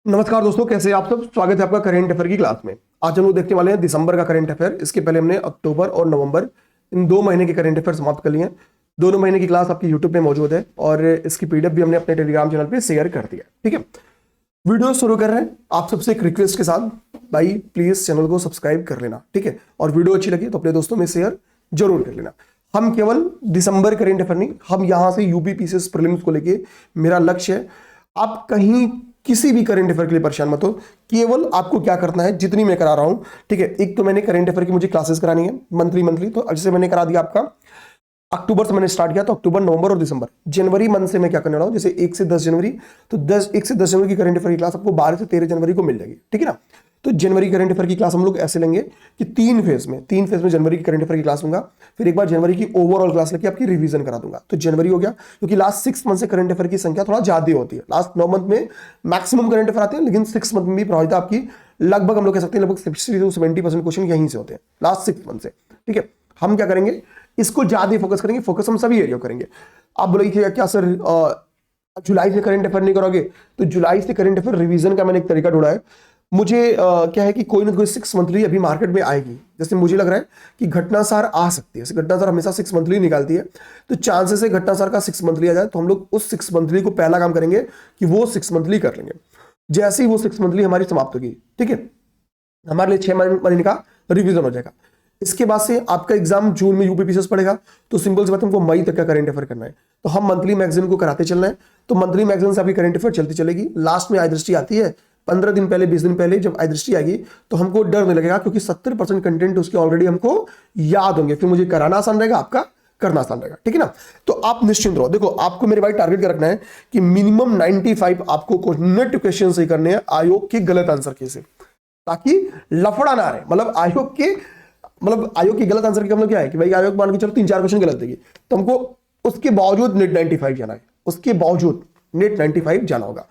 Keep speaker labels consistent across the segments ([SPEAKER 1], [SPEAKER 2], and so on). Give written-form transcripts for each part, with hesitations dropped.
[SPEAKER 1] नमस्कार दोस्तों, कैसे हैं आप सब। स्वागत है आपका करेंट अफेयर की क्लास में। आज हम लोग देखने वाले हैं दिसंबर का करेंट अफेयर। इसके पहले हमने अक्टूबर और नवंबर इन 2 महीने के करेंट अफेयर समाप्त कर लिए हैं। दोनों महीने की क्लास आपकी यूट्यूब पे मौजूद है और इसकी पीडीएफ भी हमने अपने टेलीग्राम चैनल पे शेयर कर दिया। ठीक है, वीडियो शुरू कर रहे हैं। आप सबसे एक रिक्वेस्ट के साथ, भाई प्लीज चैनल को सब्सक्राइब कर लेना। ठीक है, और वीडियो अच्छी लगी तो अपने दोस्तों में शेयर जरूर कर लेना। हम केवल दिसंबर करेंट अफेयर नहीं, हम यहां से यूपी पीसीएस प्रीलिम्स को लेके मेरा लक्ष्य है। आप कहीं किसी भी करंट अफेयर के लिए परेशान मत हो। केवल आपको क्या करना है, जितनी मैं करा रहा हूं, ठीक है। एक तो मैंने करंट अफेयर की मुझे क्लासेस करानी है मंथली, तो जैसे मैंने करा दिया आपका अक्टूबर से मैंने स्टार्ट किया, तो अक्टूबर, नवंबर और दिसंबर, जनवरी मंथ से मैं क्या करने वाला हूं, जैसे 1 से 10 जनवरी, तो 1 से 10 जनवरी की करंट अफेयर की क्लास आपको 12 से 13 जनवरी को मिल जाएगी। ठीक है ना। तो जनवरी करंट अफेयर की क्लास हम लोग ऐसे लेंगे कि 3 फेज में जनवरी की करंट अफेयर की क्लास लूंगा, फिर एक बार जनवरी की ओवरऑल क्लास लेके आपकी रिवीजन करा दूंगा। तो जनवरी हो गया, क्योंकि लास्ट 6 मंथ से करंट अफेयर की संख्या थोड़ा ज्यादा होती है। लास्ट 9 मंथ में मैक्सिमम करंट अफेयर आते हैं, लेकिन 6 मंथ में भी प्रभावित आपकी लगभग हम लोग कह सकते हैं लगभग 60 से 70% क्वेश्चन यहीं से होते हैं लास्ट 6 मंथ से। ठीक है, हम क्या करेंगे, इसको ज्यादा फोकस करेंगे। फोकस हम सभी एरिया करेंगे। आप बोलेंगे क्या सर जुलाई से करंट अफेयर नहीं करोगे, तो जुलाई से करंट अफेयर रिवीजन का मैंने एक तरीका ढूंढा है। मुझे क्या है कि कोई ना कोई 6 मंथली अभी मार्केट में आएगी। जैसे मुझे लग रहा है कि घटनासार आ सकती है, घटनासार हमेशा 6 मंथली निकालती है, तो चांसेस है घटनासार का 6 मंथली आ जाए। तो हम लोग उस 6 मंथली को पहला काम करेंगे कि वो 6 मंथली कर लेंगे। जैसे ही वो 6 मंथली हमारी समाप्त होगी, ठीक है, हमारे लिए 6 महीने का रिवीजन हो जाएगा। इसके बाद से आपका एग्जाम जून में यूपी पीसीएस पड़ेगा, तो सिंपल सी बात, हमको मई तक का करंट अफेयर करना है। तो हम मंथली मैगजीन को कराते चलना है। तो मंथली मैगजीन से आपकी करंट अफेयर चलती चलेगी। लास्ट में आई दृष्टि आती है 15 दिन पहले, 20 दिन पहले जब आई दृष्टि आएगी तो हमको डर नहीं लगेगा, क्योंकि 70% कंटेंट उसके ऑलरेडी हमको याद होंगे। फिर मुझे कराना आसान रहेगा, आपका करना आसान रहेगा। ठीक है ना। तो आप निश्चिंत रहो। देखो, आपको मेरे भाई टारगेट क्या रखना है कि मिनिमम 95 आपको नेट क्वेश्चन सही करने हैं आयोग के गलत आंसर के से, ताकि लफड़ा ना रहे। मतलब आयोग के गलत आंसर की मतलब क्या है कि भाई आयोग मान के चलो 3-4 क्वेश्चन गलत देगी, तो हमको उसके बावजूद नेट 95 जाना है, उसके बावजूद नेट 95 जाना होगा।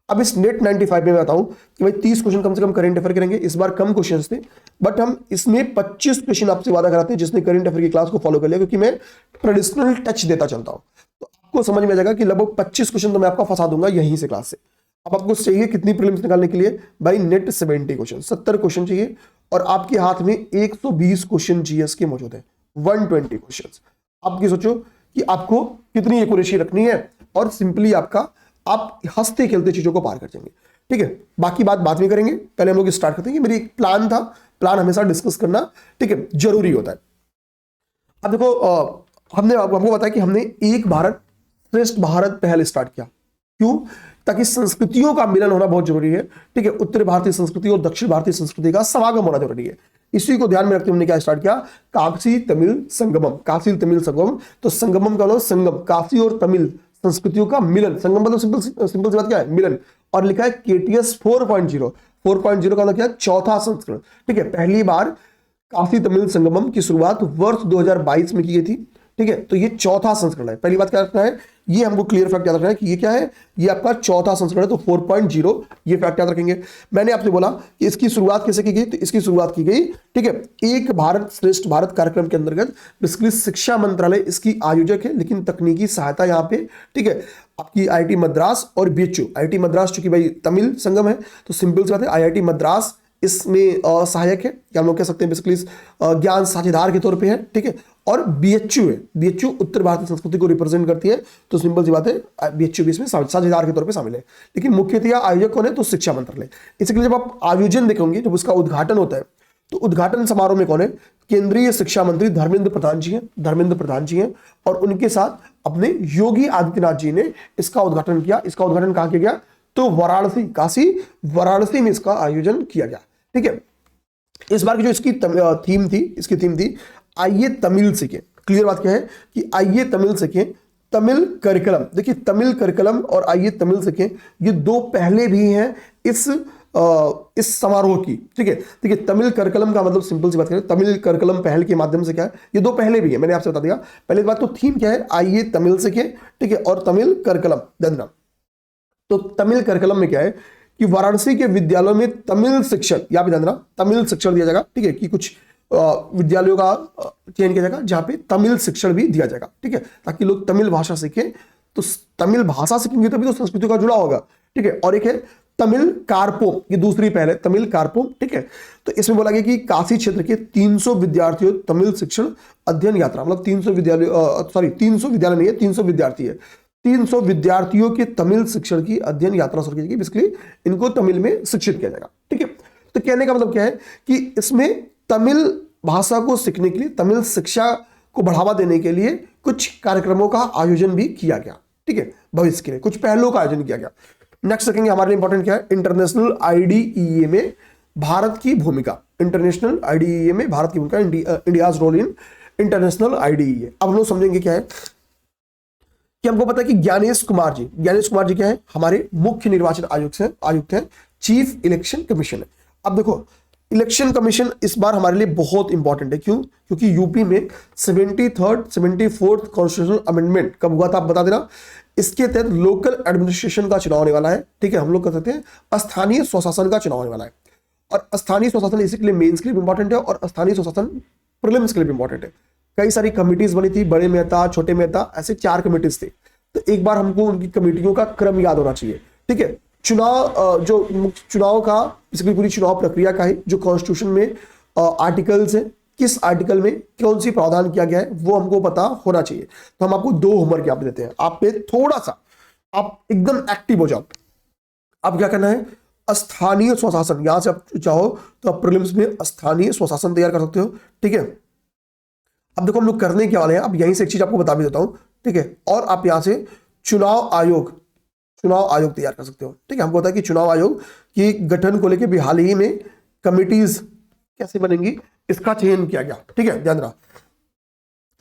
[SPEAKER 1] अब इस नेट 95 में मैं बताऊं कि भाई 30 क्वेश्चन कम से कम करंट अफेयर करेंगे। इस बार कम क्वेश्चन थे, बट हम इसमें 25 क्वेश्चन आपसे वादा कराते हैं जिसने करंट अफेयर की क्लास को फॉलो कर लिया, क्योंकि मैं ट्रेडिशनल टच देता चलता हूं। तो आपको समझ में आ जाएगा कि लगभग 25 क्वेश्चन तो मैं आपका फंसा दूंगा यहीं से क्लास से। अब आपको चाहिए कितनी प्रीलिम्स निकालने के लिए, भाई नेट 70 क्वेश्चन, 70 क्वेश्चन चाहिए, और आपके हाथ में 120 क्वेश्चन जीएस के मौजूद है, 120 क्वेश्चन। आपकी सोचो कि आपको कितनी एक्यूरेसी रखनी है, और सिंपली आप हंसते खेलते चीजों को पार कर जाएंगे। ठीक है, बाकी बात बाद में करेंगे, पहले हम लोग स्टार्ट करते हैं। मेरी एक प्लान था, प्लान हमेशा डिस्कस करना, ठीक है, जरूरी होता है। अब देखो, हमने आपको बताया कि हमने एक भारत श्रेष्ठ भारत पहल स्टार्ट किया। क्यों? ताकि संस्कृतियों का मिलन होना बहुत जरूरी है। ठीक है, उत्तर भारतीय संस्कृति और दक्षिण भारतीय संस्कृति का समागम होना जरूरी है। इसी को ध्यान में रखते हमने क्या स्टार्ट किया, काशी तमिल संगमम। काशी तमिल संगमम, तो संगमम का मतलब संगम, काशी और तमिल संस्कृतियों का मिलन। संगम मतलब सिंपल सी बात क्या है, मिलन। और लिखा है केटीएस 4.0 का मतलब क्या है, चौथा संस्करण। ठीक है, पहली बार काशी तमिल संगमम की शुरुआत वर्ष 2022 में की गई थी। ठीक है, तो ये चौथा संस्करण है। पहली बात क्या रखना है, ये हमको क्लियर फैक्ट याद रखना है कि ये क्या है, ये आपका चौथा संस्करण है, तो 4.0 ये फैक्ट याद रखेंगे। मैंने आपसे बोला कि इसकी शुरुआत कैसे की गई, तो इसकी शुरुआत की गई, ठीक है, एक भारत श्रेष्ठ भारत कार्यक्रम के अंतर्गत। बेसिकली शिक्षा मंत्रालय इसकी आयोजक है, लेकिन तकनीकी सहायता यहाँ पे, ठीक है, आपकी आईआईटी मद्रास और बीएचयू। आईआईटी मद्रास चूंकि भाई तमिल संगम है, तो सिंपल सी बात है आईआईटी मद्रास इसमें सहायक है, क्या हम लोग कह सकते हैं बेसिकली ज्ञान साझेदार के तौर पे है। ठीक है, और बीएचयू है, बीएचयू उत्तर भारतीय संस्कृति को रिप्रेजेंट करती है, तो सिंपल सी बात है बीएचयू भी इसमें साझेदार के तौर पे शामिल है। लेकिन मुख्यतः आयोजक कौन है, तो शिक्षा मंत्रालय। इसके लिए जब आप आयोजन देखेंगे, जब उसका उद्घाटन होता है, तो उद्घाटन समारोह में कौन है, केंद्रीय शिक्षा मंत्री धर्मेंद्र प्रधान जी हैं, और उनके साथ अपने योगी आदित्यनाथ जी ने इसका उद्घाटन किया। इसका उद्घाटन कहाँ किया गया, तो वाराणसी, काशी वाराणसी में इसका आयोजन किया गया। ठीक है, इस बार की जो इसकी थीम थी आइए तमिल सीखें। क्लियर बात क्या है कि आइए तमिल सीखें, तमिल करिकुलम। देखिए, तमिल करिकुलम और आइए तमिल सीखें, ये दो पहले भी हैं इस समारोह की। ठीक है, देखिए तमिल करिकुलम का मतलब सिंपल सी बात करें, तमिल करिकुलम पहल के माध्यम से क्या है, ये दो पहले भी है, मैंने आपसे बता दिया। पहले बात तो थीम क्या है, आइए तमिल सीखें, ठीक है, और तमिल करिकुलम देना। तो तमिल करिकुलम में क्या है कि वाराणसी के विद्यालयों में तमिल शिक्षण, यहां पे ध्यान देना, तमिल शिक्षण दिया जाएगा। ठीक है, कि कुछ विद्यालयों का चयन किया जाएगा जहां पे तमिल शिक्षण भी दिया जाएगा। ठीक है, ताकि लोग तमिल भाषा सीखें। तो तमिल भाषा सीखेंगे तभी तो संस्कृति का जुड़ा होगा। ठीक है, और एक है तमिल कारपोम, ये दूसरी पहल है तमिल कारपोम, ठीक है। तो इसमें बोला गया कि काशी क्षेत्र के 300 विद्यार्थियों तमिल शिक्षण अध्ययन यात्रा, मतलब 300 विद्यालय, सॉरी 300 विद्यालय नहीं है, 300 विद्यार्थी है, 300 विद्यार्थियों के तमिल शिक्षण की अध्ययन यात्रा शुरू की जाएगी। बेसिकली इनको तमिल में शिक्षित किया जाएगा, ठीक है। तो कहने का मतलब क्या है कि इसमें तमिल भाषा को सीखने के लिए, तमिल शिक्षा को बढ़ावा देने के लिए कुछ कार्यक्रमों का आयोजन भी किया गया, ठीक है, भविष्य के लिए कुछ पहलों का आयोजन किया गया। नेक्स्ट देखेंगे हमारे लिए इंपॉर्टेंट क्या है, इंटरनेशनल आईडीईए में भारत की भूमिका, इंटरनेशनल आईडीईए में भारत की भूमिका, India's role in international IDEA. अब हम लोग समझेंगे क्या है कि हमको पता है कि ज्ञानेश कुमार जी क्या है, हमारे मुख्य निर्वाचन आयुक्त हैं, चीफ इलेक्शन कमीशन है। अब देखो इलेक्शन कमीशन इस बार हमारे लिए बहुत इंपॉर्टेंट है, क्यों? क्योंकि यूपी में 74th कॉन्स्टिट्यूशनल अमेंडमेंट कब हुआ था आप बता देना। इसके तहत लोकल एडमिनिस्ट्रेशन का चुनाव होने वाला है, ठीक है, हम लोग कह सकते हैं स्थानीय स्वशासन का चुनाव होने वाला है। और स्थानीय स्वशासन इसी के लिए मेंस के लिए इंपॉर्टेंट है और स्थानीय स्वशासन प्रीलिम्स के लिए भी इंपॉर्टेंट है। कई सारी कमिटीज बनी थी, बड़े मेहता, छोटे मेहता, ऐसे 4 कमिटीज थी। तो एक बार हमको उनकी कमेटियों का क्रम याद होना चाहिए, ठीक है। चुनाव का पूरी चुनाव प्रक्रिया का ही जो कॉन्स्टिट्यूशन में आर्टिकल्स है, किस आर्टिकल में कौन सी प्रावधान किया गया है वो हमको पता होना चाहिए। तो हम आपको 2 होमवर्क यहाँ पे देते हैं, आप पे थोड़ा सा आप एकदम एक्टिव हो जाओ। अब क्या करना है, स्थानीय स्वशासन, यहां से आप चाहो तो आप प्रीलिम्स में स्थानीय स्वशासन तैयार कर सकते हो, ठीक है। अब देखो हम लोग करने क्या वाले हैं, अब यहीं से एक चीज आपको बता भी देता हूं, ठीक है। और आप यहां से चुनाव आयोग तैयार कर सकते हो, ठीक है। हमको पता है कि चुनाव आयोग की गठन को लेकर भी हाल ही में कमिटीज कैसे बनेंगी इसका चयन किया गया, ठीक है, ध्यान रहा।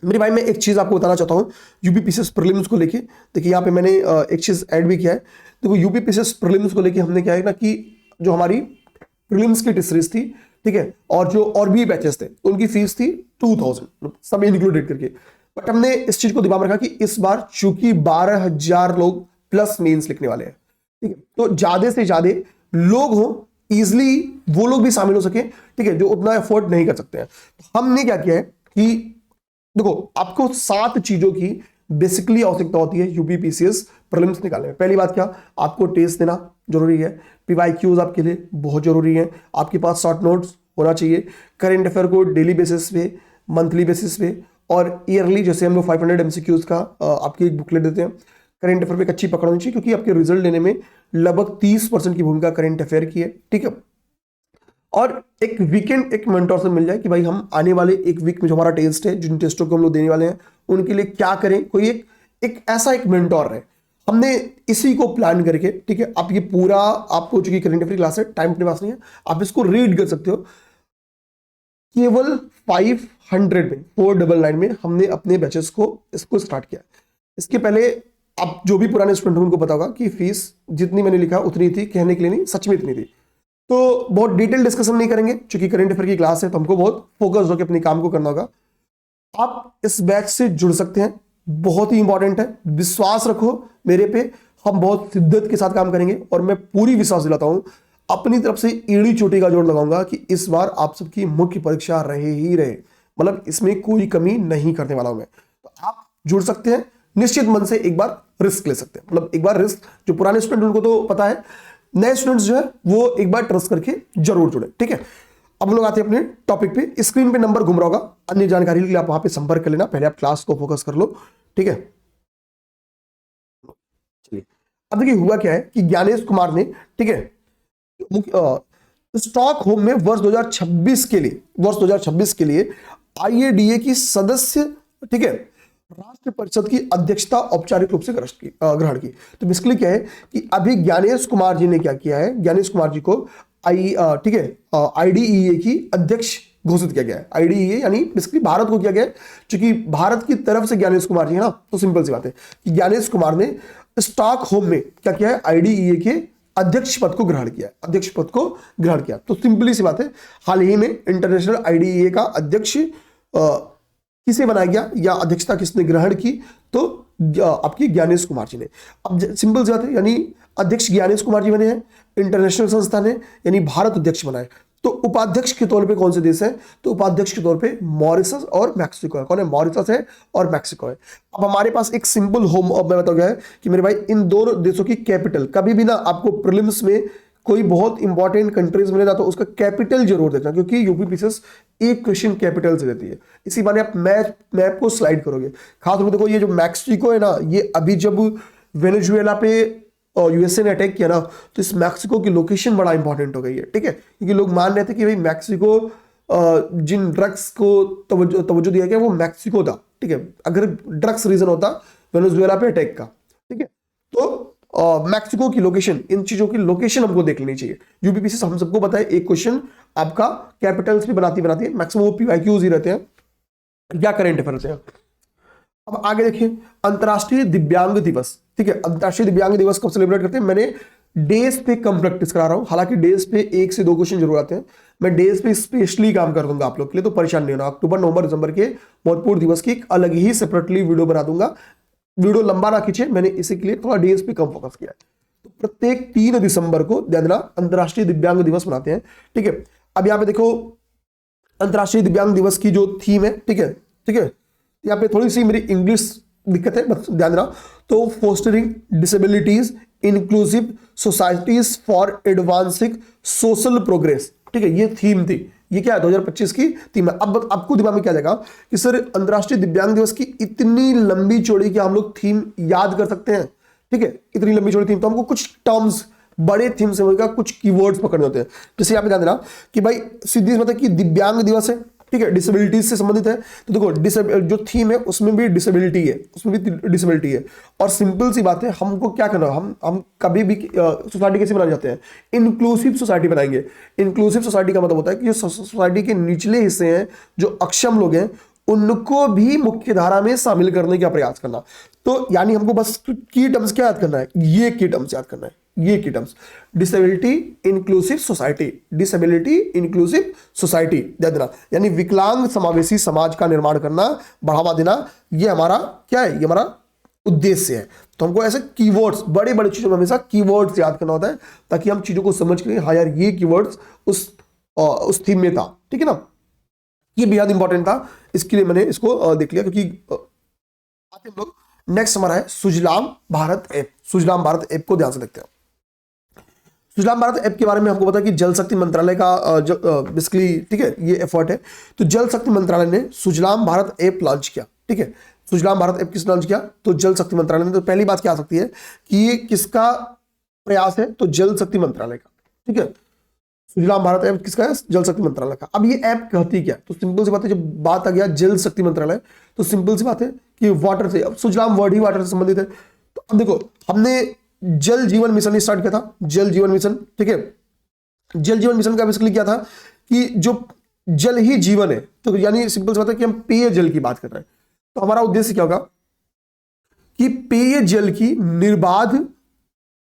[SPEAKER 1] मेरे भाई मैं एक चीज आपको बताना चाहता हूं यूपीपीसीएस प्रीलिम्स को लेके। देखिए यहाँ पे मैंने एक चीज ऐड भी किया है। देखो यूपीपीसीएस प्रीलिम्स को लेके हमने क्या है ना कि जो हमारी प्रीलिम्स की टेस्ट सीरीज थी, ठीक है, और जो और भी बैचेस थे उनकी फीस थी 2000 सब इंक्लूडेड करके। बट हमने इस चीज को दिमाग में रखा कि इस बार चूंकि 12,000 लोग प्लस मेंस लिखने वाले हैं, ठीक है, तो ज्यादा से ज्यादा लोग हो, इजिली वो लोग भी शामिल हो सके, ठीक है, जो उतना एफोर्ड नहीं कर सकते हैं। तो हमने क्या किया है कि देखो आपको 7 चीजों की बेसिकली आवश्यकता होती है यूपीपीसीएस प्रीलिम्स निकालने में। पहली बात क्या, आपको टेस्ट देना जरूरी है, पीवाईक्यूज आपके लिए बहुत जरूरी है, आपके पास शॉर्ट नोट्स होना चाहिए, करेंट अफेयर को डेली बेसिस पे, मंथली बेसिस पे और ईयरली, जैसे हम लोग 500 एमसीक्यूज का आपकी एक बुकलेट देते हैं। करेंट अफेयर पे एक अच्छी पकड़ होनी चाहिए क्योंकि आपके रिजल्ट लेने में लगभग 30% की भूमिका करेंट अफेयर की है, ठीक है। और एक वीकेंड एक मेंटोर से मिल जाए कि भाई हम आने वाले एक वीक में जो हमारा टेस्ट है, जिन टेस्टों को हम लोग देने वाले हैं उनके लिए क्या करें, कोई एक ऐसा एक मेंटोर रहे। हमने इसी को प्लान करके, ठीक है, आप ये पूरा आपको चूंकि करेंट अफेयर क्लास है, टाइम अपने पास नहीं है, आप इसको रीड कर सकते हो। केवल 500 में 499 में हमने अपने बैचेस को इसको स्टार्ट किया। इसके पहले आप जो भी पुराने स्टूडेंट हैं उनको पता होगा कि फीस जितनी मैंने लिखा उतनी थी, कहने के लिए नहीं, सच में इतनी थी। तो बहुत डिटेल डिस्कशन नहीं करेंगे क्योंकि करंट अफेयर की क्लास है, तो हमको बहुत फोकस होकर अपने काम को करना होगा। आप इस बैच से जुड़ सकते हैं, बहुत ही इंपॉर्टेंट है, विश्वास रखो मेरे पे, हम बहुत शिद्दत के साथ काम करेंगे और मैं पूरी विश्वास दिलाता हूं, अपनी तरफ से एड़ी चोटी का जोड़ लगाऊंगा कि इस बार आप सबकी मुख्य परीक्षा रहे ही रहे, मतलब इसमें कोई कमी नहीं करने वाला हूं मैं। तो आप जुड़ सकते हैं, निश्चित मन से एक बार रिस्क ले सकते हैं, मतलब एक बार रिस्क, जो पुराने स्टूडेंट उनको तो पता है, नए स्टूडेंट्स जो है वो एक बार ट्रस्ट करके जरूर जुड़े, ठीक है। अब हम लोग आते हैं अपने टॉपिक पे। स्क्रीन पे नंबर घूम रहा होगा, अन्य जानकारी के लिए आप वहां पे संपर्क कर लेना, पहले आप क्लास को फोकस कर लो, ठीक है। चलिए अब देखिए हुआ क्या है कि ज्ञानेश कुमार ने, ठीक है, स्टॉकहोम में वर्ष 2026 के लिए आईएडीए की सदस्य, ठीक है, राष्ट्र परिषद की अध्यक्षता औपचारिक रूप से ग्रहण की। तो बेसिकली क्या है कि अभी ज्ञानेश कुमार जी ने क्या किया है, ज्ञानेश कुमार जी को ठीक है, आईडीईए की अध्यक्ष घोषित किया गया है। आईडीईए यानी बेसिकली भारत को किया गया है, क्योंकि भारत की तरफ से ज्ञानेश कुमार जी है ना, तो सिंपल सी बात है कि ज्ञानेश कुमार ने स्टॉकहोम में क्या किया है, आईडीईए के अध्यक्ष पद को ग्रहण किया। तो सिंपली सी बात है, हाल ही में इंटरनेशनल आईडीईए का अध्यक्ष किसे बनाया गया या अध्यक्षता किसने ग्रहण की, तो आपकी ज्ञानेश कुमार जी ने। अब सिंपल सी बात है, यानी अध्यक्ष ज्ञानेश कुमार जी बने हैं, इंटरनेशनल संस्था ने यानी भारत अध्यक्ष बनाए। तो उपाध्यक्ष के तौर पे कौन से देश है, तो उपाध्यक्ष के तौर पे मॉरिशस और मैक्सिको है। कौन है, मॉरिशस है और मैक्सिको है। अब हमारे पास एक सिंपल होम, अब मैं बताऊंगा कि मेरे भाई इन दोनों देशों की कैपिटल कभी भी ना आपको प्रीलिम्स में कोई बहुत इंपॉर्टेंट कंट्रीज मिलेगा तो उसका कैपिटल जरूर देखना, क्योंकि यूपीपीसीएस एक क्वेश्चन कैपिटल से देती है। इसी बारे आप मैप को स्लाइड करोगे, खास तौर पर देखो ये जो मैक्सिको है ना, ये अभी जब वेनेजुएला पे यूएसए ने अटैक किया ना, तो इस मैक्सिको की लोकेशन बड़ा इंपॉर्टेंट हो गई है, ठीक है, क्योंकि लोग मान रहे थे कि भाई मैक्सिको जिन ड्रग्स को तवज्जो दिया गया वो मैक्सिको था, ठीक है, अगर ड्रग्स रीजन होता वेनेजुएला पे अटैक का, ठीक है, तो मैक्सिको की लोकेशन, इन चीजों की लोकेशन हमको देख लेनी चाहिए। यूपीपीसी हम सबको बताए एक क्वेश्चन आपका कैपिटल्स भी बनाती है, मैक्सिमम पीवाईक्यूज ही रहते हैं या करेंट अफेयर्स हैं। अब आगे देखिए, अंतरराष्ट्रीय दिव्यांग दिवस, ठीक है, अंतरराष्ट्रीय दिव्यांग दिवस कब सेलिब्रेट करते हैं? मैंने डेज पे कम प्रैक्टिस करा रहा हूं, हालांकि डेज पे 1 से 2 क्वेश्चन जरूर आते हैं, मैं डेज पे स्पेशली काम कर दूंगा आप लोग के लिए, तो परेशान नहीं होना। अक्टूबर, नवंबर, दिसंबर के महत्वपूर्ण दिवस की एक अलग ही सेपरेटली वीडियो बना दूंगा, वीडियो लंबा ना खींचे, मैंने इसी के लिए थोड़ा डेज पे कम फोकस किया है। तो प्रत्येक 3 दिसंबर को ध्यान देना अंतरराष्ट्रीय दिव्यांग दिवस मनाते हैं, ठीक है। अब यहाँ पे देखो अंतरराष्ट्रीय दिव्यांग दिवस की जो थीम है, ठीक है, ठीक है, यहाँ पे थोड़ी सी मेरी इंग्लिश दिक्कत है, बस ध्यान देना। तो fostering disabilities inclusive societies for advancing social progress, ठीक है, ये थीम थी। ये क्या है? 2025 की थीम है। अब आपको दिमाग में क्या जाएगा कि सर अंतरराष्ट्रीय दिव्यांग दिवस की इतनी लंबी चौड़ी कि हम लोग थीम याद कर सकते हैं, ठीक है, इतनी लंबी चौड़ी थीम, तो हमको कुछ टर्म्स बड़े थीम से मिलेगा, कुछ कीवर्ड्स पकड़ने होते हैं। जैसे यहाँ पे ध्यान देना कि भाई सीधी मतलब कि दिव्यांग दिवस है, ठीक है, डिसेबिलिटीज से संबंधित है, तो देखो जो थीम है उसमें भी डिसेबिलिटी है, उसमें भी डिसेबिलिटी है। और सिंपल सी बात है, हमको क्या करना है, हम कभी भी सोसाइटी कैसे बनाना चाहते हैं? इंक्लूसिव सोसाइटी बनाएंगे। इंक्लूसिव सोसाइटी का मतलब होता है कि जो सोसाइटी के निचले हिस्से हैं, जो अक्षम लोग हैं, उनको भी मुख्य धारा में शामिल करने का प्रयास करना। तो यानी हमको बस की टर्म्स क्या याद करना है? ये की टर्म्स याद करना है, ये की terms, disability inclusive society, disability inclusive society, ध्यान देना, यानी विकलांग समावेशी समाज का निर्माण करना, बढ़ावा देना, ये हमारा क्या है? ये हमारा उद्देश्य है। तो हमको ऐसे कीवर्ड्स, बड़े बड़े चीजों में हमेशा कीवर्ड्स याद करना होता है, ताकि हम चीजों को समझ के हाँ यार ये कीवर्ड्स उस थीम में था, ठीक है ना, ये बेहद इंपॉर्टेंट था, इसके लिए मैंने इसको देख लिया। क्योंकि आते हम लोग, नेक्स्ट हमारा है सुजलाम भारत ऐप। सुजलाम भारत ऐप को ध्यान से देखते हैं। सुजलाम भारत ऐप के बारे में हमको पता है कि जल शक्ति मंत्रालय का बेसिकली, ठीक है, ये एफर्ट है। तो जल शक्ति मंत्रालय ने सुजलाम भारत ऐप लॉन्च किया, ठीक है। सुजलाम भारत ऐप किसने लॉन्च किया? तो जल शक्ति मंत्रालय ने। तो पहली बात क्या आ सकती है कि ये किसका प्रयास है? तो जल शक्ति मंत्रालय का, ठीक है। सुजलाम भारत ऐप किसका है? जल शक्ति मंत्रालय का। अब ये ऐप कहती क्या? तो सिंपल सी बात है, जब बात आ गया जल शक्ति मंत्रालय, तो सिंपल सी बात है कि वाटर से, अब सुजलाम वर्ड ही वाटर से संबंधित है। तो अब देखो, हमने जल जीवन मिशन स्टार्ट किया था, जल जीवन मिशन, ठीक है। जल जीवन मिशन का बेसिकली क्या था कि जो जल ही जीवन है, तो यानी सिंपल सी बात है कि हम पेय जल की बात कर रहे हैं। तो हमारा उद्देश्य क्या होगा कि पेय जल की निर्बाध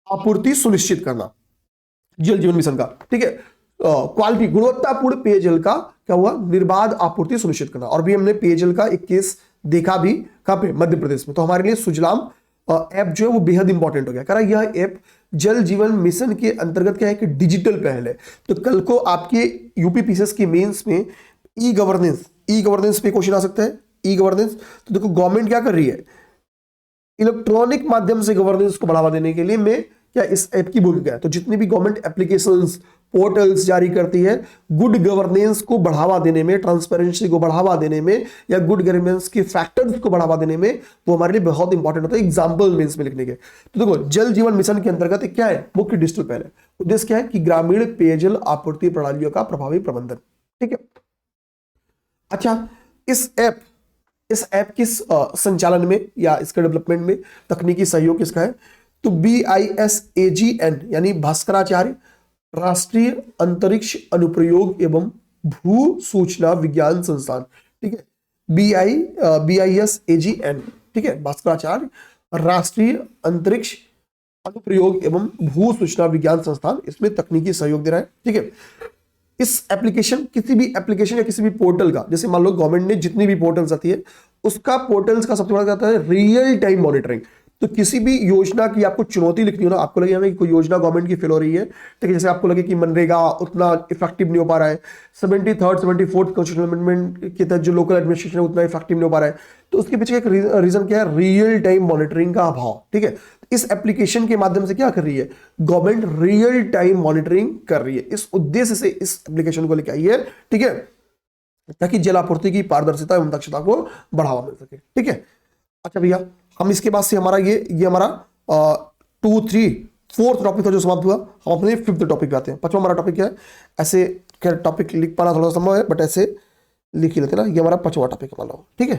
[SPEAKER 1] आपूर्ति सुनिश्चित करना, जल जीवन मिशन का, ठीक है। क्वालिटी, गुणवत्तापूर्ण पेयजल का क्या हुआ? निर्बाध आपूर्ति सुनिश्चित करना। और भी हमने पेयजल का एक केस देखा भी, कहां पे? मध्य प्रदेश में। तो हमारे लिए सुजलाम ऐप जो है वो बेहद इंपॉर्टेंट हो गया, कारण यह ऐप जल जीवन मिशन के अंतर्गत क्या है कि डिजिटल पहल है। तो कल को आपके यूपीपीसीएस की मेंस में ई गवर्नेंस पे क्वेश्चन आ सकता है। ई गवर्नेंस, तो देखो गवर्नमेंट क्या कर रही है, इलेक्ट्रॉनिक माध्यम से गवर्नेंस को बढ़ावा देने के लिए में क्या इस ऐप की भूमिका है। तो जितनी भी गवर्नमेंट एप्लीकेशंस, पोर्टल्स जारी करती है, गुड गवर्नेंस को बढ़ावा देने में, ट्रांसपेरेंसी को बढ़ावा देने में, या गुड गवर्नेंस के फैक्टर्स को बढ़ावा देने में, वो हमारे लिए बहुत इंपॉर्टेंट होता है एग्जाम्पल मीन्स में लिखने के। तो देखो जल जीवन मिशन के अंतर्गत क्या है? मुख्य डिजिटल पहल है। उद्देश्य क्या है कि ग्रामीण पेयजल आपूर्ति प्रणालियों का प्रभावी प्रबंधन, ठीक है। अच्छा, इस ऐप किस संचालन में या इसके डेवलपमेंट में तकनीकी सहयोग किसका है? तो BISAGN यानी भास्कराचार्य राष्ट्रीय अंतरिक्ष अनुप्रयोग एवं भू सूचना विज्ञान संस्थान, ठीक है। BISAGN, ठीक है, भास्कराचार्य राष्ट्रीय अंतरिक्ष अनुप्रयोग एवं भू सूचना विज्ञान संस्थान इसमें तकनीकी सहयोग दे रहा है, ठीक है। इस एप्लीकेशन, किसी भी एप्लीकेशन या किसी भी पोर्टल का, जैसे मान लो गवर्नमेंट ने जितनी भी पोर्टल्स आती है, उसका पोर्टल्स का सबसे बड़ा क्या होता है? Real time monitoring. तो किसी भी योजना की आपको चुनौती लिखनी हो ना, आपको लगे हमें कोई योजना गवर्नमेंट की फेल हो रही है, ठीक है, जैसे आपको लगे कि मनरेगा उतना इफेक्टिव नहीं हो पा रहा है, 73rd 74th कॉन्स्टिट्यूशन अमेंडमेंट के तहत जो लोकल एडमिनिस्ट्रेशन है उतना इफेक्टिव नहीं हो पा रहा है, तो उसके पीछे एक रीजन क्या है, रियल टाइम मॉनिटरिंग का अभाव, ठीक है। इस एप्लीकेशन के माध्यम से क्या कर रही है गवर्नमेंट, रियल टाइम मॉनिटरिंग कर रही है, इस उद्देश्य से इस एप्लीकेशन को लेकर आई है, ठीक है, ताकि जल आपूर्ति की पारदर्शिता एवं दक्षता को बढ़ावा मिल सके, ठीक है। अच्छा भैया, हम इसके बाद से हमारा ये हमारा 2 3 4th टॉपिक का जो समाप्त हुआ, हम अपने 5th टॉपिक पे आते हैं। 5वां हमारा टॉपिक क्या है, ऐसे क्या टॉपिक लिख पाना थोड़ा संभव है, बट ऐसे लिख ही लेते ना, ये हमारा 5वां टॉपिक मान लो, ठीक है।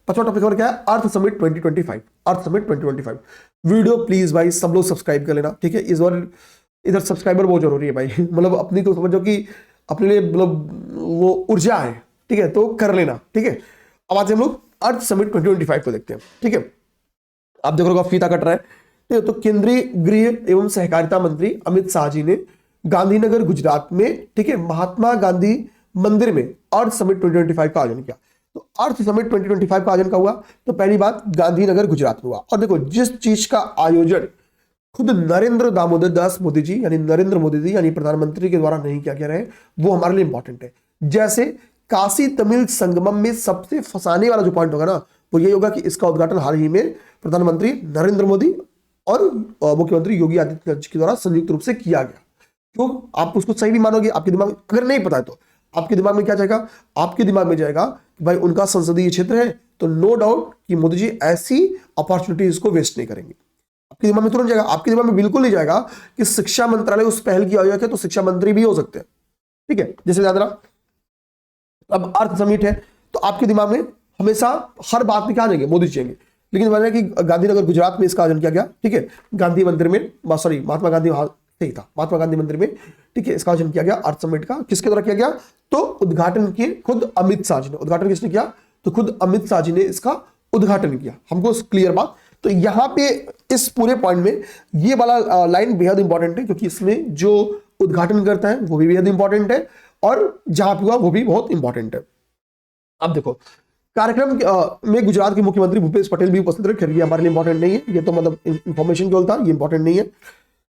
[SPEAKER 1] 5वां टॉपिक हमारा क्या है, Earth summit 2025, Earth summit 2025। Video please भाई सब लोग सब्सक्राइब कर लेना, ठीक है। इस बार इधर सब्सक्राइबर बहुत जरूरी है भाई मतलब अपनी को समझो कि अपने लिए मतलब वो ऊर्जा है, ठीक है, तो कर लेना, ठीक है। अब आज हम लोग अर्थ समिट 2025 को देखते हैं, ठीक है। आप देख रहे हो फीता कट रहा है, ठीक है। तो केंद्रीय गृह एवं सहकारिता मंत्री अमित शाह जी ने गांधीनगर गुजरात में, ठीक है, महात्मा गांधी मंदिर में अर्थ समिट 2025 का आयोजन किया। तो अर्थ समिट 2025 का आयोजन का हुआ, तो पहली बात गांधीनगर गुजरात में हुआ। और देखो जिस चीज का आयोजन खुद नरेंद्र दामोदर दास मोदी जी यानी नरेंद्र मोदी जी यानी प्रधानमंत्री के द्वारा नहीं किया गया रहे, वो हमारे लिए इंपॉर्टेंट है। जैसे काशी तमिल संगमम में सबसे फंसाने वाला जो पॉइंट होगा ना, वो ये होगा कि इसका उद्घाटन हाल ही में प्रधानमंत्री नरेंद्र मोदी और मुख्यमंत्री योगी आदित्यनाथ जी के द्वारा संयुक्त रूप से किया गया। क्यों आप उसको सही भी मानोगे, आपके दिमाग में अगर नहीं पता है तो आपके दिमाग में क्या जाएगा, आपके दिमाग में जाएगा कि भाई उनका संसदीय क्षेत्र है, तो नो डाउट कि मोदी जी ऐसी अपॉर्चुनिटीज को वेस्ट नहीं करेंगे। आपके दिमाग में तुरंत जाएगा, आपके दिमाग में बिल्कुल नहीं जाएगा कि शिक्षा मंत्रालय उस पहल की आयोजक है तो शिक्षा मंत्री भी हो सकते हैं, ठीक है। जैसे याद रहा, अब अर्थ समिट है तो आपके दिमाग में हमेशा हर बात में क्या जाएंगे, मोदी जी जाएंगे। लेकिन मैंने कि गांधीनगर गुजरात में इसका आयोजन किया गया, ठीक है, गांधी मंदिर में, सॉरी महात्मा गांधी सही था, महात्मा गांधी मंदिर में, ठीक है, इसका आयोजन किया गया अर्थ समिट का। किसके द्वारा किया गया, तो उद्घाटन किए खुद अमित शाह जी ने। उद्घाटन किसने किया, तो खुद अमित शाह जी ने इसका उद्घाटन किया। हमको क्लियर बात। तो यहां पे इस पूरे पॉइंट में ये वाला लाइन बेहद इंपॉर्टेंट है, क्योंकि इसमें जो उद्घाटन करता है वो भी बेहद इंपॉर्टेंट है और जहां पे हुआ वो भी बहुत इंपॉर्टेंट है। अब देखो कार्यक्रम में गुजरात के मुख्यमंत्री भूपेश पटेल भी उपस्थित रहे। खैर ये हमारे लिए इंपॉर्टेंट नहीं है, ये तो मतलब इंफॉर्मेशन केवल था, ये इंपॉर्टेंट नहीं है,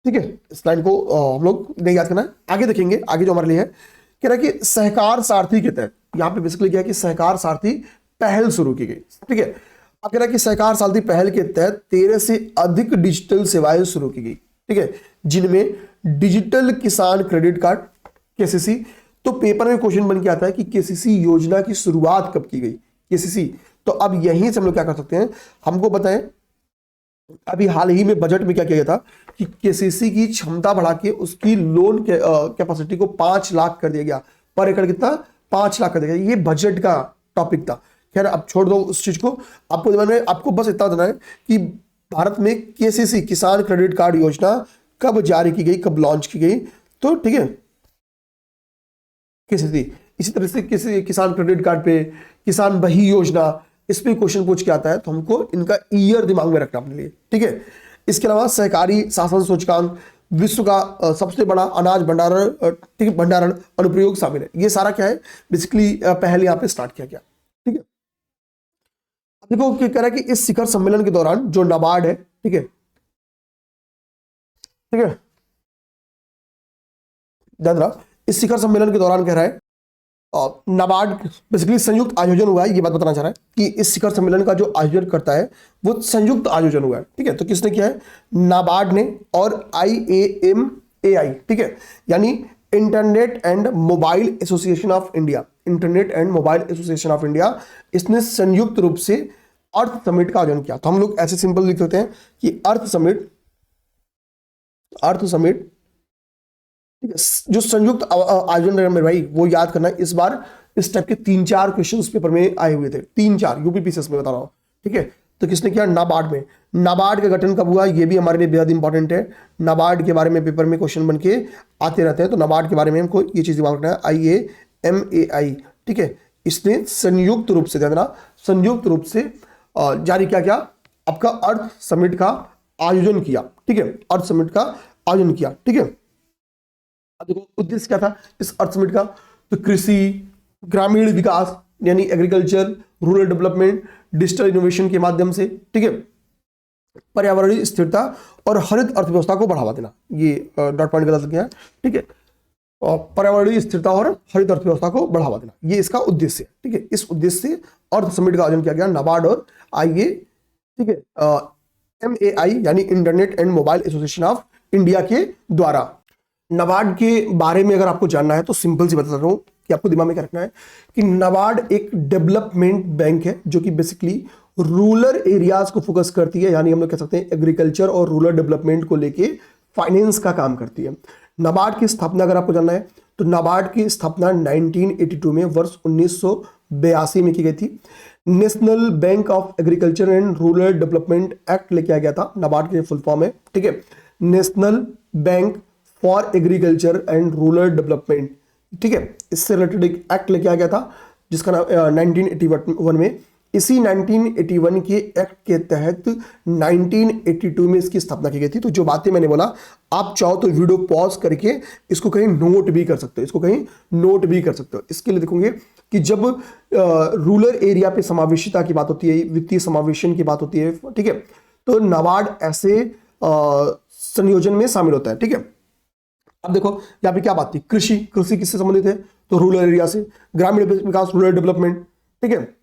[SPEAKER 1] ठीक है। इस लाइन को हम लोग नहीं याद करना है, आगे देखेंगे। आगे जो हमारे लिए है, कह रहा है कि सहकार सारथी के तहत, यहाँ पे बेसिकली क्या है कि सहकार सारथी पहल शुरू की गई, ठीक है। अब कह रहा है कि सहकार सारथी पहल के तहत 13 से अधिक डिजिटल सेवाएं शुरू की गई, ठीक है, जिनमें डिजिटल किसान क्रेडिट कार्ड केसीसी। तो पेपर में क्वेश्चन बन के आता है कि केसीसी योजना की शुरुआत कब की गई, केसीसी। तो अब यहीं से हम लोग क्या कर सकते हैं, हमको बताएं अभी हाल ही में बजट में क्या किया गया था कि केसीसी की क्षमता बढ़ा के उसकी लोन कैपेसिटी को 5 लाख कर दिया गया, पर एकड़ कितना, 5 लाख कर दिया गया। ये बजट का टॉपिक था। खैर अब छोड़ दो उस चीज को, आपको दिमाग में आपको बस इतना देना है कि भारत में केसीसी किसान क्रेडिट कार्ड योजना कब जारी की गई, कब लॉन्च की गई, तो ठीक है केसीसी। इसी तरह से किसी किसान क्रेडिट कार्ड पे किसान बही योजना, इस पे क्वेश्चन पूछ के आता है, तो हमको इनका ईयर दिमाग में रखना अपने लिए, ठीक है। इसके अलावा सहकारी शासन सूचकांक, विश्व का सबसे बड़ा अनाज भंडारण, ठीक है, भंडारण अनुप्रयोग शामिल है। ये सारा क्या है बेसिकली पहले यहाँ पे स्टार्ट किया गया, ठीक है। अब देखो क्या कह रहा है कि इस शिखर सम्मेलन के दौरान जो नाबार्ड है, ठीक है, ठीक है, ध्यान रहा, इस शिखर सम्मेलन के दौरान कह रहा है नाबार्ड बेसिकली संयुक्त आयोजन हुआ है। ये बात बताना चाह रहा है कि इस शिखर सम्मेलन का जो आयोजन करता है वो संयुक्त आयोजन हुआ है, ठीक है। तो किसने किया है, नाबार्ड ने और IAMAI, ठीक है, यानी internet and mobile association of India, internet and mobile association of India, इसने संयुक्त रूप से अर्थ समिट का आयोजन किया। तो हम लोग ऐसे सिंपल लिख सकते हैं कि अर्थ समिट, अर्थ समिट, ठीक है, जो संयुक्त आयोजन है मेरे भाई वो याद करना है। इस बार इस टाइप के 3-4 क्वेश्चन पेपर में आए हुए थे, 3-4 यूपीपीसीएस में बता रहा हूं, ठीक है। तो किसने किया, नाबार्ड में। नाबार्ड का गठन कब हुआ, ये भी हमारे लिए बेहद इंपॉर्टेंट है। नाबार्ड के बारे में पेपर में क्वेश्चन बन के आते रहते हैं, तो नाबार्ड के बारे में हमको ये चीज दिमाग रखना है, IAMAI, ठीक है। इसने संयुक्त रूप से, ध्यान देना, संयुक्त रूप से जारी किया क्या, आपका अर्थ समिट का आयोजन किया, ठीक है, अर्थ समिट का आयोजन किया, ठीक है। अब देखो उद्देश्य क्या था इस अर्थ समिट का, तो कृषि, ग्रामीण विकास यानी agriculture, rural development, digital innovation के माध्यम से, ठीक है, पर्यावरणीय स्थिरता और हरित अर्थव्यवस्था को बढ़ावा देना, ये डॉट पॉइंट गलत गया है, ठीक है। और पर्यावरणीय स्थिरता और हरित अर्थव्यवस्था को बढ़ावा देना, ये इसका उद्देश्य है, ठीक है। इस उद्देश्य से अर्थ समिट का आयोजन किया गया नाबार्ड और आईए, ठीक है, MAI यानी internet and mobile association of India के द्वारा। नाबार्ड के बारे में अगर आपको जानना है तो सिंपल सी बता रहा हूं कि आपको दिमाग में क्या रखना है कि नाबार्ड एक डेवलपमेंट बैंक है जो कि बेसिकली रूरल एरियाज को फोकस करती है, यानी हम लोग कह सकते हैं एग्रीकल्चर और रूरल डेवलपमेंट को लेके फाइनेंस का काम करती है। नाबार्ड की स्थापना अगर आपको जानना है तो नाबार्ड की स्थापना 1982 में वर्ष 1982 में की गई थी। National bank of agriculture and rural development act लेके आया गया था, नाबार्ड की फुल फॉर्म है, ठीक है, national bank for agriculture and rural development, ठीक है। इससे रिलेटेड एक एक्ट लेके आ गया था जिसका नाम 1981 में, इसी 1981 के एक्ट के तहत 1982 में इसकी स्थापना की गई थी। तो जो बातें मैंने बोला, आप चाहो तो वीडियो पॉज करके इसको कहीं नोट भी कर सकते हो, इसको कहीं नोट भी कर सकते हो। इसके लिए देखोगे कि जब रूरल एरिया पे समावेशिता की बात होती है, वित्तीय समावेशन की बात होती है, ठीक है, तो नाबार्ड ऐसे संयोजन में शामिल होता है, ठीक है। अब देखो यहाँ पे क्या बात थी, कृषि किससे संबंधित है, तो रूरल एरिया से, ग्रामीण विकास रूरल डेवलपमेंट, ठीक है,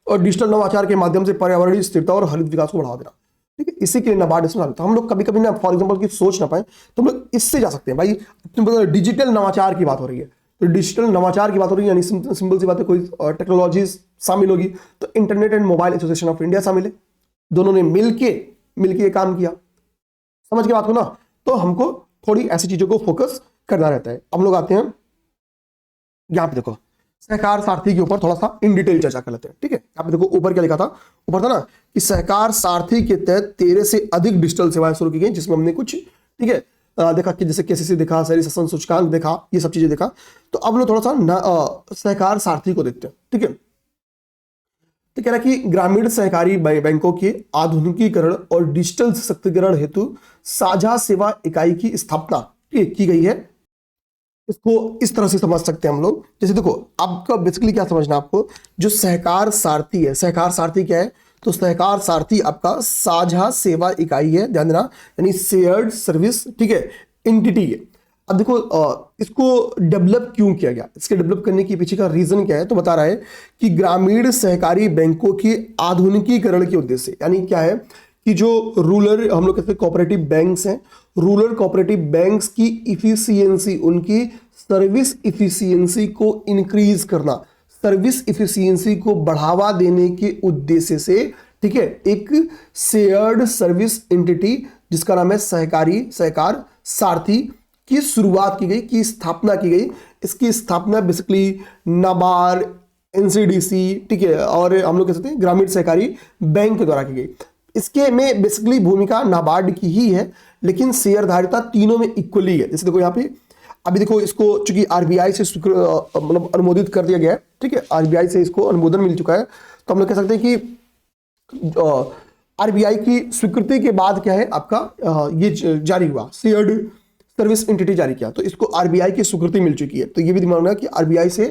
[SPEAKER 1] और डिजिटल नवाचार के माध्यम से पर्यावरणीय स्थिरता और हरित विकास को बढ़ावा देना, ठीक है। इसी के लिए नाबार्ड इसमें आता है। हम लोग कभी कभी ना फॉर एग्जांपल की सोच ना पाए तो हम लोग इससे जा सकते हैं, भाई डिजिटल नवाचार की बात हो रही है, तो डिजिटल नवाचार की बात हो रही है यानी सिंपल सी बात है, कोई टेक्नोलॉजी शामिल होगी तो internet and mobile association of India शामिल है, दोनों ने मिलके काम किया, समझ के बात को ना। तो हमको थोड़ी ऐसी चीजों को फोकस करना रहता है। हम लोग आते हैं यहां पे, देखो सहकार सारथी के ऊपर थोड़ा सा इन डिटेल चर्चा कर लेते हैं, ठीक है। यहाँ पे देखो ऊपर क्या लिखा था, ऊपर था ना कि सहकार सारथी के तहत 13 से अधिक डिजिटल सेवाएं शुरू की गई, जिसमें हमने कुछ, ठीक है, देखा कि जैसे KCC देखा, शहरी शासन सूचकांक देखा, ये सब चीजें देखा। तो अब लोग थोड़ा सा सहकार सारथी को देखते हैं, ठीक है। तो कह रहा है कि ग्रामीण सहकारी बैंकों के आधुनिकीकरण और डिजिटल सशक्तिकरण हेतु साझा सेवा इकाई की स्थापना की गई है। इसको इस तरह से समझ सकते हैं हम लोग, जैसे देखो आपका बेसिकली क्या समझना आपको, जो सहकार सारथी है, सहकार सारथी क्या है, तो सहकार सारथी आपका साझा सेवा इकाई है, ध्यान देना, यानी शेयर्ड सर्विस, ठीक है, एंटिटी है। अब देखो इसको डेवलप क्यों किया गया, इसके डेवलप करने के पीछे का रीजन क्या है, तो बता रहा है कि ग्रामीण सहकारी बैंकों के आधुनिकीकरण के उद्देश्य से, यानी क्या है कि जो रूरल हम लोग कहते हैं कोऑपरेटिव बैंक्स हैं, रूरल कोऑपरेटिव बैंक्स की इफिशियंसी, उनकी सर्विस इफिशियंसी को इंक्रीज करना, सर्विस इफिशियंसी को बढ़ावा देने के उद्देश्य से, ठीक है, एक शेयर्ड सर्विस एंटिटी जिसका नाम है सहकार सारथी की शुरुआत की गई, की स्थापना की गई। इसकी स्थापना बेसिकली नाबार्ड, NCDC, ठीक है, और हम लोग कह सकते हैं ग्रामीण सहकारी बैंक के द्वारा की गई। इसके में बेसिकली भूमिका नाबार्ड की ही है, लेकिन शेयरधारिता तीनों में इक्वली है। जैसे देखो यहाँ पे अभी देखो, इसको चूंकि RBI से मतलब अनुमोदित कर दिया गया है, ठीक है, RBI से इसको अनुमोदन मिल चुका है, तो हम लोग कह सकते हैं कि RBI की स्वीकृति के बाद क्या है आपका ये जारी हुआ, शेयर्ड सर्विस एंटिटी जारी किया, तो इसको RBI की स्वीकृति मिल चुकी है। तो ये भी दिमाग में कि RBI से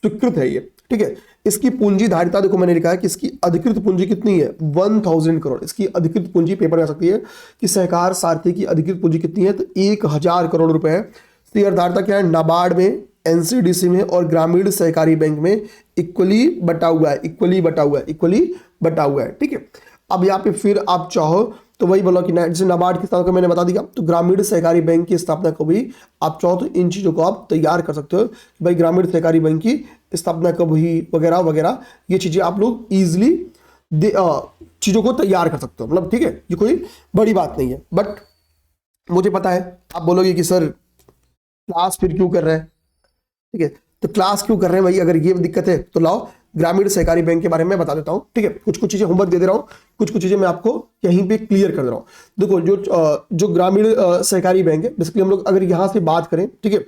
[SPEAKER 1] स्वीकृत है ये, ठीक है। इसकी पूंजी धारिता देखो मैंने लिखा है कि इसकी अधिकृत पूंजी कितनी है, 1000 करोड़। इसकी अधिकृत पूंजी पेपर में आ सकती है कि सहकार सारथी की अधिकृत पूंजी कितनी है, तो 1000 करोड़ रुपए है। शेयरधारिता क्या है, नाबार्ड में, NCDC में और ग्रामीण सहकारी बैंक में इक्वली बटा हुआ है, ठीक है। अब यहाँ पे फिर आप चाहो तो वही बोलो कि जैसे नाबार्ड की स्थापना को मैंने बता दिया, तो ग्रामीण सहकारी बैंक की स्थापना को भी आप चाहो तो इन चीज़ों को आप तैयार कर सकते हो कि भाई ग्रामीण सहकारी बैंक की स्थापना कब हुई वगैरह वगैरह, ये चीज़ें आप लोग ईजिली चीज़ों को तैयार कर सकते हो, मतलब ठीक है, ये कोई बड़ी बात नहीं है। बट मुझे पता है आप बोलोगे कि सर क्लास फिर क्यों कर रहे हैं, ठीक है, तो क्लास क्यों कर रहे हैं भाई, अगर ये दिक्कत है तो लाओ ग्रामीण सहकारी बैंक के बारे में बता देता हूं, ठीक है। कुछ चीजें होमवर्क दे दे रहा हूं, कुछ चीजें मैं आपको यहीं पे क्लियर कर दे रहा हूं। देखो जो ग्रामीण सहकारी बैंक है, बेसिकली हम लोग अगर यहां से बात करें, ठीक है,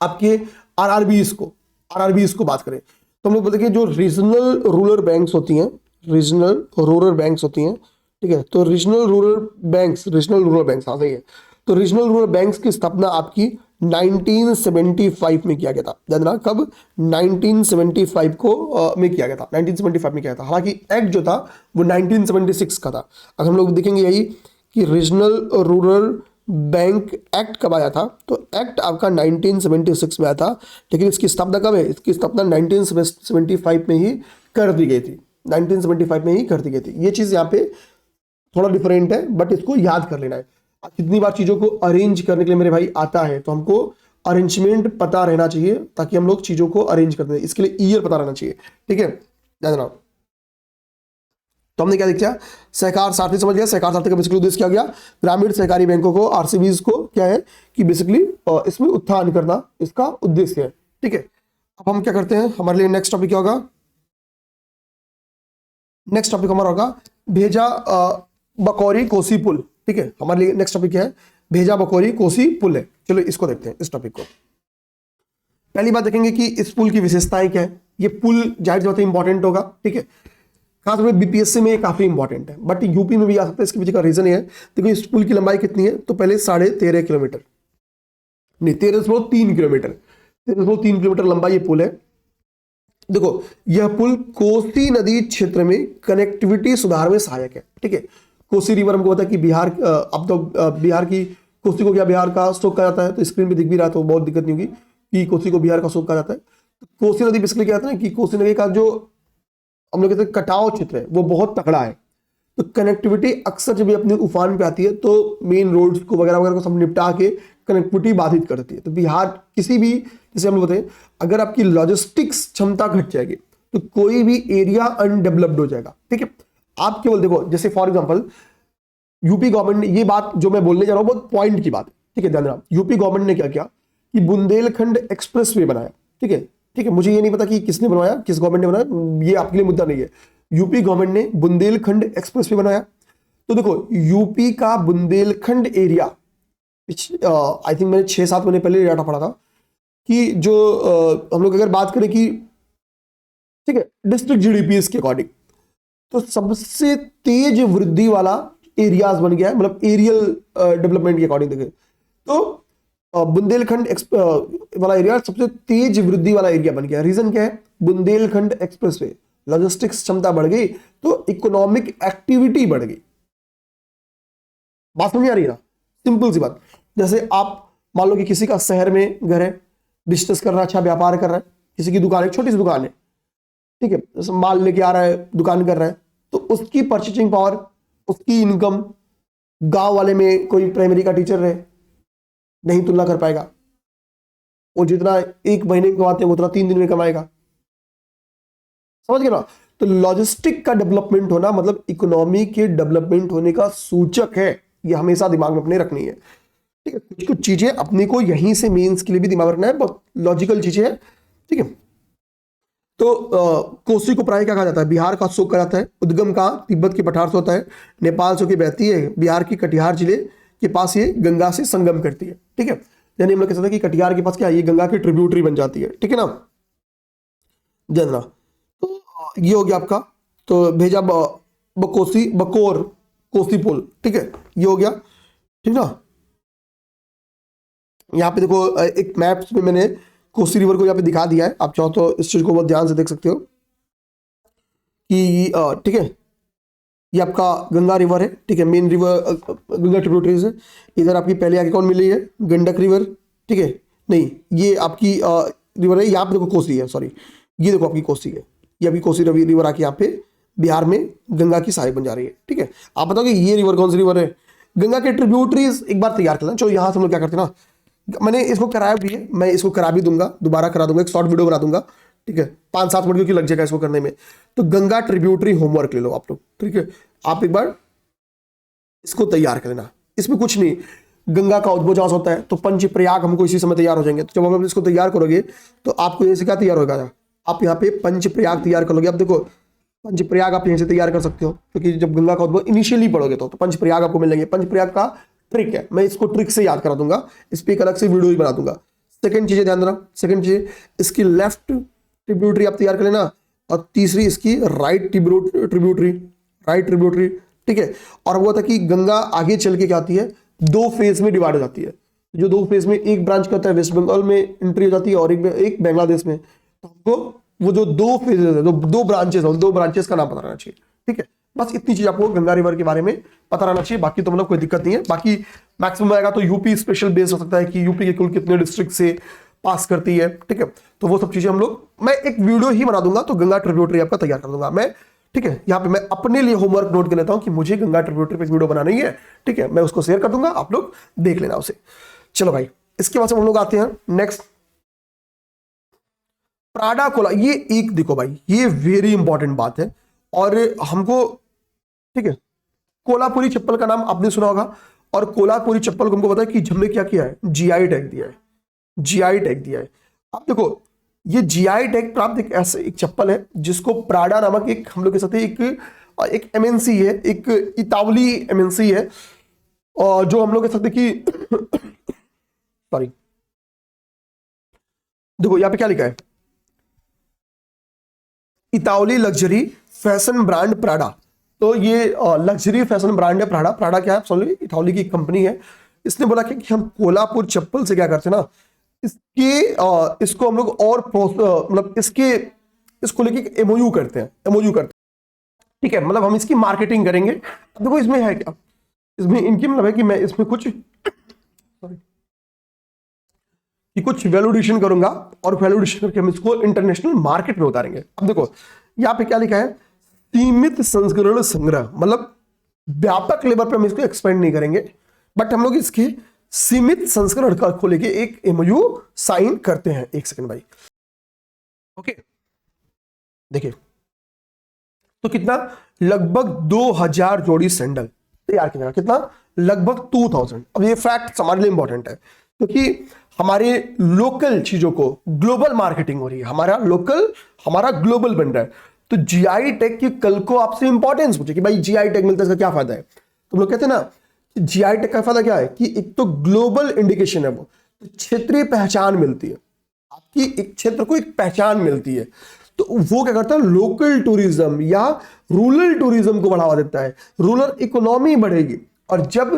[SPEAKER 1] आपके RRBs को बात करें तो हम लोग बोलते हैं जो रीजनल रूरल बैंक्स होती हैं, ठीक है, तो रीजनल रूरल बैंक्स, हाँ सही है। तो रीजनल रूरल बैंक्स की स्थापना आपकी 1975 में किया गया था। ध्यान रखना कब, 1975 को में किया गया था, 1975 में किया था। हालांकि एक्ट जो था वो 1976 का था। अगर हम लोग देखेंगे यही कि रीजनल रूरल बैंक एक्ट कब आया था, तो एक्ट आपका 1976 में आया था, लेकिन इसकी स्थापना कब है, इसकी स्थापना 1975 में ही कर दी गई थी, 1975 में ही कर दी गई थी। ये चीज़ यहाँ पे थोड़ा डिफरेंट है, बट इसको याद कर लेना है। कितनी बार चीज़ों को अरेंज करने के लिए मेरे भाई आता है, तो हमको अरेंजमेंट पता रहना चाहिए ताकि हम लोग चीज़ों को अरेंज कर दें। इसके लिए ईयर पता रहना चाहिए, ठीक है, ध्यान रखना। तो हमने क्या देखा, सहकार सारथी समझ गया। सहकार सारथी का बेसिकली उद्देश्य क्या गया, ग्रामीण सहकारी बैंकों को, आरसीबीज को क्या है कि बेसिकली इसमें उत्थान करना इसका उद्देश्य है, ठीक है। अब हम क्या करते हैं, हमारे लिए नेक्स्ट टॉपिक क्या होगा, नेक्स्ट टॉपिक हमारा होगा भेजा बकौरी कोसी पुल, ठीक है। हमारे लिए नेक्स्ट टॉपिक क्या है, भेजा बकौरी कोसी पुल है। चलो इसको देखते हैं, इस टॉपिक को। पहली बात देखेंगे कि इस पुल की विशेषताएं क्या है। ये पुल जाहिर बात है इंपॉर्टेंट होगा, ठीक है, खास में बीपीएससी में काफी इंपॉर्टेंट है, बट यूपी में भी आ सकता है। इसके पीछे का रीजन ये है, देखो इस पुल की लंबाई कितनी है, तो पहले 13.5 किलोमीटर, नहीं 13.3 किलोमीटर, 13.3 किलोमीटर लंबा ये पुल है। देखो यह पुल कोसी नदी क्षेत्र में कनेक्टिविटी सुधार में सहायक है, ठीक है। कोसी रिवर हमको पता है कि बिहार, अब तो बिहार की कोसी को क्या बिहार का स्रोत कहा जाता है, तो स्क्रीन पे दिख भी रहा है तो बहुत दिक्कत नहीं होगी कि कोसी को बिहार का स्रोत कहा जाता है। तो कोसी नदी बेसिकली क्या कहते हैं कि कोसी नदी का जो हम लोग कहते हैं कटाव क्षेत्र है वो बहुत तगड़ा है, तो कनेक्टिविटी अक्सर जब ये अपने उफान पे आती है तो मेन रोड्स को वगैरह वगैरह को सब निपटा के कनेक्टिविटी बाधित कर देती है। तो बिहार किसी भी, जैसे हम लोग बताएं, अगर आपकी लॉजिस्टिक्स क्षमता घट जाएगी तो कोई भी एरिया अनडेवलप्ड हो जाएगा, ठीक है। आप केवल देखो, जैसे फॉर एग्जांपल यूपी गवर्नमेंट ने, ये बात जो मैं बोलने जा रहा हूं बहुत पॉइंट की बात है, ठीक है, ध्यान रखना। यूपी गवर्नमेंट ने क्या किया कि बुंदेलखंड एक्सप्रेसवे बनाया, ठीक है, ठीक है। मुझे ये नहीं पता कि किसने बनवाया, किस गवर्नमेंट ने बनाया, ये आपके लिए मुद्दा नहीं है। यूपी गवर्नमेंट ने बुंदेलखंड एक्सप्रेसवे बनाया। तो देखो यूपी का बुंदेलखंड एरिया, आई थिंक मैंने 6-7 महीने पहले डाटा पढ़ा था कि जो हम लोग अगर बात करें कि, ठीक है, डिस्ट्रिक्ट जीडीपी के अकॉर्डिंग, तो सबसे तेज वृद्धि वाला एरियाज बन गया है, मतलब एरियल डेवलपमेंट के अकॉर्डिंग देखें तो बुंदेलखंड वाला एरिया सबसे तेज वृद्धि वाला एरिया बन गया। रीजन क्या है, बुंदेलखंड एक्सप्रेसवे, लॉजिस्टिक्स क्षमता बढ़ गई तो इकोनॉमिक एक्टिविटी बढ़ गई। बात समझ आ रही है ना, सिंपल सी बात। जैसे आप मान लो कि किसी का शहर में घर है, बिजनेस कर रहा है, अच्छा व्यापार कर रहा है, किसी की दुकान है, छोटी सी दुकान है, ठीक है, माल लेके आ रहा है, दुकान कर रहा है, तो उसकी परचेजिंग पावर, उसकी इनकम गांव वाले में कोई प्राइमरी का टीचर रहे नहीं तुलना कर पाएगा। वो जितना 1 महीने में कमाते हैं उतना 3 दिन में कमाएगा, समझ गए ना। तो लॉजिस्टिक का डेवलपमेंट होना मतलब इकोनॉमी के डेवलपमेंट होने का सूचक है, ये हमेशा दिमाग में अपने रखनी है, ठीक है। कुछ कुछ चीजें अपने को यहीं से मेंस के लिए भी दिमाग रखना है, बहुत लॉजिकल चीजें हैं, ठीक है। तो कोसी को प्राय क्या कहा जाता है, बिहार का शोक कहा जाता है। उद्गम का तिब्बत के पठार से होता है, नेपाल से होकर बहती है, बिहार की कटिहार जिले के पास ये गंगा से संगम करती है, ठीक है। यानी हम लोग कह सकते हैं कि कटिहार के पास क्या है, ये गंगा की ट्रिब्यूटरी बन जाती है, ठीक है ना, जना। तो ये हो गया आपका, तो भेजा बकोर कोसी पुल, ठीक है, ये हो गया, ठीक ना। यहाँ पे देखो एक मैप्स में मैंने कोसी रिवर को यहाँ पे दिखा दिया है, आप चाहो तो इस चीज को बहुत ध्यान से देख सकते हो कि ठीक है, ये आपका गंगा रिवर है, ठीक है, मेन रिवर गंगा ट्रिब्यूटरीज है। इधर आपकी पहले आगे कौन मिल रही है, गंडक रिवर, ठीक है, नहीं ये आपकी रिवर है, यहाँ पे देखो कोसी है, सॉरी ये देखो आपकी कोसी है, ये अभी कोसी रिवर आके यहाँ पे बिहार में गंगा की सहायक बन जा रही है, ठीक है। आप बताओगे ये रिवर कौन सी रिवर है, गंगा के ट्रिब्यूटरीज एक बार तैयार कर लेना। चलो यहाँ से हम लोग क्या करते हैं ना, मैंने इसको कराया भी है, मैं इसको करा भी दूंगा, दोबारा करा दूंगा, एक शॉर्ट वीडियो बना दूंगा, ठीक है, 5-7 मिनट क्योंकि लग जाएगा इसको करने में। तो गंगा ट्रिब्यूटरी होमवर्क ले लो आप लोग, ठीक है, आप एक बार इसको तैयार कर लेना। इसमें कुछ नहीं, गंगा का उद्भव जहां से होता है तो पंचप्रयाग हमको इसी समय तैयार हो जाएंगे। तो जब हम इसको तैयार करोगे तो आपको यहीं से क्या तैयार होगा, आप यहाँ पे पंचप्रयाग तैयार कर लोगे। अब देखो पंचप्रयाग आप यहीं से तैयार कर सकते हो, क्योंकि जब गंगा का उद्भव इनिशियली पढ़ोगे तो पंचप्रयाग आपको मिलेंगे। पंचप्रयाग का ट्रिक है, मैं इसको ट्रिक से याद करा दूंगा, इस पर एक अलग से वीडियो ही बना दूंगा। सेकंड चीज ध्यान देना, सेकंड चीज इसकी लेफ्ट ट्रिब्यूटरी आप तैयार कर लेना, और तीसरी इसकी राइट ट्रिब्यूटरी, ठीक है। और वो था कि गंगा आगे चल के क्या आती है, 2 फेज में डिवाइड हो जाती है। जो 2 फेज में, एक ब्रांच का होता है वेस्ट बंगाल में एंट्री हो जाती है और एक बांग्लादेश में। तो हमको वो जो 2 फेजेस है, जो 2 ब्रांचेस है, 2 ब्रांचेस का नाम पता रहना चाहिए। ठीक है, बस इतनी चीज आपको गंगा रिवर के बारे में पता रहना चाहिए, बाकी तो मतलब कोई दिक्कत नहीं है। बाकी मैक्सिमम आएगा तो यूपी स्पेशल बेस हो सकता है कि यूपी के कुल कितने डिस्ट्रिक्ट से पास करती है। ठीक है, तो वो सब चीजें हम लोग, मैं एक वीडियो ही बना दूंगा तो गंगा ट्रिब्यूटरी आपका तैयार कर दूंगा मैं। ठीक है, यहाँ पे मैं अपने लिए होमवर्क नोट कर लेता हूं कि मुझे गंगा ट्रिब्यूटरी पे एक वीडियो बनानी है। ठीक है, मैं उसको शेयर कर दूंगा, आप लोग देख लेना उसे। चलो भाई, इसके बाद से हम लोग आते हैं नेक्स्ट, प्राडा कोला। ये एक देखो भाई, ये वेरी इंपॉर्टेंट बात है और हमको, ठीक है, कोल्हापुरी चप्पल का नाम आपने सुना होगा और कोल्हापुरी चप्पल को हमको पता है कि हमने क्या किया है, जीआई टैग दिया है। जीआई टैग दिया है। अब देखो, ये जीआई टैग प्राप्त एक ऐसे एक चप्पल है जिसको प्राडा नामक एक, हम लोग कह सकते हैं एक एमएनसी है, एक इतावली एमएनसी है, और जो हम लोग कह सकते कि सॉरी, देखो यहां पे क्या लिखा है, इतावली लग्जरी फैशन ब्रांड प्राडा। तो ये लग्जरी फैशन ब्रांड है प्राडा। प्राडा क्या है, सॉरी, इतावली की कंपनी है। इसने बोला कि हम कोल्हापुर चप्पल से क्या करते हैं ना, इसको हम लोग और मतलब इसको लेके एमओयू करते हैं, ठीक है, मतलब हम इसकी मार्केटिंग करेंगे। अब देखो इसमें है क्या, इसमें इनकी मतलब है कि मैं इसमें कुछ वैल्यूडेशन करूंगा और वैल्यूडेशन करके हम इसको इंटरनेशनल मार्केट में उतारेंगे। अब देखो यहां पे क्या लिखा है, सीमित संस्करण संग्रह, मतलब व्यापक लेवल पे हम इसको एक्सपेंड नहीं करेंगे, बट हम लोग इसके सीमित संस्करण को लेके एक एमओयू साइन करते हैं। एक सेकंड भाई, ओके, देखिए तो कितना, लगभग 2000 जोड़ी सैंडल तैयार किया, कितना, लगभग 2000। अब ये फैक्ट हमारे लिए इंपॉर्टेंट है क्योंकि हमारे लोकल चीजों को ग्लोबल मार्केटिंग हो रही है, हमारा ग्लोबल बन रहा है। तो जीआई टैग की कल को आपसे इंपॉर्टेंस पूछे कि भाई जीआई टैग मिलता है, इसका क्या फायदा है, तो लोग कहते हैं ना कि जीआई टैग का फायदा क्या है कि एक तो ग्लोबल इंडिकेशन है, वो तो क्षेत्रीय पहचान मिलती है, आपकी एक क्षेत्र को एक पहचान मिलती है। तो वो क्या करता है, लोकल टूरिज्म या रूरल टूरिज्म को बढ़ावा देता है, रूरल इकोनॉमी बढ़ेगी। और जब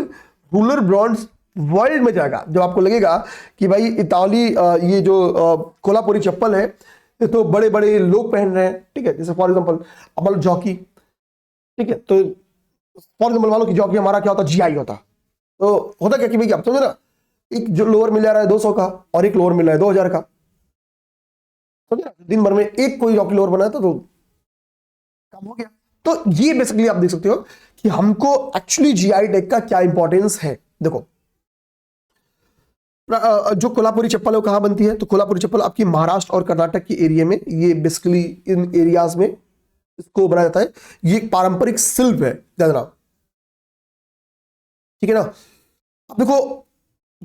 [SPEAKER 1] रूरल ब्रांड्स वर्ल्ड में जाएगा, जब आपको लगेगा कि भाई इताली ये जो कोल्हापुरी चप्पल है ये तो बड़े बड़े लोग पहन रहे हैं, ठीक है, जैसे फॉर एग्जांपल अब मान लो जॉकी, ठीक है, तो फॉर एग्जांपल मान लो कि जॉकी हमारा क्या होता, जीआई होता, तो होता क्या कि भाई आप समझे ना, एक जो लोअर मिल जा रहा है 200 का और एक लोअर मिल रहा है 2000 का, समझे ना, दिन भर में एक कोई जॉकी लोअर बनाया तो काम हो गया। तो ये बेसिकली आप देख सकते हो कि हमको एक्चुअली जीआई टैग का क्या इंपॉर्टेंस है। देखो जो कोल्हापुरी चप्पल है वो कहां बनती है, तो कोल्हापुरी चप्पल आपकी महाराष्ट्र और कर्नाटक की एरिया में, ये बेसिकली इन एरियाज में इसको बनाया जाता है। ये एक पारंपरिक शिल्प है, जानना, ठीक है ना। अब देखो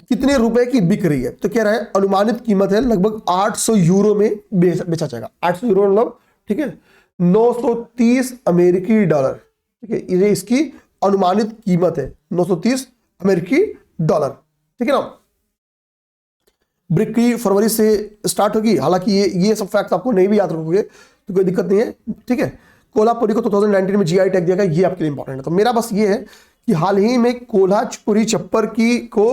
[SPEAKER 1] कितने रुपए की बिक रही है, तो कह रहा है अनुमानित कीमत है लगभग 800 यूरो में बेचा जाएगा। 800 यूरो मतलब, ठीक है, 930 अमेरिकी डॉलर, ठीक है, ये इसकी अनुमानित कीमत है 930 अमेरिकी डॉलर, ठीक है ना। बिक्री फरवरी से स्टार्ट होगी, हालांकि ये सब फैक्ट आपको नहीं भी याद रखोगे तो कोई दिक्कत नहीं है, ठीक है। कोल्हापुरी को 2019 में जीआई टैग दिया गया, ये आपके लिए इंपॉर्टेंट है। तो मेरा बस ये है कि हाल ही में कोल्हापुरी चप्पल की को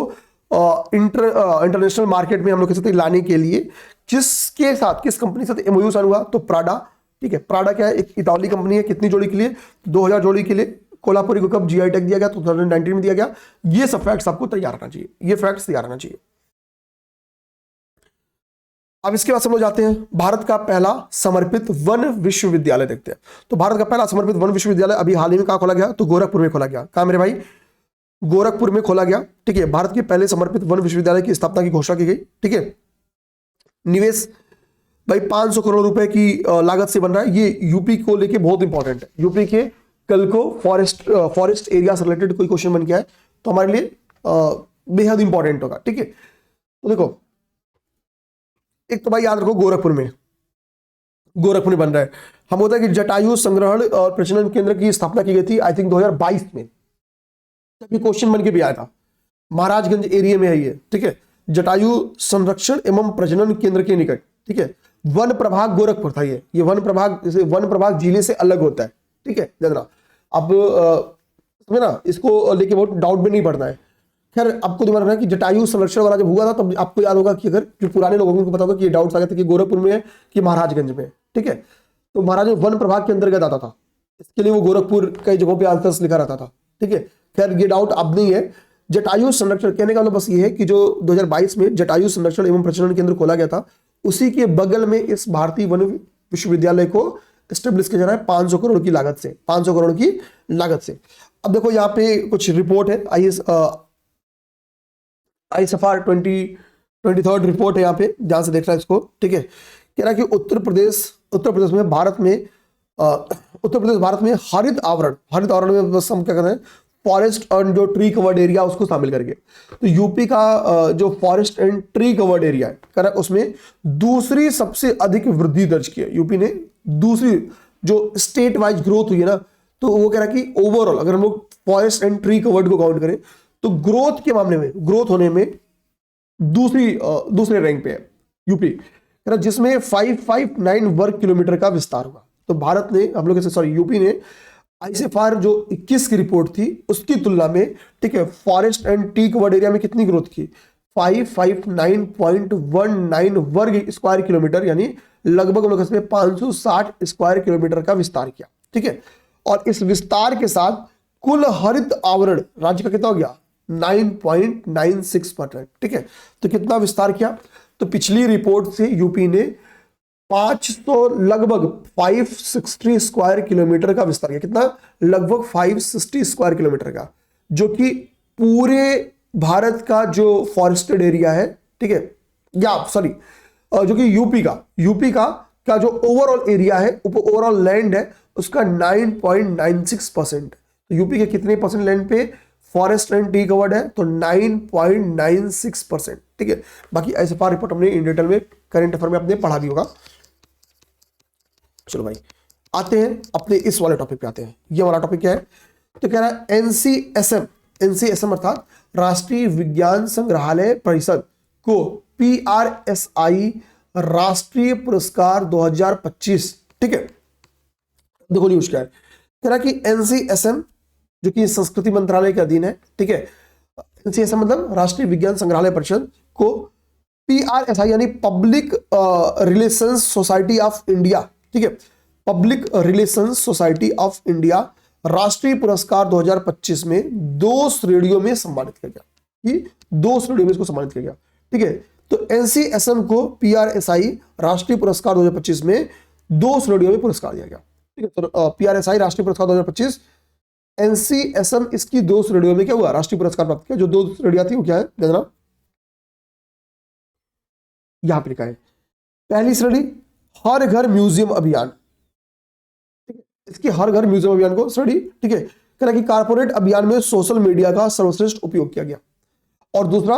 [SPEAKER 1] इंटरनेशनल मार्केट में हम लोग कह सकते हैं लाने के लिए किसके साथ, किस कंपनी के साथ एमओयू साइन हुआ, तो प्राडा, ठीक है। प्राडा क्या है, एक इताली कंपनी है, कितनी जोड़ी के लिए, 2000 जोड़ी के लिए। कोल्हापुरी को कब जीआई टैग दिया गया, 2019 में दिया गया। ये सब फैक्ट्स आपको तैयार रहना चाहिए, ये फैक्ट्स तैयार रहना चाहिए। अब इसके बाद हम लोग जाते हैं भारत का पहला समर्पित वन विश्वविद्यालय देखते हैं। तो भारत का पहला समर्पित वन विश्वविद्यालय अभी हाल ही में कहां खोला गया, तो गोरखपुर में खोला गया। कहां मेरे भाई, गोरखपुर में खोला गया, ठीक है। भारत के पहले समर्पित वन विश्वविद्यालय की स्थापना की घोषणा की गई, ठीक है। निवेश भाई 500 करोड़ रुपए की लागत से बन रहा है। ये यूपी को लेके बहुत इंपॉर्टेंट है, यूपी के कल को फॉरेस्ट एरिया से रिलेटेड कोई क्वेश्चन बन गया है तो हमारे लिए बेहद इंपॉर्टेंट होगा, ठीक है। तो देखो एक तो भाई याद रखो गोरखपुर में बन रहा है। हम होता है कि जटायु संग्रहण और प्रजनन केंद्र की स्थापना की गई थी आई थिंक 2022 में, तभी क्वेश्चन बन के भी आया था। महाराजगंज एरिया में है ये, ठीक है, जटायु संरक्षण एवं प्रजनन केंद्र के निकट, ठीक है। वन प्रभाग गोरखपुर था ये वन प्रभाग, जैसे वन प्रभाग जिले से अलग होता है, ठीक है, जानना। अब ना इसको लेके बहुत डाउट भी नहीं पड़ना है खैर आपको दिमाग रखना है कि जटायु संरक्षण वाला जब हुआ था तब आपको याद होगा कि अगर जो पुराने लोगों को पता होगा कि ये डाउट्स आ गए थे कि गोरखपुर में है कि महाराजगंज में, ठीक है। तो महाराज वन प्रभाग के अंतर्गत आता था, इसके लिए वो गोरखपुर कई जगहों पे आंसर्स लिखा रहता था, ठीक है। खैर ये डाउट अब नहीं है। जटायु संरक्षण कहने का मतलब बस ये है कि जो 2022 में जटायु संरक्षण एवं प्रजनन केंद्र खोला गया था, उसी के बगल में इस भारतीय वन विश्वविद्यालय को एस्टेब्लिश किया जा रहा है 500 करोड़ की लागत से, 500 करोड़ की लागत से। अब देखो यहाँ पे कुछ रिपोर्ट है, ISFR 2023 रिपोर्ट है यहाँ पे, जहां से देख रहा है इसको, ठीक है। कह रहा है कि उत्तर प्रदेश में भारत में हरित आवरण में बस हम क्या कर रहे हैं, फॉरेस्ट एंड जो ट्री कवर्ड एरिया उसको शामिल करके, तो यूपी का जो forest and tree covered area है, कह रहा है उसमें दूसरी सबसे अधिक वृद्धि दर्ज की है। यूपी ने दूसरी जो स्टेट वाइज ग्रोथ हुई है ना, तो वो कह रहा है कि ओवरऑल अगर हम लोग फॉरेस्ट एंड ट्री कवर्ड को काउंट करें तो ग्रोथ के मामले में, ग्रोथ होने में दूसरे रैंक पे है यूपी, जिसमें 559 वर्ग किलोमीटर का विस्तार हुआ। तो भारत ने, हम लोग यूपी ने ISFR जो 21 की रिपोर्ट थी उसकी तुलना में, ठीक है, forest and tree covered area में कितनी ग्रोथ की, 559.19 वर्ग स्क्वायर किलोमीटर, यानी लगभग हम लोग इसमें 560 स्क्वायर किलोमीटर का विस्तार किया, ठीक है। और इस विस्तार के साथ कुल हरित आवरण राज्य का कितना हो गया, 9.96%, ठीक है। तो कितना विस्तार किया, तो पिछली रिपोर्ट से यूपी ने 500 लगभग 560 स्क्वायर किलोमीटर का विस्तार किया। कितना, लगभग 560 स्क्वायर किलोमीटर का, जो कि पूरे भारत का जो फॉरेस्टेड एरिया है, ठीक है, या सॉरी जो कि यूपी का जो ओवरऑल एरिया है, ओवरऑल लैंड है, उसका 9.96%। तो यूपी के कितने परसेंट लैंड पे फॉरेस्ट एंड ट्री कवर्ड है, तो 9.96%, ठीक है। बाकी ISFR रिपोर्ट हमने इन डिटेल में करंट अफेयर में आपने पढ़ा भी होगा। चलो भाई आते हैं अपने इस वाले टॉपिक पे आते हैं। ये वाला टॉपिक क्या है, तो कह रहा है NCSM अर्थात राष्ट्रीय विज्ञान संग्रहालय परिषद को PRSI राष्ट्रीय पुरस्कार 2025, ठीक है। देखो न्यूज क्या है, कह रहा कि NCSM जो कि संस्कृति मंत्रालय के अधीन है, ठीक है, NCSM मतलब राष्ट्रीय विज्ञान संग्रहालय परिषद को PRSI यानी public relations society of India, ठीक है, public relations society of India राष्ट्रीय पुरस्कार 2025 में 2 श्रेणियों में सम्मानित किया गया। ये 2 श्रेणियों में इसको सम्मानित किया गया, ठीक है। तो NCSM को PRSI राष्ट्रीय पुरस्कार 2025 में 2 श्रेणियों में पुरस्कार दिया गया, ठीक है। तो PRSI राष्ट्रीय पुरस्कार 2025, NCSM इसकी 2 श्रेणियों में क्या हुआ, राष्ट्रीय पुरस्कार प्राप्त किया। जो 2 श्रेणियां थी वो क्या है, देखना यहां पर लिखा है। पहली श्रेणी हर घर म्यूजियम अभियान, ठीक है, इसकी हर घर म्यूजियम अभियान को श्रेणी, ठीक है, कह रहा कि कारपोरेट अभियान में सोशल मीडिया का सर्वश्रेष्ठ उपयोग किया गया। और दूसरा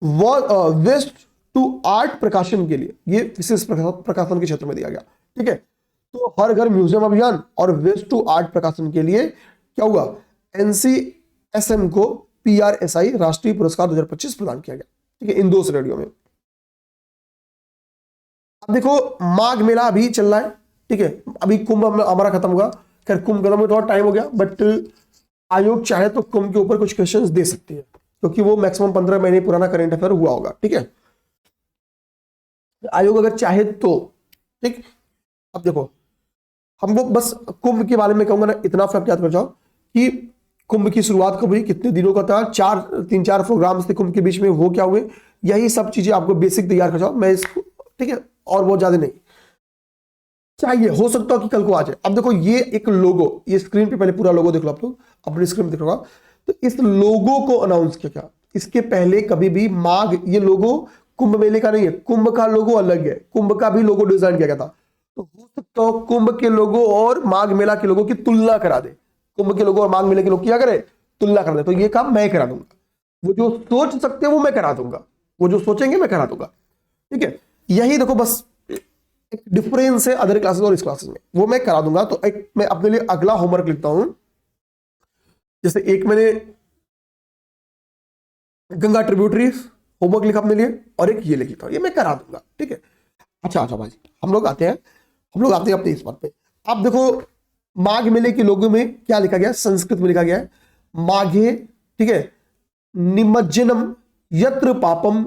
[SPEAKER 1] वेस्ट टू आर्ट प्रकाशन के लिए, ये विशेष प्रकाशन के क्षेत्र में दिया गया, ठीक है। तो हर घर म्यूजियम अभियान और वेस्ट टू आर्ट प्रकाशन के लिए क्या हुआ, NCSM को PRSI राष्ट्रीय पुरस्कार 2025 प्रदान किया गया, ठीक है, इन 2 श्रेणियों में। अब देखो माघ मेला अभी चल रहा है, ठीक है, अभी कुंभ हमारा खत्म हुआ। खैर कुंभ खत्म में थोड़ा टाइम हो गया, बट आयोग चाहे तो कुंभ के ऊपर कुछ क्वेश्चंस दे सकती है, क्योंकि वो मैक्सिमम 15 महीने पुराना करंट अफेयर हुआ होगा, ठीक है, आयोग अगर चाहे तो, ठीक। अब देखो हमको बस कुंभ के बारे में कहूंगा ना, इतना आप याद कर जाओ कि कुंभ की शुरुआत कब हुई, कितने दिनों का था, 3-4 प्रोग्राम्स थे कुंभ के बीच में, वो क्या हुए, यही सब चीजें आपको बेसिक तैयार कर जाओ। मैं इसको, ठीक है, और बहुत ज्यादा नहीं चाहिए, हो सकता है कि कल को आ जाए। अब देखो ये एक लोगो, ये स्क्रीन पे पहले पूरा लोगो देख लो आप लोग, अपनी स्क्रीन में देख लो। तो इस लोगो को अनाउंस किया गया, इसके पहले कभी भी माघ, ये लोगो कुंभ मेले का नहीं है, कुंभ का लोगो अलग है, कुंभ का भी लोगो डिजाइन किया गया था। तो हो सकता है कुंभ के लोगो और माघ मेला के लोगो की तुलना करा दे, कुंभ के लोगो और माघ मेले के लोग क्या करे, तुलना करा दे। तो ये काम मैं करा दूंगा, वो जो सोच सकते हैं वो मैं करा दूंगा, वो जो सोचेंगे मैं करा दूंगा, ठीक है। यही देखो बस एक डिफरेंस है अदर क्लासेस और इस क्लासेस में, वो मैं करा दूंगा। तो एक मैं अपने लिए अगला होमवर्क लिखता हूं, जैसे एक मैंने गंगा ट्रिब्यूटरीज होमवर्क लिखा अपने लिए, और एक ये लिखता हूं, ये मैं करा दूंगा, ठीक है। अच्छा भाई हम लोग आते हैं अपने इस बात पे। अब देखो माघ मेले के लोगों में क्या लिखा गया, संस्कृत में लिखा गया है माघे, ठीक है, निमज्जनम यत्र पापम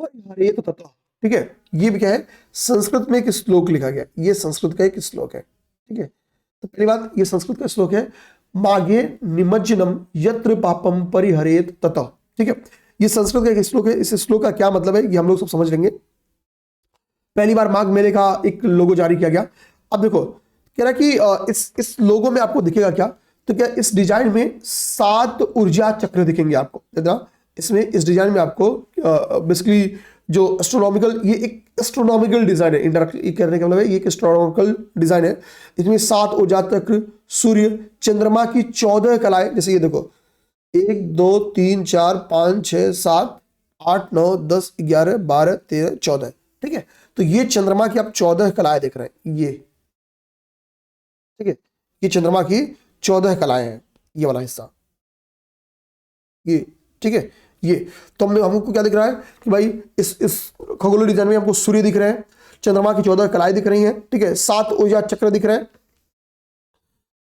[SPEAKER 1] परिहरेत ततः। ठीक है, ये भी क्या है, संस्कृत में एक श्लोक लिखा गया, ये संस्कृत का एक श्लोक है। ठीक है, तो पहली बात, ये संस्कृत का श्लोक है, माघे निमज्जनम यत्र पापम परिहरेत ततः। ठीक है, ये संस्कृत का एक श्लोक है। इस श्लोक का क्या मतलब है ये हम लोग सब समझ लेंगे। पहली बार माघ मेले का एक लोगो जारी किया गया। अब देखो कह रहा कि इस लोगो में आपको दिखेगा क्या, तो क्या इस डिजाइन में 7 ऊर्जा चक्र दिखेंगे आपको। इसमें इस डिजाइन में आपको बेसिकली जो एस्ट्रोनॉमिकल, ये एक एस्ट्रोनॉमिकल डिजाइन है, इंटरैक्ट करने का मतलब है ये एक एस्ट्रोनॉमिकल डिजाइन है। इसमें 7 ऊर्जा चक्र, सूर्य, चंद्रमा की 14 कलाएं, जैसे ये देखो 1 2 3 4 5 6 7 8 9 10 11 12 13 14। ठीक है, तो ये चंद्रमा की आप 14 कलाएं देख रहे हैं, ये ठीक है, ये चंद्रमा की 14 कलाएं हैं, ये वाला हिस्सा, ये ठीक है। ये तो हमको क्या दिख रहा है कि भाई इस खगोलीय डिजाइन में हमको सूर्य दिख रहे हैं, चंद्रमा की 14 कलाएं दिख रही हैं। ठीक है, 7 ऊर्जा चक्र दिख रहे हैं।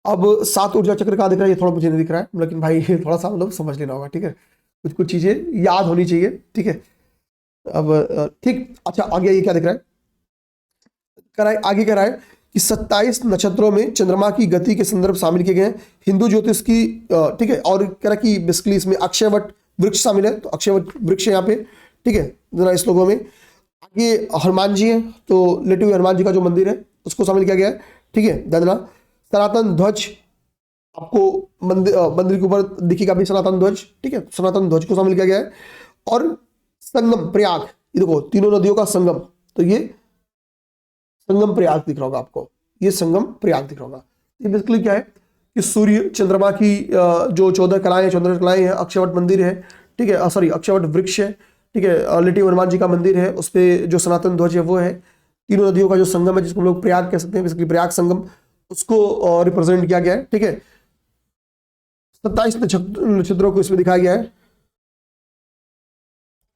[SPEAKER 1] अब 7 ऊर्जा चक्र कहाँ दिख रहा है ये थोड़ा मुझे नहीं दिख रहा है, लेकिन भाई थोड़ा सा मतलब समझ लेना होगा। ठीक है, कुछ कुछ चीजें याद होनी चाहिए। ठीक है, अब ठीक, अच्छा आगे ये क्या दिख रहा है, आगे कह रहा है कि 27 नक्षत्रों में चंद्रमा की गति के संदर्भ शामिल किए गए हैं हिंदू ज्योतिष की। ठीक है, और कह रहा है कि बेसिकली इसमें अक्षयवट वृक्ष शामिल है, तो अक्षयवट वृक्ष है यहाँ पे। ठीक है, जरा इस लोगों में आगे हनुमान जी हैं, तो लेटे हुए हनुमान जी का जो मंदिर है उसको शामिल किया गया है। ठीक है, ध्यान, सनातन ध्वज आपको मंदिर के ऊपर दिखेगा भी, सनातन ध्वज। ठीक है, सनातन ध्वज को शामिल किया गया है। और संगम प्रयाग, ये देखो तीनों नदियों का संगम, तो ये संगम प्रयाग दिख रहा होगा आपको, ये संगम प्रयाग दिख रहा होगा। ये बेसिकली क्या है कि सूर्य, चंद्रमा की जो 14 कलाएं हैं, अक्षयवट मंदिर है। ठीक है, सॉरी अक्षयवट वृक्ष है। ठीक है, लेटे हनुमान जी का मंदिर है, उस पर जो सनातन ध्वज है वो है। तीनों नदियों का जो संगम है जिसको हम लोग प्रयाग कह सकते हैं, बेसिकली प्रयाग संगम, उसको रिप्रेजेंट किया गया है। ठीक है, 27 नक्षत्रों को इसमें दिखाया गया है,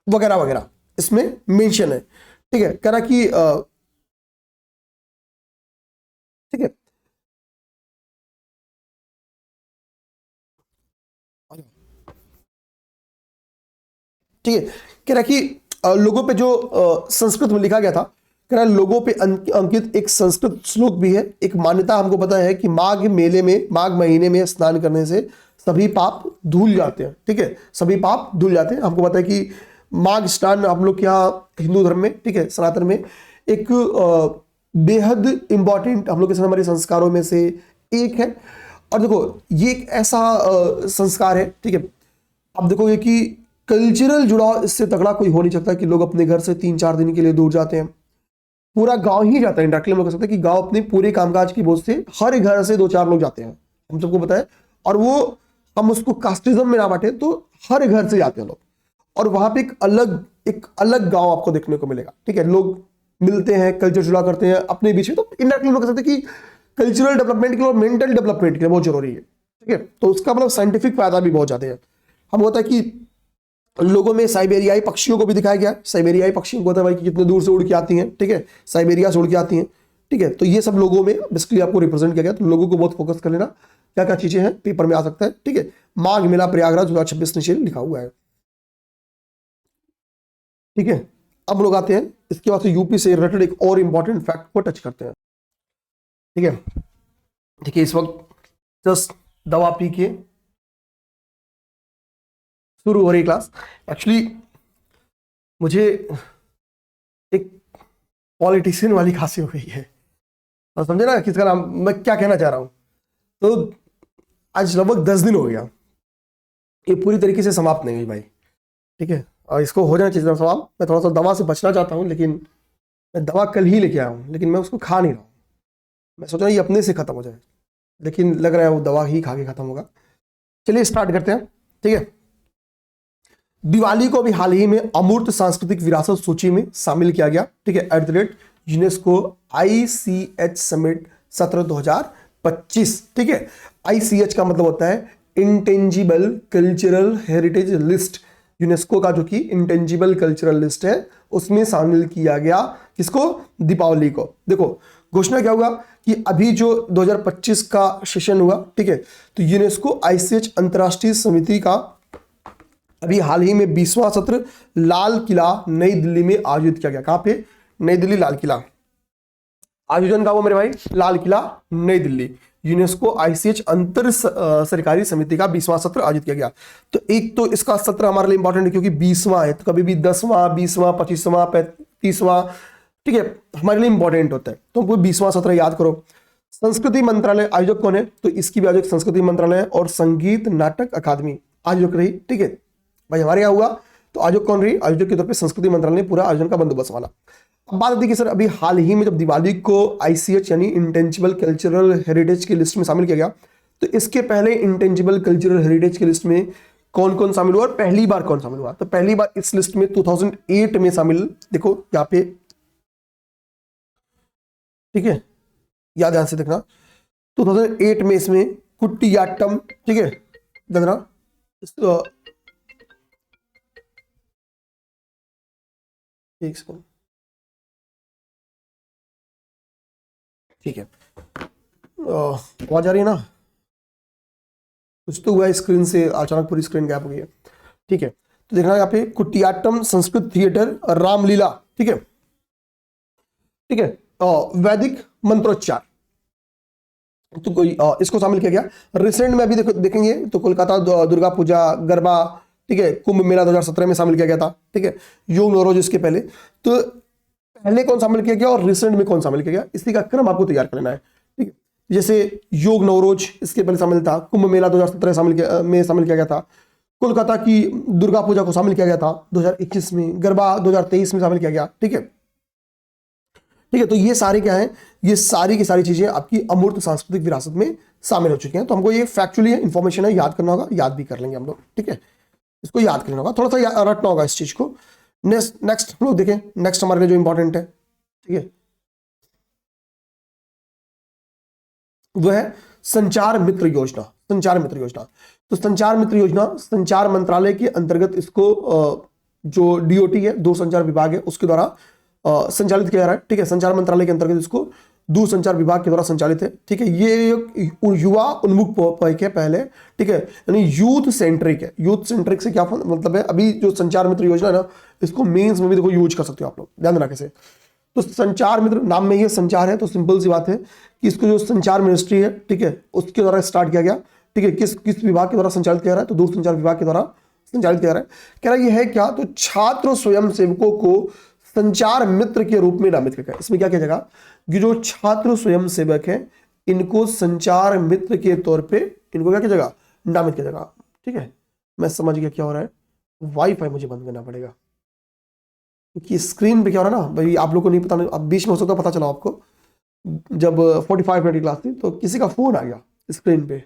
[SPEAKER 1] वगैरह वगैरह इसमें मेंशन है। ठीक है, कह रहा कि ठीक है, ठीक है, कह रहा कि लोगों पे जो संस्कृत में लिखा गया था, कह रहा लोगों पे अंकित एक संस्कृत श्लोक भी है। एक मान्यता हमको पता है कि माघ मेले में, माघ महीने में स्नान करने से सभी पाप धुल जाते हैं। ठीक है, सभी पाप धुल जाते हैं। हमको पता है कि माघ स्नान हम लोग क्या हिंदू धर्म में, ठीक है, सनातन में एक बेहद इंपॉर्टेंट हम लोग के हमारे संस्कारों में से एक है। और देखो ये एक ऐसा संस्कार है, ठीक है, आप देखोगे कि कल्चरल जुड़ाव इससे तगड़ा कोई हो नहीं सकता कि लोग अपने घर से 3-4 दिन के लिए दूर जाते हैं, पूरा गांव ही जाता है। इंडायरेक्टली हम लोग कह सकते हैं कि गांव अपने पूरे कामकाज की बोझ से हर घर से 2-4 लोग जाते हैं, हम सबको पता है। और वो हम उसको कास्टिज्म में ना बांटे तो हर घर से जाते हैं लोग, और वहां पे एक अलग गांव आपको देखने को मिलेगा। ठीक है, लोग मिलते हैं, कल्चर जुड़ा करते हैं अपने बीच में, तो इंडायरेक्टली लोग कह सकते हैं कि कल्चरल डेवलपमेंट के लिए और मेंटल डेवलपमेंट के लिए बहुत जरूरी है। ठीक है, तो उसका मतलब साइंटिफिक फायदा भी बहुत ज्यादा है। हम होता है कि लोगों में साइबेरियाई पक्षियों को भी दिखाया गया। साइबेरियाई पक्षियों को होता है भाई कि कितने दूर से उड़ के आती हैं, ठीक है, साइबेरिया से उड़ के आती हैं। ठीक है, तो ये सब लोगों में बेसिकली आपको रिप्रेजेंट किया गया। तो लोगों को बहुत फोकस कर लेना, क्या क्या चीजें हैं पेपर में आ सकता है। ठीक है, माघ मेला प्रयागराज 2026 नीचे लिखा हुआ है। ठीक है, अब लोग आते हैं इसके बाद से यूपी से रिलेटेड एक और इंपॉर्टेंट फैक्ट को टच करते हैं। ठीक है, देखिए इस वक्त जस्ट दवा पी के शुरू हो रही क्लास। एक्चुअली मुझे एक पॉलिटिशियन वाली खांसी हो गई है, तो समझे ना किसका नाम मैं क्या कहना चाह रहा हूं। तो आज लगभग 10 दिन हो गया, ये पूरी तरीके से समाप्त नहीं हुई भाई। ठीक है, और इसको हो जाना चाहिए समाप्त। मैं थोड़ा सा दवा से बचना चाहता हूं, लेकिन मैं दवा कल ही लेके आया हूं, लेकिन मैं उसको खा नहीं रहा हूं। मैं सोच रहा हूँ ये अपने से खत्म हो जाए, लेकिन लग रहा है वो दवा ही खा के खत्म होगा। चलिए स्टार्ट करते हैं। ठीक है, दिवाली को भी हाल ही में अमूर्त सांस्कृतिक विरासत सूची में शामिल किया गया। ठीक है, @ यूनेस्को ICH समिट 17 2025। ठीक है, ICH का मतलब होता है intangible cultural heritage list. UNESCO का जो कि इंटेंजिबल कल्चरल लिस्ट है उसमें शामिल किया गया। किसको? दीपावली को। देखो घोषणा क्या हुआ कि अभी जो 2025 का सेशन हुआ, ठीक है, तो यूनेस्को ICH अंतरराष्ट्रीय समिति का अभी हाल ही में 20वां सत्र लाल किला नई दिल्ली में आयोजित किया गया। कहां पे? नई दिल्ली, लाल किला। आयोजन का वो मेरे भाई, लाल किला नई दिल्ली। यूनेस्को ICH अंतर सरकारी समिति का 20वां सत्र आयोजित किया गया। तो एक तो इसका सत्र हमारे लिए इंपॉर्टेंट है क्योंकि 20वां है, तो कभी भी 10वां, 20वां, 25वां, 35वां, ठीक है, हमारे लिए इंपॉर्टेंट होता है। तो 20वां सत्र याद करो। संस्कृति मंत्रालय आयोजक कौन है? तो इसकी भी आयोजक संस्कृति मंत्रालय और संगीत नाटक अकादमी आयोजक रही। ठीक है भाई, हमारे यहाँ हुआ तो आयोजक कौन रही? आयोजक के तौर पे संस्कृति मंत्रालय ने पूरा आयोजन का बंदोबस्त वाला। अब बात आती है कि सर अभी हाल ही में जब दिवाली को ICH यानी इंटेंजिबल कल्चरल हेरिटेज की लिस्ट में शामिल किया गया, तो इसके पहले इंटेंजिबल कल्चरल हेरिटेज की लिस्ट में कौन कौन शामिल हुआ और पहली बार कौन शामिल हुआ? तो पहली बार इस लिस्ट में 2008 में शामिल, देखो यहाँ पे, ठीक है, याद ध्यान से देखना, 2008 में इसमें कुटियाट्टम, ठीक है, देखना, एक सेकंड, ठीक है, आवाज आ रही है ना? कुछ तो हुआ स्क्रीन से, अचानक पूरी स्क्रीन गैप हो गई है। ठीक है, तो देखना यहाँ पे कुटियाट्टम संस्कृत थिएटर रामलीला, ठीक है, ठीक है, वैदिक मंत्रोच्चार, तो कोई इसको शामिल किया गया। रिसेंट में अभी देखेंगे तो कोलकाता दुर्गा पूजा, गरबा, ठीक है, कुंभ मेला 2017 में शामिल किया गया था। ठीक है, योग नवरोज इसके पहले, तो पहले कौन शामिल किया गया और रिसेंट में कौन शामिल किया गया, इसी का क्रम आपको तैयार कर लेना है। ठीक है, जैसे योग नवरोज इसके पहले शामिल था, कुंभ मेला 2017 में शामिल किया गया था, कोलकाता की दुर्गा पूजा को शामिल किया गया था 2021 में, गरबा 2023 में शामिल किया गया। ठीक है, ठीक है, तो ये सारे क्या है, ये सारी की सारी चीजें आपकी अमूर्त सांस्कृतिक विरासत में शामिल हो चुकी हैं। तो हमको ये फैक्चुअली इंफॉर्मेशन है, याद करना होगा, याद भी कर लेंगे हम लोग। ठीक है, इसको याद करना होगा, थोड़ा सा रटना होगा इस चीज को। नेक्स्ट हम लोग देखें, नेक्स्ट हमारे लिए जो इंपॉर्टेंट है, ठीक है, वह है संचार मित्र योजना। संचार मित्र योजना, तो संचार मित्र योजना संचार मंत्रालय के अंतर्गत इसको जो DOT है, दूरसंचार विभाग है, उसके द्वारा संचालित किया जा रहा है। ठीक है, संचार मंत्रालय के अंतर्गत इसको दूरसंचार विभाग के द्वारा संचालित है। ठीक है, ये युवा उन्मुख पहल है पहले। ठीक है, यानी यूथ सेंट्रिक है। यूथ सेंट्रिक से क्या मतलब है, अभी जो संचार मित्र योजना है ना, इसको मेंस में भी देखो यूज कर सकते हो आप लोग, ध्यान देना कैसे। तो संचार मित्र, नाम में ये संचार है, तो सिंपल सी बात है कि इसको जो संचार मिनिस्ट्री है, ठीक है, उसके द्वारा स्टार्ट किया गया। ठीक है, किस विभाग के द्वारा संचालित किया जा रहा है? तो दूरसंचार विभाग के द्वारा संचालित किया जा रहा है। कह रहा है ये है क्या, तो छात्र स्वयं सेवकों को संचार मित्र के रूप में नामित किया गया। इसमें क्या किया जाएगा कि जो छात्र स्वयं सेवक है, इनको संचार मित्र के तौर पे इनको क्या किया जाएगा, नामित किया जाएगा। ठीक है, मैं समझ गया क्या हो रहा है। वाईफाई मुझे बंद करना पड़ेगा क्योंकि स्क्रीन पे क्या हो रहा है ना भाई, आप लोग को नहीं पता, अब बीच में हो सकता है पता चला आपको, जब 45 मिनट की क्लास थी तो किसी का फोन आ गया स्क्रीन पे,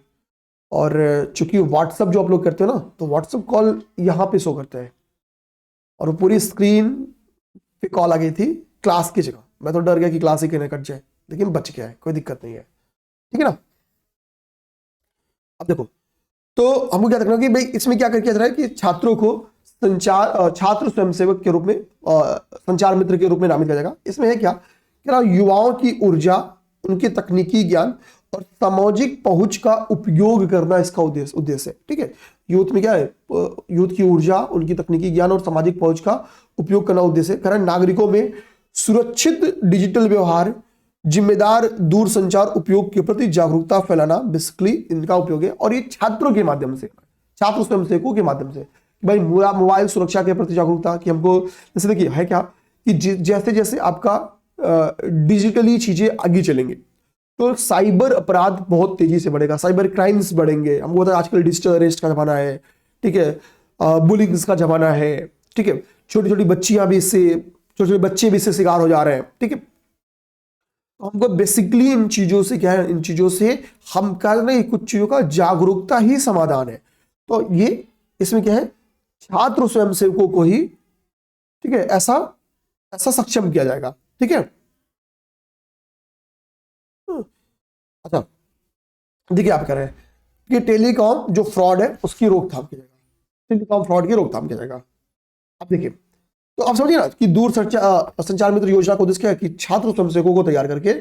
[SPEAKER 1] और चूंकि व्हाट्सअप जो आप लोग करते हो ना, तो व्हाट्सअप कॉल यहाँ पे शो करता है और वो पूरी स्क्रीन पे कॉल आ गई थी क्लास की जगह। मैं तो डर गया कि क्लास ही कहने कट जाए, लेकिन बच गया है, कोई दिक्कत नहीं है। ठीक है ना, अब देखो, तो हमको क्या देखना कि भाई इसमें क्या किया जा रहा है कि छात्रों को छात्र स्वयंसेवक के रूप में संचार मित्र के रूप में नामित किया जाएगा। इसमें है क्या युवाओं की ऊर्जा, उनके तकनीकी ज्ञान और सामाजिक पहुंच का उपयोग करना इसका उद्देश्य है। ठीक है, यूथ में क्या है, यूथ की ऊर्जा, उनकी तकनीकी ज्ञान और सामाजिक पहुंच का उपयोग करना उद्देश्य है। कारण नागरिकों में सुरक्षित डिजिटल व्यवहार, जिम्मेदार दूरसंचार उपयोग के प्रति जागरूकता फैलाना बेसिकली इनका उपयोग है। और ये छात्रों के माध्यम से, छात्र स्वयंसेवकों के माध्यम से, भाई मोबाइल सुरक्षा के प्रति जागरूकता, कि हमको जैसे देखिए है क्या कि जैसे जैसे आपका डिजिटली चीजें आगे चलेंगे तो साइबर अपराध बहुत तेजी से बढ़ेगा, साइबर क्राइम्स बढ़ेंगे। हमको पता है आजकल डिजिटल अरेस्ट का जमाना है। ठीक है, बुलिंग का जमाना है। ठीक है, छोटी छोटी बच्चियां भी इससे, छोटे छोटे बच्चे भी इससे शिकार हो जा रहे हैं। ठीक है, तो हमको बेसिकली इन चीजों से क्या है, इन चीजों से हम कह रहे हैं कुछ चीजों का जागरूकता ही समाधान है। तो ये इसमें क्या है, छात्र स्वयंसेवकों को ही, ठीक है, ऐसा सक्षम किया जाएगा। ठीक है, अच्छा देखिए आप कह रहे हैं कि टेलीकॉम जो फ्रॉड है उसकी रोकथाम की जाएगा, टेलीकॉम फ्रॉड की रोकथाम किया जाएगा। अब देखिए, तो आप समझिए ना कि दूर संचार मित्र योजना का उद्देश्य क्या है कि छात्र स्वयंसेवकों को तैयार करके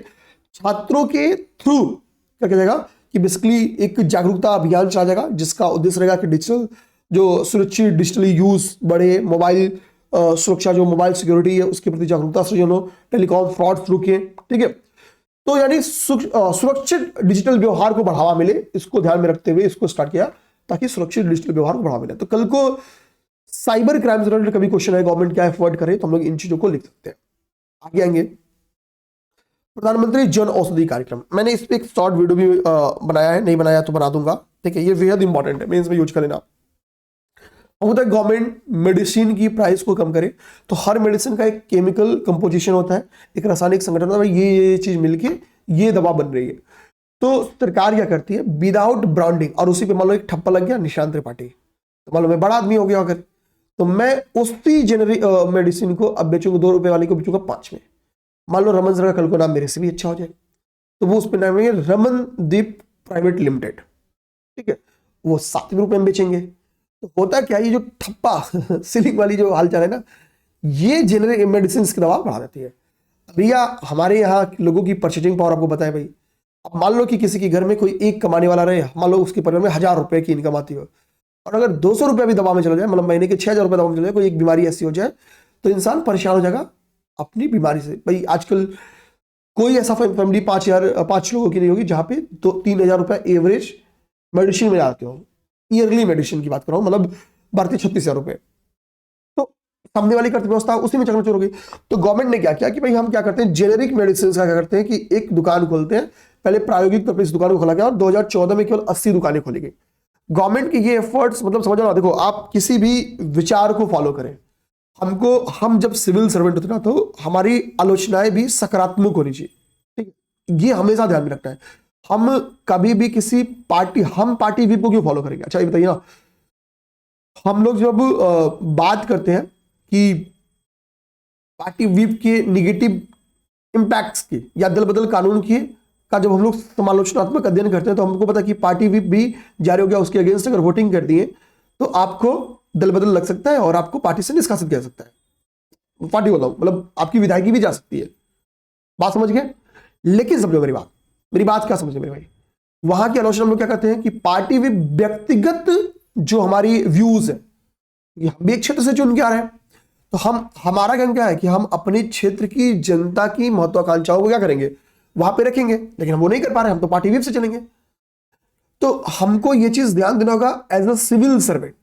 [SPEAKER 1] छात्रों के थ्रू क्या किया जाएगा कि बेसिकली एक जागरूकता अभियान चला जाएगा, जिसका उद्देश्य रहेगा कि डिजिटल जो सुरक्षित डिजिटली यूज बढ़े, मोबाइल सुरक्षा, जो मोबाइल सिक्योरिटी है उसके प्रति जागरूकता सृजन हो, टेलीकॉम फ्रॉड्स रुके, ठीक है। तो यानी सुरक्षित डिजिटल व्यवहार को बढ़ावा मिले, इसको ध्यान में रखते हुए इसको स्टार्ट किया ताकि सुरक्षित डिजिटल व्यवहार को बढ़ावा मिले। तो कल को साइबर क्राइम से रिलेटेड कभी क्वेश्चन है, गवर्नमेंट क्या एफर्ट करे, तो हम लोग इन चीजों को लिख सकते हैं। आगे आएंगे, प्रधानमंत्री जन औषधि कार्यक्रम। मैंने इस पे एक शॉर्ट वीडियो भी बनाया है, नहीं बनाया तो बना दूंगा, ठीक है। ये बेहद इंपॉर्टेंट है, मेंस में यूज कर लेना। होता है गवर्नमेंट मेडिसिन की प्राइस को कम करे, तो हर मेडिसिन का एक केमिकल कंपोजिशन होता है, एक रासायनिक संगठन होता है, ये चीज मिलके ये दवा बन रही है। तो सरकार क्या करती है, विदाउट ब्रांडिंग, और उसी पे मान लो एक ठप्पा लग गया निशान त्रिपाठी, तो मान लो मैं बड़ा आदमी हो गया अगर, तो मैं उसी जेनरिक मेडिसिन को अब बेचूंगा 2 रुपए वाली को बेचूंगा 5 में। मान लो रमन सर का कल को नाम मेरे से भी अच्छा हो जाए, तो वो उस पर नाम है रमनदीप प्राइवेट लिमिटेड, ठीक है, वो 7 रुपए में बेचेंगे। तो होता क्या, ये जो ठप्पा सीलिंग वाली जो हालचाल है ना, ये जेनरिक मेडिसिन की दवा बढ़ा देती है। भैया हमारे यहाँ लोगों की परचेजिंग पावर आपको बताए भाई, अब मान लो कि किसी के घर में कोई एक कमाने वाला रहे, मान लो उसके परिवार में 1000 रुपए की इनकम आती हो, और अगर 200 रुपया भी दवा में चला जाए, मतलब महीने के 6000 रुपये दवा में चला जाए, कोई एक बीमारी ऐसी हो जाए, तो इंसान परेशान हो जाएगा अपनी बीमारी से। भाई आजकल कोई ऐसा फैमिली 5 लोगों की नहीं होगी जहां पे 3,000 रुपए एवरेज मेडिसिन में जाते हो, ईयरली मेडिसिन की बात कर रहा हूं, मतलब बढ़ते 36,000 रुपए। तो सामने वाली करती व्यवस्था उसी में चकनाचूर हो गई। तो गवर्नमेंट ने क्या किया कि भाई हम क्या करते हैं, जेनेरिक मेडिसिन का क्या करते हैं कि एक दुकान खोलते हैं, पहले प्रायोगिक तौर पर इस दुकान को खोला गया और 2014 में केवल 80 दुकानें खोली गई। गवर्नमेंट के ये एफर्ट्स, मतलब समझ रहा, देखो आप किसी भी विचार को फॉलो करें, हम जब सिविल सर्वेंट होते ना, तो हमारी आलोचनाएं भी सकारात्मक होनी चाहिए, ठीक है, ये हमेशा ध्यान में रखना है। हम कभी भी किसी पार्टी, हम पार्टी व्हिप को क्यों फॉलो करेंगे? अच्छा ये बताइए ना, हम लोग जब बात करते हैं कि पार्टी व्हिप के निगेटिव इंपैक्ट्स की या दल बदल कानून की का जब हम लोग समालोचनात्मक अध्ययन करते हैं, तो हमको पता कि पार्टी व्हिप भी जारी हो गया, उसके अगेंस्ट अगर वोटिंग कर दिए तो आपको दल बदल लग सकता है और आपको पार्टी से निष्कासित किया सकता है। पार्टी बोला हूं, मतलब आपकी विधायकी भी जा सकती है। बात समझ गए? लेकिन समझो मेरी बात क्या समझे मेरे भाई, वहां की आलोचना हम लोग क्या करते हैं कि पार्टी व्हिप व्यक्तिगत जो हमारी व्यूज है, हम भी एक क्षेत्र से चुन के आ रहे हैं, तो हमारा ज्ञान क्या है कि हम अपने क्षेत्र की जनता की महत्वाकांक्षाओं को क्या करेंगे, वहां पे रखेंगे, लेकिन हम वो नहीं कर पा रहे, हम तो पार्टी व्हिप से चलेंगे। तो हमको ये चीज ध्यान देना होगा एज अ सिविल सर्वेंट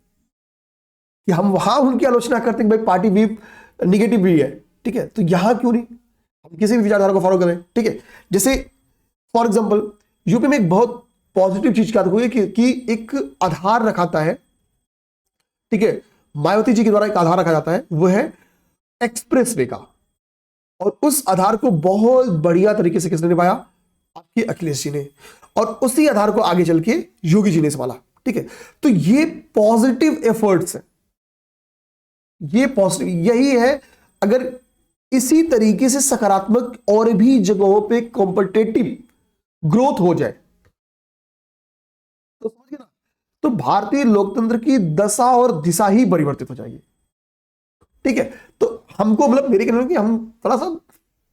[SPEAKER 1] कि हम वहां उनकी आलोचना करते हैं कि भाई पार्टी व्हिप निगेटिव भी है, ठीक है, तो यहां क्यों नहीं हम किसी भी विचारधारा को फॉलो करें, ठीक है। जैसे फॉर एग्जांपल यूपी में एक बहुत पॉजिटिव चीज क्या हुई कि एक आधार रखाता है, ठीक है, मायावती जी के द्वारा एक आधार रखा जाता है, वो है एक्सप्रेस वे का, और उस आधार को बहुत बढ़िया तरीके से किसने निभाया, आपके अखिलेश जी ने, और उसी आधार को आगे चल के योगी जी ने संभाला, ठीक है। तो ये पॉजिटिव एफर्ट्स है, ये पॉजिटिव यही है। अगर इसी तरीके से सकारात्मक और भी जगहों पे कॉम्पिटेटिव ग्रोथ हो जाए तो समझिए ना, तो भारतीय लोकतंत्र की दशा और दिशा ही परिवर्तित हो जाएगी, ठीक है। तो हमको, मतलब मेरे कहने में कि हम थोड़ा सा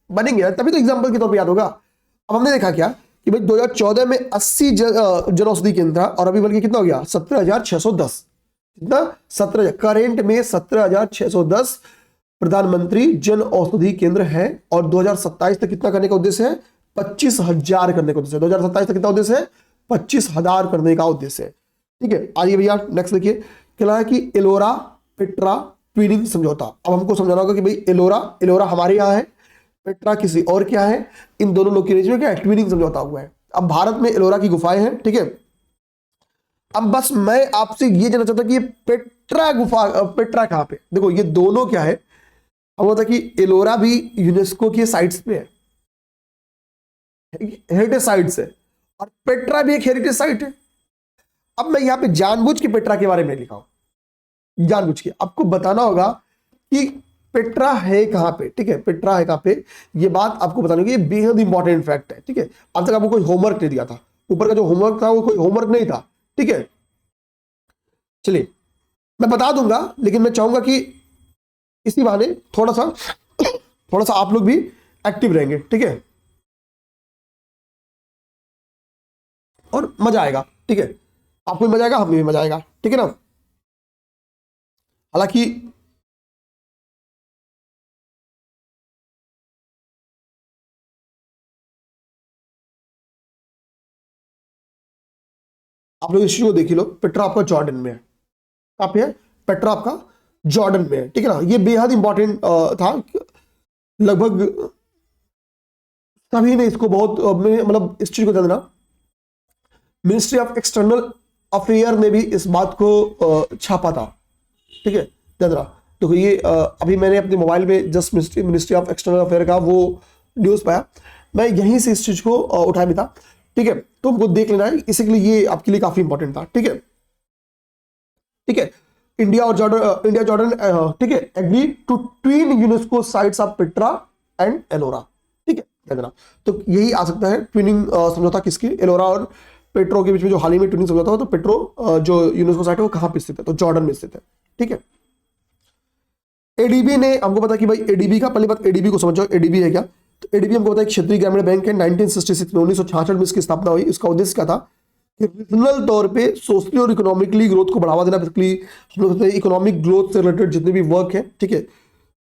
[SPEAKER 1] बनेंगे, तभी तो एग्जांपल के तौर पे याद होगा। अब हमने देखा क्या कि भाई 2014 में 80 जन औषधि केंद्र था, और अभी बल्कि कितना हो गया, 17,610, कितना, 17, करेंट में 17,610 प्रधानमंत्री जन औषधि केंद्र है, और 2027 तक कितना करने का उद्देश्य है, 25,000 करने का उद्देश्य है। 2027 तक कितना उद्देश्य है, 25,000 करने का उद्देश्य है, ठीक है। आइए भैया नेक्स्ट देखिए, क्या है कि एलोरा पेट्रा ट्विनिंग समझौता। अब हमको समझाना होगा कि भाई एलोरा हमारे यहाँ है, पेट्रा किसी और क्या है, इन दोनों लोग के बीच में क्या है, ट्विनिंग समझौता हुआ है। अब भारत में एलोरा की गुफाएं हैं, ठीक है। अब बस मैं आपसे ये जानना चाहता कि ये पेट्रा कहां पे, देखो ये दोनों क्या है, अब होता कि एलोरा भी यूनेस्को की साइट्स पे है, हेरिटेज साइट्स है, और पेट्रा भी एक हेरिटेज साइट है। अब मैं यहां पे जानबूझ के पेट्रा के बारे में लिखा हूं, जानबूझ के आपको बताना होगा कि पेट्रा है कहां पे, ठीक है, पेट्रा है कहां पे, ये बात आपको बतानी होगी, ये बेहद इंपॉर्टेंट फैक्ट है, ठीक है। अब तक आपको कोई होमवर्क नहीं दिया था, ऊपर का जो होमवर्क था वो कोई होमवर्क नहीं था, ठीक है। चलिए मैं बता दूंगा, लेकिन मैं चाहूंगा कि इसी बहाने थोड़ा सा आप लोग भी एक्टिव रहेंगे, ठीक है, और मजा आएगा, ठीक है, आपको भी मजा आएगा, हमें भी मजा आएगा, ठीक है ना। हालांकि आप लोग इस चीज को देख ही लो, पेट्रा आपका जॉर्डन में है। कहाँ पे है? पेट्रा आपका जॉर्डन में है, ठीक है ना। ये बेहद इंपॉर्टेंट था, लगभग सभी ने इसको बहुत मतलब इस चीज को ध्यान देना। मिनिस्ट्री ऑफ एक्सटर्नल अफेयर ने भी इस बात को छापा था, ठीक है, ध्यान देना। तो ये अभी मैंने अपने मोबाइल में just ministry of external affair का वो न्यूज पाया, मैं यहीं से इस चीज को उठाया भी था, ठीक है। तो हमको देख लेना है, इसी के लिए ये आपके लिए काफी इंपॉर्टेंट था, ठीक है, ठीक है। इंडिया और जॉर्डन, इंडिया जॉर्डन, ठीक है, agree to twin UNESCO sites of Petra and Ellora, ठीक है, ध्यान देना। तो यही आ सकता है ट्विनिंग समझौता किसकी, एलोरा और पेट्रो के बीच में जो हाल ही में ट्विनिंग समझौता हो, तो पेट्रो जो यूनेस्को साइट है वो कहां पे स्थित है, तो जॉर्डन में स्थित है, ठीक है। एडीबी ने हमको पता कि भाई एडीबी का, पहली बात एडीबी को समझो, एडीबी है क्या। तो एडीबी हमको पता है क्षेत्रीय ग्रामीण बैंक है, 1966 में 1966 में इसकी स्थापना हुई। इसका उद्देश्य क्या था कि रीजनल तौर पे सोशली और इकोनॉमिकली ग्रोथ को बढ़ावा देना। बेसिकली हम लोग कहते हैं इकोनॉमिक ग्रोथ से रिलेटेड जितने भी वर्क है, ठीक है,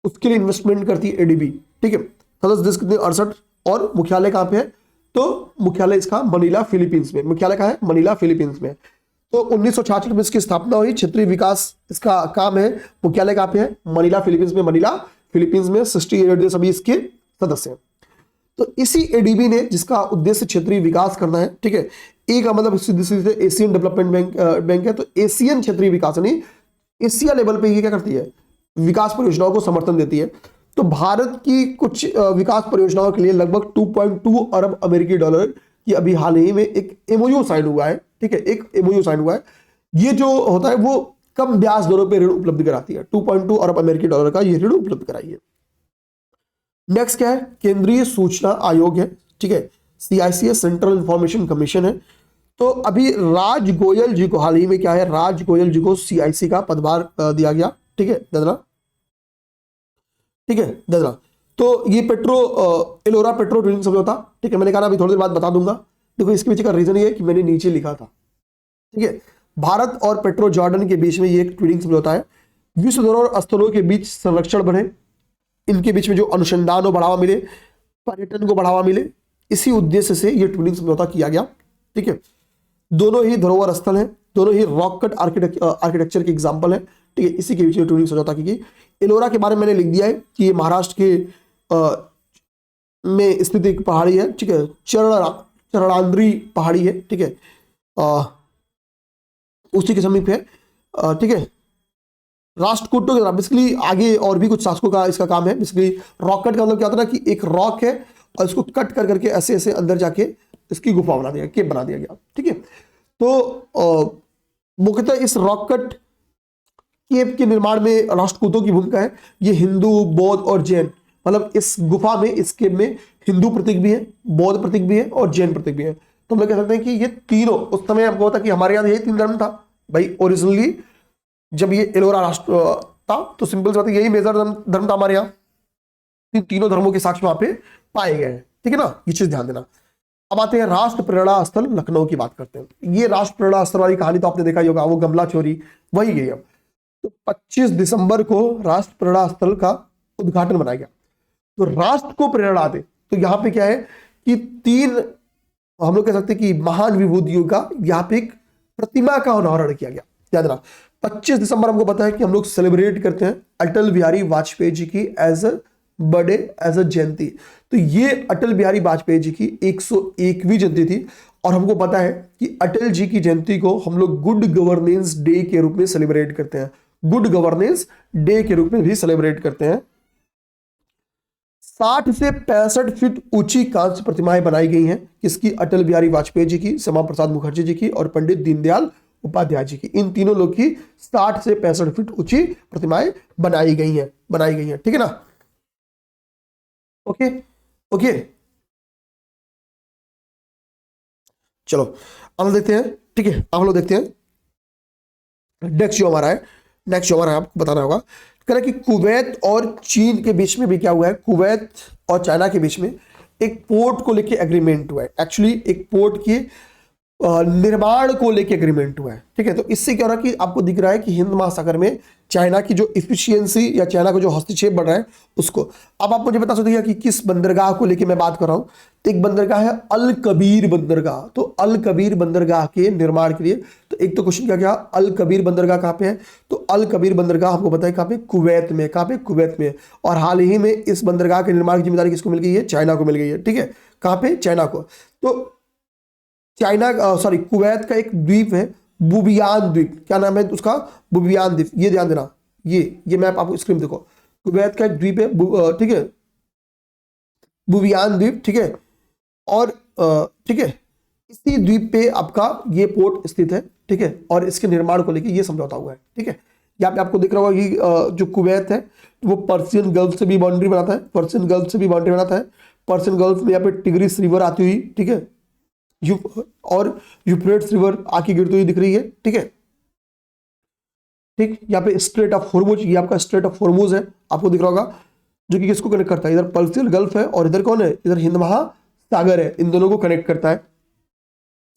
[SPEAKER 1] उसके लिए इन्वेस्टमेंट करती है एडीबी, ठीक है। सदस्य देश कितने 68, और मुख्यालय कहां पे है, तो मुख्यालय इसका मनीला फिलीपींस में, मुख्यालय कहां है, मनीला फिलीपींस में। तो 1966 में इसकी स्थापना हुई, क्षेत्रीय विकास इसका काम है, मुख्यालय कहां पे है, मनीला फिलीपींस में, मनीला फिलीपींस में। 68 देश अभी इसके सदस्य हैं। तो इसी एडीबी ने, जिसका उद्देश्य क्षेत्रीय विकास करना है, ठीक है, एक मतलब सीधे सीधे एशियन डेवलपमेंट बैंक है, तो एशियन क्षेत्रीय विकास यानी एशिया लेवल पे ये क्या करती है, विकास परियोजनाओं को समर्थन देती है। तो भारत की कुछ विकास परियोजनाओं के लिए लगभग 2.2 अरब अमेरिकी डॉलर की अभी हाल ही में एक एमओयू साइन हुआ है, ठीक है, एक एमओयू साइन हुआ है। ये जो होता है वो कम ब्याज दरों पर ऋण उपलब्ध कराती है, 2.2 अरब अमेरिकी डॉलर का ये ऋण उपलब्ध कराई है। नेक्स्ट क्या है, केंद्रीय सूचना आयोग है, ठीक है, सीआईसी सेंट्रल इंफॉर्मेशन कमीशन है। तो अभी राज गोयल जी को हाल ही में क्या है, राज गोयल जी को सीआईसी का पदभार दिया गया, ठीक है, ददरा, ठीक है, ददरा। तो ये पेट्रो एलोरा पेट्रो ट्विनिंग समझौता, ठीक है, मैंने कहा अभी थोड़ी देर बाद बता दूंगा। देखो इसके पीछे का रीजन ये है कि मैंने नीचे लिखा था, ठीक है, भारत और पेट्रो जॉर्डन के बीच में ये एक ट्विनिंग समझौता है। विश्व धरोहर स्थलों के बीच संरक्षण बढ़े, इनके बीच में जो अनुसंधान को बढ़ावा मिले, पर्यटन को बढ़ावा मिले, इसी उद्देश्य से यह ट्विनिंग समझौता किया गया, ठीक है। दोनों ही धरोहर स्थल हैं, दोनों ही रॉक कट आर्किटेक्चर के एग्जांपल है, ठीक है, इसी के बीच में ट्विनिंग समझौता की गई। एलोरा के बारे में मैंने लिख दिया है कि ये महाराष्ट्र के में स्थित एक पहाड़ी है, ठीक है, चरणांद्री पहाड़ी है, ठीक है, उसी के समीप है, ठीक है। राष्ट्रकूटों के बेसिकली आगे और भी कुछ शासकों का इसका काम है। बेसिकली रॉक कट का मतलब क्या होता है कि एक रॉक है और इसको कट कर करके ऐसे ऐसे अंदर जाके इसकी गुफा बना दिया, केव बना दिया गया, ठीक है। तो मुख्यतः इस रॉक कट केव के निर्माण में राष्ट्रकूटों की भूमिका है। ये हिंदू, बौद्ध और जैन, मतलब इस गुफा में, इस केव में हिंदू प्रतीक भी है, बौद्ध प्रतीक भी है और जैन प्रतीक भी है। तो हम लोग कह सकते हैं कि ये तीनों, उस समय हमको होता कि हमारे यहाँ यही 3 धर्म था भाई ओरिजिनली, जब ये एलोरा राष्ट्र था तो सिंपल सी बात है यही मेजर धर्म था हमारे यहाँ, इन तीनों धर्मों के साक्ष्य वहां पे पाए गए हैं, ठीक है ना, ये चीज ध्यान देना। अब आते हैं राष्ट्र प्रेरणा स्थल लखनऊ की बात करते हैं। ये राष्ट्र प्रेरणा स्थल वाली कहानी तो आपने देखा ही होगा, वो गमला चोरी वही गई। अब तो 25 दिसंबर को राष्ट्र प्रेरणा स्थल का उद्घाटन बनाया गया। तो राष्ट्र को प्रेरणा दे, तो यहाँ पे क्या है कि 3 हम लोग कह सकते हैं कि महान विभूतियों का यहाँ पे एक प्रतिमा का अनावरण किया गया। याद रखना 25 दिसंबर हमको पता है कि हम लोग सेलिब्रेट करते हैं अटल बिहारी वाजपेयी जी की as a birthday, as a jayanti. तो ये अटल बिहारी वाजपेयी जी की 101वीं जयंती थी। और हमको पता है कि अटल जी की जयंती को हम लोग गुड गवर्नेंस डे के रूप में सेलिब्रेट करते हैं, गुड गवर्नेंस डे के रूप में भी सेलिब्रेट करते हैं। 60 से 65 फीट ऊंची कांस्य प्रतिमाएं बनाई गई हैं, किसकी, अटल बिहारी वाजपेयी जी की, श्यामा प्रसाद मुखर्जी जी की और पंडित दीनदयाल उपाध्याय जी की। इन तीनों लोग की 60 से 65 फीट ऊंची प्रतिमाएं बनाई गई हैं, ठीक है ना। ओके ओके, चलो अब हम देखते हैं, ठीक है, अब हम लोग देखते हैं नेक्स्ट जो हमारा है, आपको बताना होगा कह रहा है कि कुवैत और चीन के बीच में भी क्या हुआ है, कुवैत और चाइना के बीच में एक पोर्ट को लेके एग्रीमेंट हुआ है। एक्चुअली एक पोर्ट के निर्माण को लेके एग्रीमेंट हुआ है, ठीक है। तो इससे क्या हो रहा है कि आपको दिख रहा है कि हिंद महासागर में चाइना की जो इफिशियंसी या चाइना का जो हस्तक्षेप बढ़ रहा है उसको। अब आप मुझे बता सकते हैं कि किस बंदरगाह को लेके मैं बात कर रहा हूं। तो एक बंदरगाह है अल कबीर बंदरगाह। तो अल कबीर बंदरगाह के निर्माण के लिए, तो एक तो क्वेश्चन क्या गया, अल कबीर बंदरगाह कहां पे है? तो अल कबीर बंदरगाह हमको पता है कहां पे, कुवैत में। कहां पे? कुवैत में। और हाल ही में इस बंदरगाह के निर्माण की जिम्मेदारी किसको मिल गई है? चाइना को मिल गई है। ठीक है, कहां पे? चाइना को। तो चाइना सॉरी कुवैत का एक द्वीप है बुबियान द्वीप। क्या नाम है उसका? बुबियान द्वीप। ये ध्यान देना, ये मैप आपको स्क्रीन देखो। कुवैत का एक द्वीप है, ठीक है, बुबियान द्वीप। ठीक है, और ठीक है, इसी द्वीप पे आपका ये पोर्ट स्थित है। ठीक है, और इसके निर्माण को लेकर ये समझौता हुआ है। ठीक है, यहाँ पे आपको दिख रहा होगा कि जो कुवैत है वो पर्सियन गल्फ से भी बाउंड्री बनाता है, पर्सियन गल्फ से भी बाउंड्री बनाता है। पर्सियन गल्फ में यहाँ पे टिग्रिस रिवर आती हुई, ठीक है, और यूफ्रेट्स रिवर आके गिरती हुई दिख रही है। ठीक है, ठीक, यहाँ पे स्ट्रेट ऑफ हॉर्मुज, ये आपका स्ट्रेट ऑफ हॉर्मुज है, आपको दिख रहा होगा, जो कि किसको कनेक्ट करता है? इधर पर्सियन गल्फ है और इधर कौन है? इधर हिंद महासागर है, इन दोनों को कनेक्ट करता है।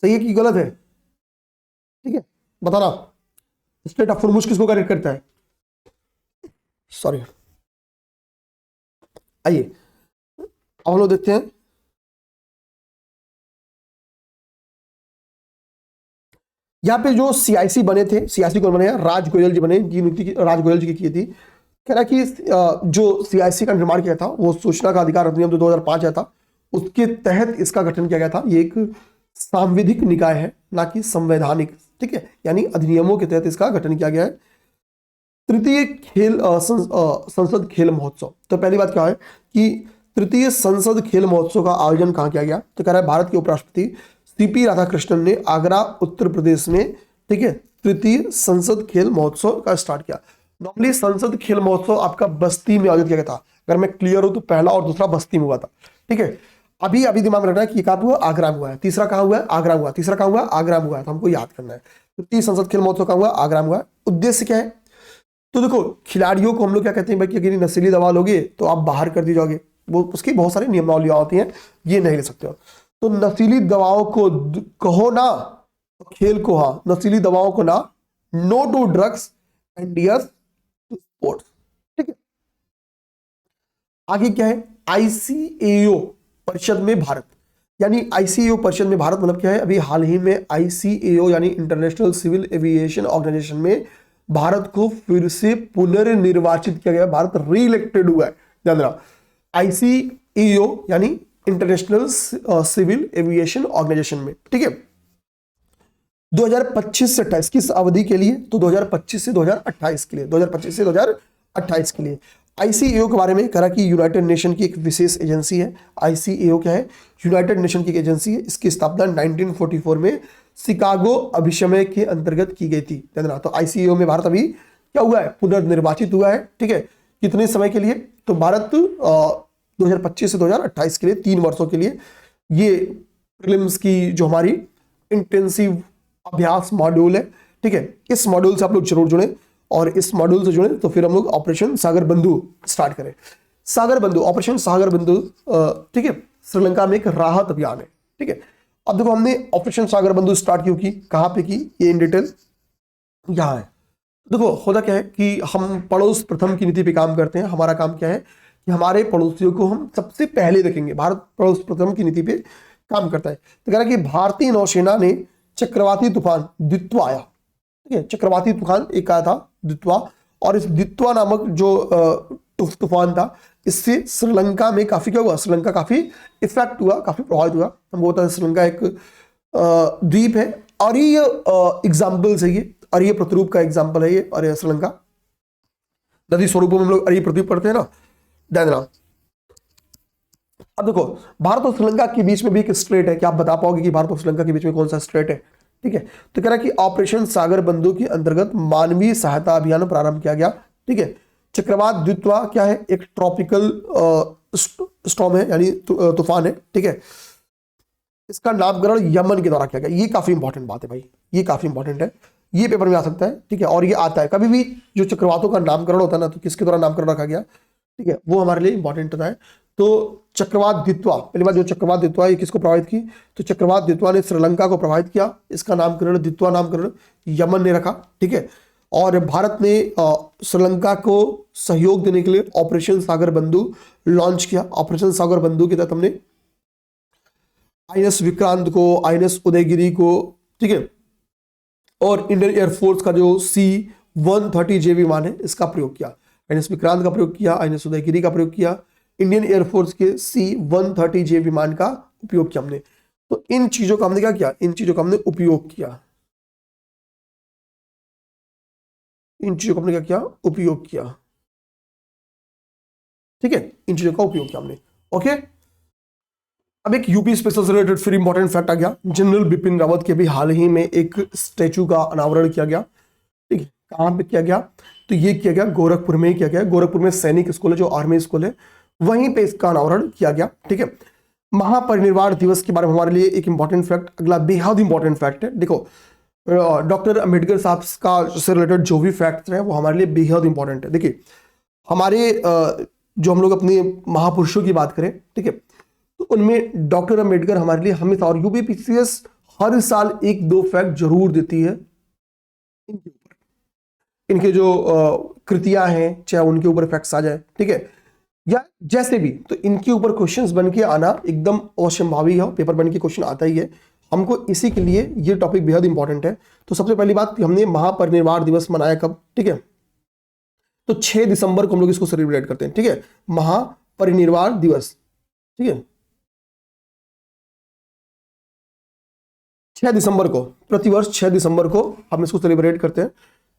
[SPEAKER 1] सही है कि गलत है? ठीक है, बताना, स्ट्रेट ऑफ हॉर्मुज किसको कनेक्ट करता है? सॉरी, आइए अब हम लोग देखते हैं। यहाँ पे जो सीआईसी बने थे, सीआईसी कौन बने हैं? राज गोयल जी बने, जी नीति राज गोयल जी की थी। कह रहा कि जो सीआईसी का निर्माण किया था वो सूचना का अधिकार अधिनियम जो 2005 आया था उसके तहत इसका गठन किया गया था। ये एक सांविधिक निकाय है, ना कि संवैधानिक। ठीक है, यानी अधिनियमों के तहत इसका गठन किया गया है। तृतीय खेल संसद खेल महोत्सव। तो पहली बात क्या है कि तृतीय संसद खेल महोत्सव का आयोजन कहाँ किया गया? तो कह रहा है भारत के उपराष्ट्रपति सीपी राधाकृष्णन ने आगरा उत्तर प्रदेश में, ठीक है, तृतीय संसद खेल महोत्सव का स्टार्ट किया। नॉर्मली संसद खेल महोत्सव आपका बस्ती में आयोजित किया गया था। अगर मैं क्लियर हूं तो पहला और दूसरा बस्ती में हुआ था। ठीक है, अभी अभी दिमाग में रखना है कि कहां हुआ? आगरा में हुआ है। तीसरा कहां हुआ है? आगरा में हुआ। तीसरा कहां हुआ? आगरा में हुआ है। तो हमको याद करना है तृतीय संसद खेल महोत्सव कहां हुआ? आगरा में हुआ। उद्देश्य क्या है? तो देखो, खिलाड़ियों को हम लोग क्या कहते हैं भाई कि अगर नशीली दवा लोगे तो आप बाहर कर दी जाओगे, वो उसकी बहुत सारी नियमावलियां होती हैं, ये नहीं ले सकते हो। तो नशीली दवाओं को कहो ना, खेल को हाँ, नशीली दवाओं को ना, no to drugs and yes to sports. ठीक है, आगे क्या है? आईसीएओ परिषद में भारत, यानी आईसीएओ परिषद में भारत मतलब क्या है? अभी हाल ही में आईसीएओ यानी इंटरनेशनल सिविल एविएशन ऑर्गेनाइजेशन में भारत को फिर से पुनर्निर्वाचित किया गया। भारत रीइलेक्टेड हुआ है, ध्यान रखना। आईसीएओ यानी इंटरनेशनल सिविल एविएशन ऑर्गेनाइजेशन में। ठीक है, 2025 से 28 किस अवधि के लिए? तो 2025 से 2028 के लिए, 2025 से 2028 के लिए। आईसीएओ के बारे में कहा कि यूनाइटेड नेशन की एक विशेष एजेंसी है। आईसीएओ क्या है? यूनाइटेड नेशन की एक एजेंसी है। इसकी स्थापना 1944 में शिकागो अभिसमय के अंतर्गत की गई थी। तो आईसीएओ में भारत अभी क्या हुआ है? पुनर्निर्वाचित हुआ है। ठीक है, कितने समय के लिए? तो भारत 2025 से 2028 के लिए 3 वर्षों के लिए ये प्रीलिम्स की जो हमारी इंटेंसिव अभ्यास मॉड्यूल है। ठीक है, इस मॉड्यूल से आप लोग जरूर जुड़े, और इस मॉड्यूल से जुड़े तो फिर हम लोग ऑपरेशन सागर बंधु स्टार्ट करें। सागर बंधु, ऑपरेशन सागर बंधु, ठीक है, श्रीलंका में एक राहत अभियान है। ठीक है, अब देखो हमने ऑपरेशन सागर बंधु स्टार्ट क्यों की, कहां पे की, ये इन डिटेल यहां है। देखो होता क्या है कि हम पड़ोस प्रथम की नीति पे काम करते हैं। हमारा काम क्या है कि हमारे पड़ोसियों को हम सबसे पहले देखेंगे। भारत पड़ोस प्रथम की नीति पे काम करता है। तो कह रहा है कि भारतीय नौसेना ने चक्रवाती तूफान दित्वा आया, ठीक है, चक्रवाती तूफान एक आया था दित्वा, और इस दित्वा नामक जो तूफान था इससे श्रीलंका में काफी क्या हुआ? श्रीलंका काफी इफेक्ट हुआ, काफी प्रभावित हुआ। हमको पता है श्रीलंका एक द्वीप है, और ये एग्जाम्पल है, ये अरीय प्रतिरूप का एग्जाम्पल है ये। और श्रीलंका नदी स्वरूपों में हम लोग अरीय प्रतिरूप पढ़ते हैं ना, ध्यान रखना। अब देखो भारत और श्रीलंका के बीच में भी एक स्ट्रेट है। क्या आप बता पाओगे कि भारत और श्रीलंका के बीच में कौन सा स्ट्रेट है? ठीक है, तो कह रहा है कि ऑपरेशन सागर बंधु के अंतर्गत मानवीय सहायता अभियान प्रारंभ किया गया। ठीक है, चक्रवात द्वित्वा क्या है? एक ट्रॉपिकल स्टॉर्म है, यानी तूफान है। ठीक है, इसका नामकरण यमन के द्वारा किया गया। ये काफी इंपॉर्टेंट बात है भाई, ये काफी इंपॉर्टेंट है, ये पेपर में आ सकता है। ठीक है, और ये आता है कभी भी जो चक्रवातों का नामकरण होता है ना, तो किसके द्वारा नामकरण रखा गया? ठीक है, वो हमारे लिए इंपॉर्टेंट होता है। तो चक्रवात द्वित्वा, पहली बार जो चक्रवात द्वित्वा ये किसको प्रभावित की? तो चक्रवात द्वित्वा ने श्रीलंका को प्रभावित किया। इसका नामकरण द्वित्वा नामकरण यमन ने रखा। ठीक है, और भारत ने श्रीलंका को सहयोग देने के लिए ऑपरेशन सागर बंधु लॉन्च किया। ऑपरेशन सागर बंधु के तहत हमने आईएनएस विक्रांत को, आईएनएस उदयगिरी को, ठीक है, और इंडियन एयरफोर्स का जो C-130J विमान है इसका प्रयोग किया। आईएनएस विक्रांत का प्रयोग किया, आईएनएस उदयगिरी का प्रयोग किया, इंडियन एयरफोर्स के C-130J विमान का उपयोग किया हमने। तो इन चीजों का हमने क्या किया, इन चीजों का हमने उपयोग किया, इन चीजों का हमने क्या किया, उपयोग किया, ठीक है, इन चीजों का उपयोग किया हमने। ओके, अब एक यूपी स्पेशल से रिलेटेड फिर इंपॉर्टेंट फैक्ट आ गया। जनरल बिपिन रावत के भी हाल ही में एक स्टैचू का अनावरण किया गया, ठीक है, कहां पे किया गया, तो ये किया गया गोरखपुर में किया गया। गोरखपुर में सैनिक स्कूल है, जो आर्मी स्कूल है, वहीं पे इसका अनावरण किया गया, ठीक है। महापरिनिर्वाण दिवस के बारे में हमारे लिए एक इंपॉर्टेंट फैक्ट, अगला बेहद इंपॉर्टेंट फैक्ट है। देखो, डॉक्टर अंबेडकर साहब का से रिलेटेड जो भी फैक्ट्स हैं वो हमारे लिए बेहद इंपॉर्टेंट है। देखिए, हमारे जो हम लोग अपने महापुरुषों की बात करें, ठीक है, तो उनमें डॉक्टर अंबेडकर हमारे लिए हमेशा, और यूपीपीसीएस हर साल एक दो फैक्ट जरूर देती है इनके ऊपर, इनके जो कृतियां हैं, चाहे उनके ऊपर फैक्ट्स आ जाए, ठीक है, या जैसे भी, तो इनके ऊपर क्वेश्चंस बन के आना एकदम अवश्यंभावी है, पेपर बन के क्वेश्चन आता ही है हमको, इसी के लिए ये टॉपिक बेहद इंपॉर्टेंट है। तो सबसे पहली बात, हमने महापरिनिर्वाण दिवस मनाया कब, ठीक है, तो 6 दिसंबर को हम लोग इसको सेलिब्रेट करते हैं, ठीक है, महापरिनिर्वाण दिवस, ठीक है, 6 दिसंबर को, प्रतिवर्ष 6 दिसंबर को हम इसको सेलिब्रेट करते हैं,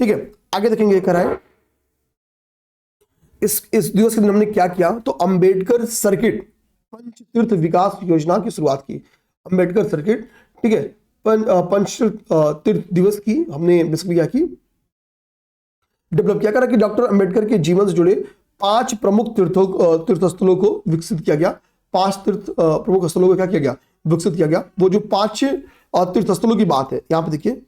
[SPEAKER 1] ठीक है। आगे देखेंगे कराए इस दिवस के दिन हमने क्या किया, तो अंबेडकर सर्किट पंचतीर्थ विकास योजना की शुरुआत की। अंबेडकर सर्किट, ठीक है, पंचतीर्थ दिवस की हमने बेसिकली क्या की, डेवलप किया। करा कि डॉक्टर अंबेडकर के जीवन से जुड़े 5 प्रमुख तीर्थस्थलों को विकसित किया गया। 5 प्रमुख स्थलों को क्या किया गया, विकसित किया गया। वो जो 5 तीर्थस्थलों की बात है, यहां पे देखिए,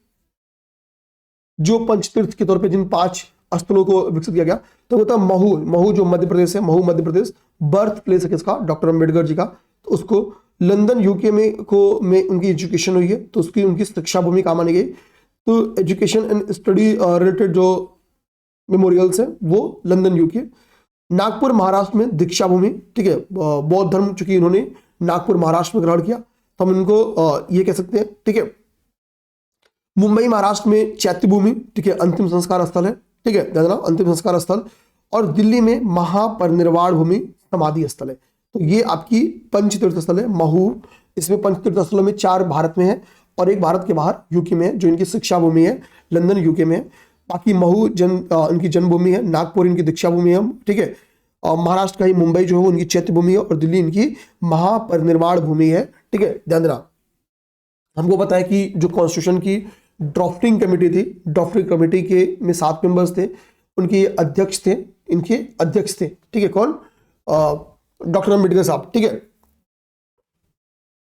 [SPEAKER 1] जो पंचतीर्थ के तौर पे जिन 5 स्थलों को विकसित किया गया, तो वो था महू, महू जो मध्य प्रदेश है, महू मध्य प्रदेश बर्थ प्लेस है किसका, डॉक्टर अंबेडकर जी का। तो उसको लंदन यूके में उनकी एजुकेशन हुई है, तो उसकी उनकी शिक्षा भूमि कहाँ मानी गई, तो एजुकेशन एंड स्टडी रिलेटेड जो मेमोरियल्स है वो लंदन यूके। नागपुर महाराष्ट्र में दीक्षा भूमि, ठीक है, बौद्ध धर्म चूंकि इन्होंने नागपुर महाराष्ट्र में ग्रहण किया, तो हम इनको ये कह सकते हैं, ठीक है। मुंबई महाराष्ट्र में चैत्य भूमि, ठीक है, अंतिम संस्कार स्थल है, ठीक है, ध्यान रखना, अंतिम संस्कार स्थल। और दिल्ली में महापरिनिर्वाण भूमि समाधि स्थल है। तो ये आपकी पंचतीर्थ स्थल है महू। इसमें पंचतीर्थ स्थलों में 4 भारत में है और एक भारत के बाहर यूके में है, जो इनकी शिक्षा भूमि है, लंदन यूके में है। बाकी महू इनकी जन्मभूमि है, नागपुर इनकी दीक्षा भूमि है, ठीक है, और महाराष्ट्र का ही मुंबई जो है उनकी चैत्य भूमि है, और दिल्ली इनकी महापरिनिर्वाण भूमि है, ठीक है, ध्यान रखना। हमको पता है कि जो कॉन्स्टिट्यूशन की ड्राफ्टिंग कमेटी थी, ड्राफ्टिंग कमेटी के में 7 मेंबर्स थे, उनके अध्यक्ष थे, इनके अध्यक्ष थे, ठीक है, कौन, डॉक्टर अंबेडकर साहब, ठीक है,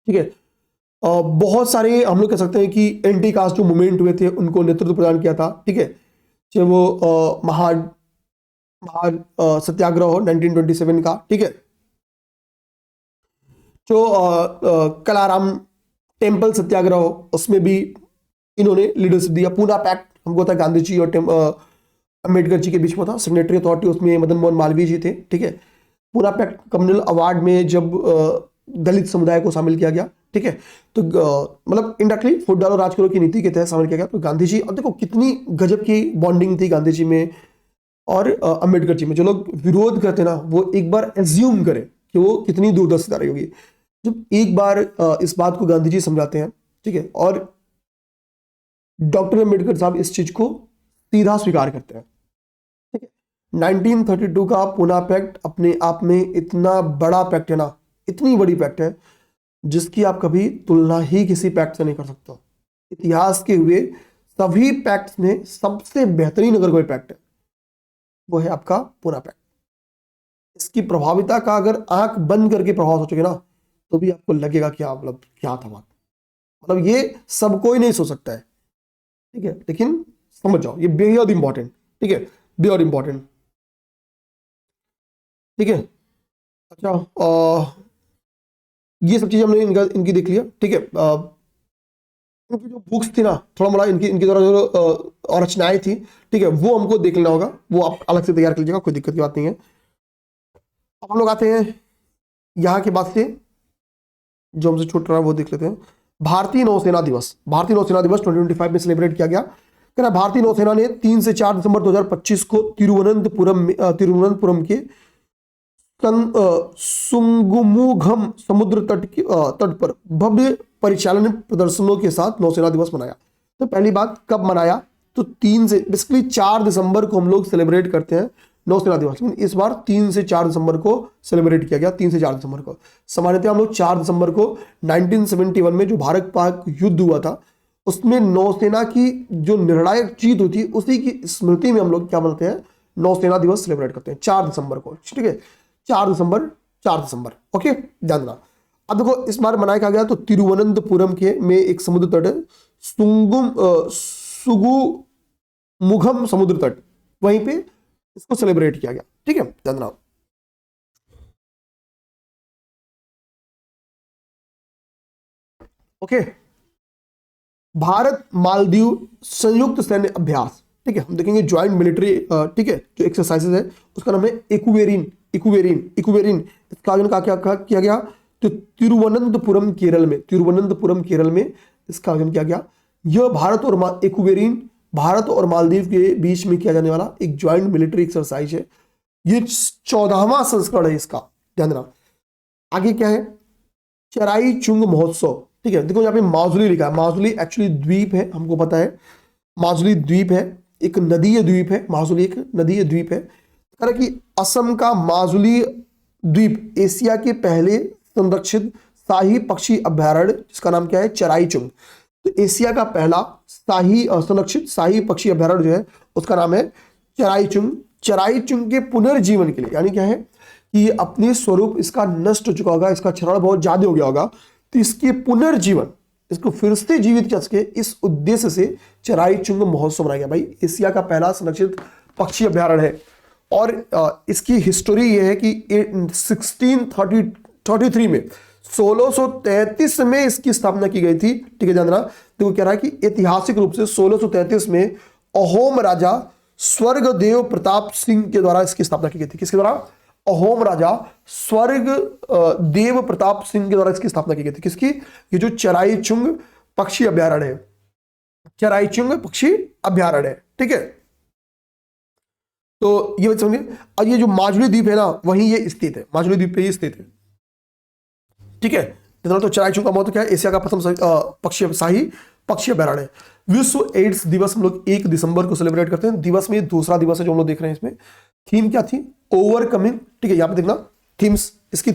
[SPEAKER 1] ठीक है। बहुत सारे हम लोग कह सकते हैं कि एंटी कास्ट जो मूवमेंट हुए थे उनको नेतृत्व प्रदान किया था, ठीक है, चाहे वो महा सत्याग्रह हो 1927 का, ठीक है, जो कलाराम टेम्पल सत्याग्रह हो उसमें भी इन्होंने लीडरशिप दिया। पूना पैक्ट हमको था गांधी जी और अंबेडकर जी के बीच में था, सिग्नेटरी अथॉरिटी उसमें मदन मोहन मालवीय जी थे, ठीक है। पूना पैक्ट कम्युनल अवार्ड में जब दलित समुदाय को शामिल किया गया, ठीक है, तो मतलब इंडायरेक्टली फुट डालो राज करो की नीति के तहत शामिल किया गया। तो गांधी जी, और देखो कितनी गजब की बॉन्डिंग थी गांधी जी में और अंबेडकर जी में। जो लोग विरोध करते ना वो एक बार एज्यूम करें कि वो कितनी दूरदर्शिता रही होगी। जब एक बार इस बात को गांधी जी समझाते हैं, ठीक है, और डॉक्टर अंबेडकर साहब इस चीज को सीधा स्वीकार करते हैं, ठीक है। 1932 का पूना पैक्ट अपने आप में इतना बड़ा पैक्ट है ना, इतनी बड़ी पैक्ट है जिसकी आप कभी तुलना ही किसी पैक्ट से नहीं कर सकते। इतिहास के हुए सभी पैक्ट्स में सबसे बेहतरीन अगर कोई पैक्ट है वो है आपका पूना पैक्ट। इसकी प्रभाविता का अगर आंख बंद करके प्रभाव सोचोगे ना तो भी आपको लगेगा कि मतलब क्या था बात, मतलब ये सब कोई नहीं सोच सकता है, ठीक है, लेकिन समझ जाओ ये बेहद इंपॉर्टेंट, ठीक है, बेहद इंपॉर्टेंट, ठीक है। अच्छा, ये सब चीजें हमने इनकी देख लिया, ठीक है। इनकी जो बुक्स थी ना, थोड़ा मोड़ा इनकी इनके द्वारा जो और रचनाएं थी, ठीक है, वो हमको देख लेना होगा, वो आप अलग से तैयार कर लीजिएगा, कोई दिक्कत की बात नहीं है। अब हम लोग आते हैं यहाँ के बाद से, जो हमसे छूट रहा है वो देख लेते हैं। भारतीय नौसेना दिवस, भारतीय नौसेना दिवस 2025 में सेलिब्रेट किया गया। कह रहा भारतीय नौसेना ने 3 से 4 दिसंबर 2025 को तिरुवनंतपुरम के सुंगमुघम समुद्र तट पर भव्य परिचालन प्रदर्शनों के साथ नौसेना दिवस मनाया। तो पहली बात कब मनाया, तो 3 से बेसिकली 4 दिसंबर को हम लोग सेलिब्रेट करते हैं नौसेना दिवस, लेकिन इस बार 3 से 4 दिसंबर को सेलिब्रेट किया गया। 3 से 4 दिसंबर को, सामान्यतः हम लोग 4 दिसंबर को 1971 में जो भारत पाक युद्ध हुआ था, उसमें नौसेना की जो निर्णायक जीत हुई थी, उसी की स्मृति में हम लोग क्या बोलते हैं, नौसेना दिवस सेलिब्रेट करते हैं 4 दिसंबर को, ठीक है। 4 दिसंबर, 4 दिसंबर, ओके, ध्यान देना। अब देखो इस बार मनाया क्या गया, तो तिरुवनंतपुरम के में एक समुद्र तट है, सुगुमुघम समुद्र तट, वहीं पे इसको सेलिब्रेट किया गया, ठीक है, ध्यान देना। ओके, भारत मालदीव संयुक्त सैन्य अभ्यास, ठीक है, हम देखेंगे ज्वाइंट मिलिट्री, ठीक है, जो एक्सरसाइजेज है उसका नाम है इक्वेरिन, इक्वेरिन, इक्वेरिन। इसका आयोजन क्या किया गया, तो तिरुवनंतपुरम केरल में, तिरुवनंतपुरम केरल में इसका आयोजन किया गया। यह भारत और इक्वेरिन, भारत और मालदीव के बीच में किया जाने वाला एक ज्वाइंट मिलिट्री एक्सरसाइज है। ये 14वां संस्करण है इसका, ध्यान देना। आगे क्या है, चराई चुंग महोत्सव, ठीक है, देखो यहाँ पे माजुली लिखा है, माजुली एक्चुअली द्वीप है, हमको पता है, माजुली द्वीप है, एक नदीय द्वीप है, माजुली एक नदीय द्वीप है। कह रहा कि असम का माजुली द्वीप एशिया के पहले संरक्षित शाही पक्षी अभ्यारण्य, जिसका नाम क्या है, चराई चुंग। तो एशिया का पहला शाही संरक्षित शाही पक्षी अभ्यारण्य जो है उसका नाम है चराई चुंग। चराई चुंग के पुनर्जीवन के लिए, यानी क्या है कि ये अपने स्वरूप इसका नष्ट हो चुका होगा, इसका क्षरण बहुत ज्यादा हो गया होगा, तो इसके पुनर्जीवन, इसको फिर से जीवित कर सके, इस उद्देश्य से चराई चुंग महोत्सव मनाया गया। भाई एशिया का पहला संरक्षित पक्षी अभ्यारण्य है, और इसकी हिस्टोरी ये है कि 1633 में 1633 में इसकी स्थापना की गई थी, ठीक है, जानना। तो कह रहा है कि ऐतिहासिक रूप से 1633 में अहोम राजा स्वर्गदेव प्रताप सिंह के द्वारा इसकी स्थापना की गई थी। किसके द्वारा, अहोम राजा स्वर्ग देव प्रताप सिंह के द्वारा इसकी स्थापना की गई थी। किसकी, ये जो चराई चुंग पक्षी अभ्यारण्य है, चराई चुंग पक्षी अभ्यारण्य है, ठीक है। तो ये समझिए, और ये जो माजुली द्वीप है ना, वहीं ये स्थित है, माजुली द्वीप पे ये स्थित है, ठीक है। तो चराई चुंग का मतलब क्या है, एशिया का प्रथम पक्षी शाही पक्षी अभ्यारण्य। विश्व एड्स दिवस हम लोग 1 दिसंबर को सेलिब्रेट करते हैं। दिवस में दूसरा दिवस है जो हम लोग देख रहे हैं। इसमें थीम क्या थी, ओवरकमिंग, ठीक है, यहां पे देखना थीम्स, इसकी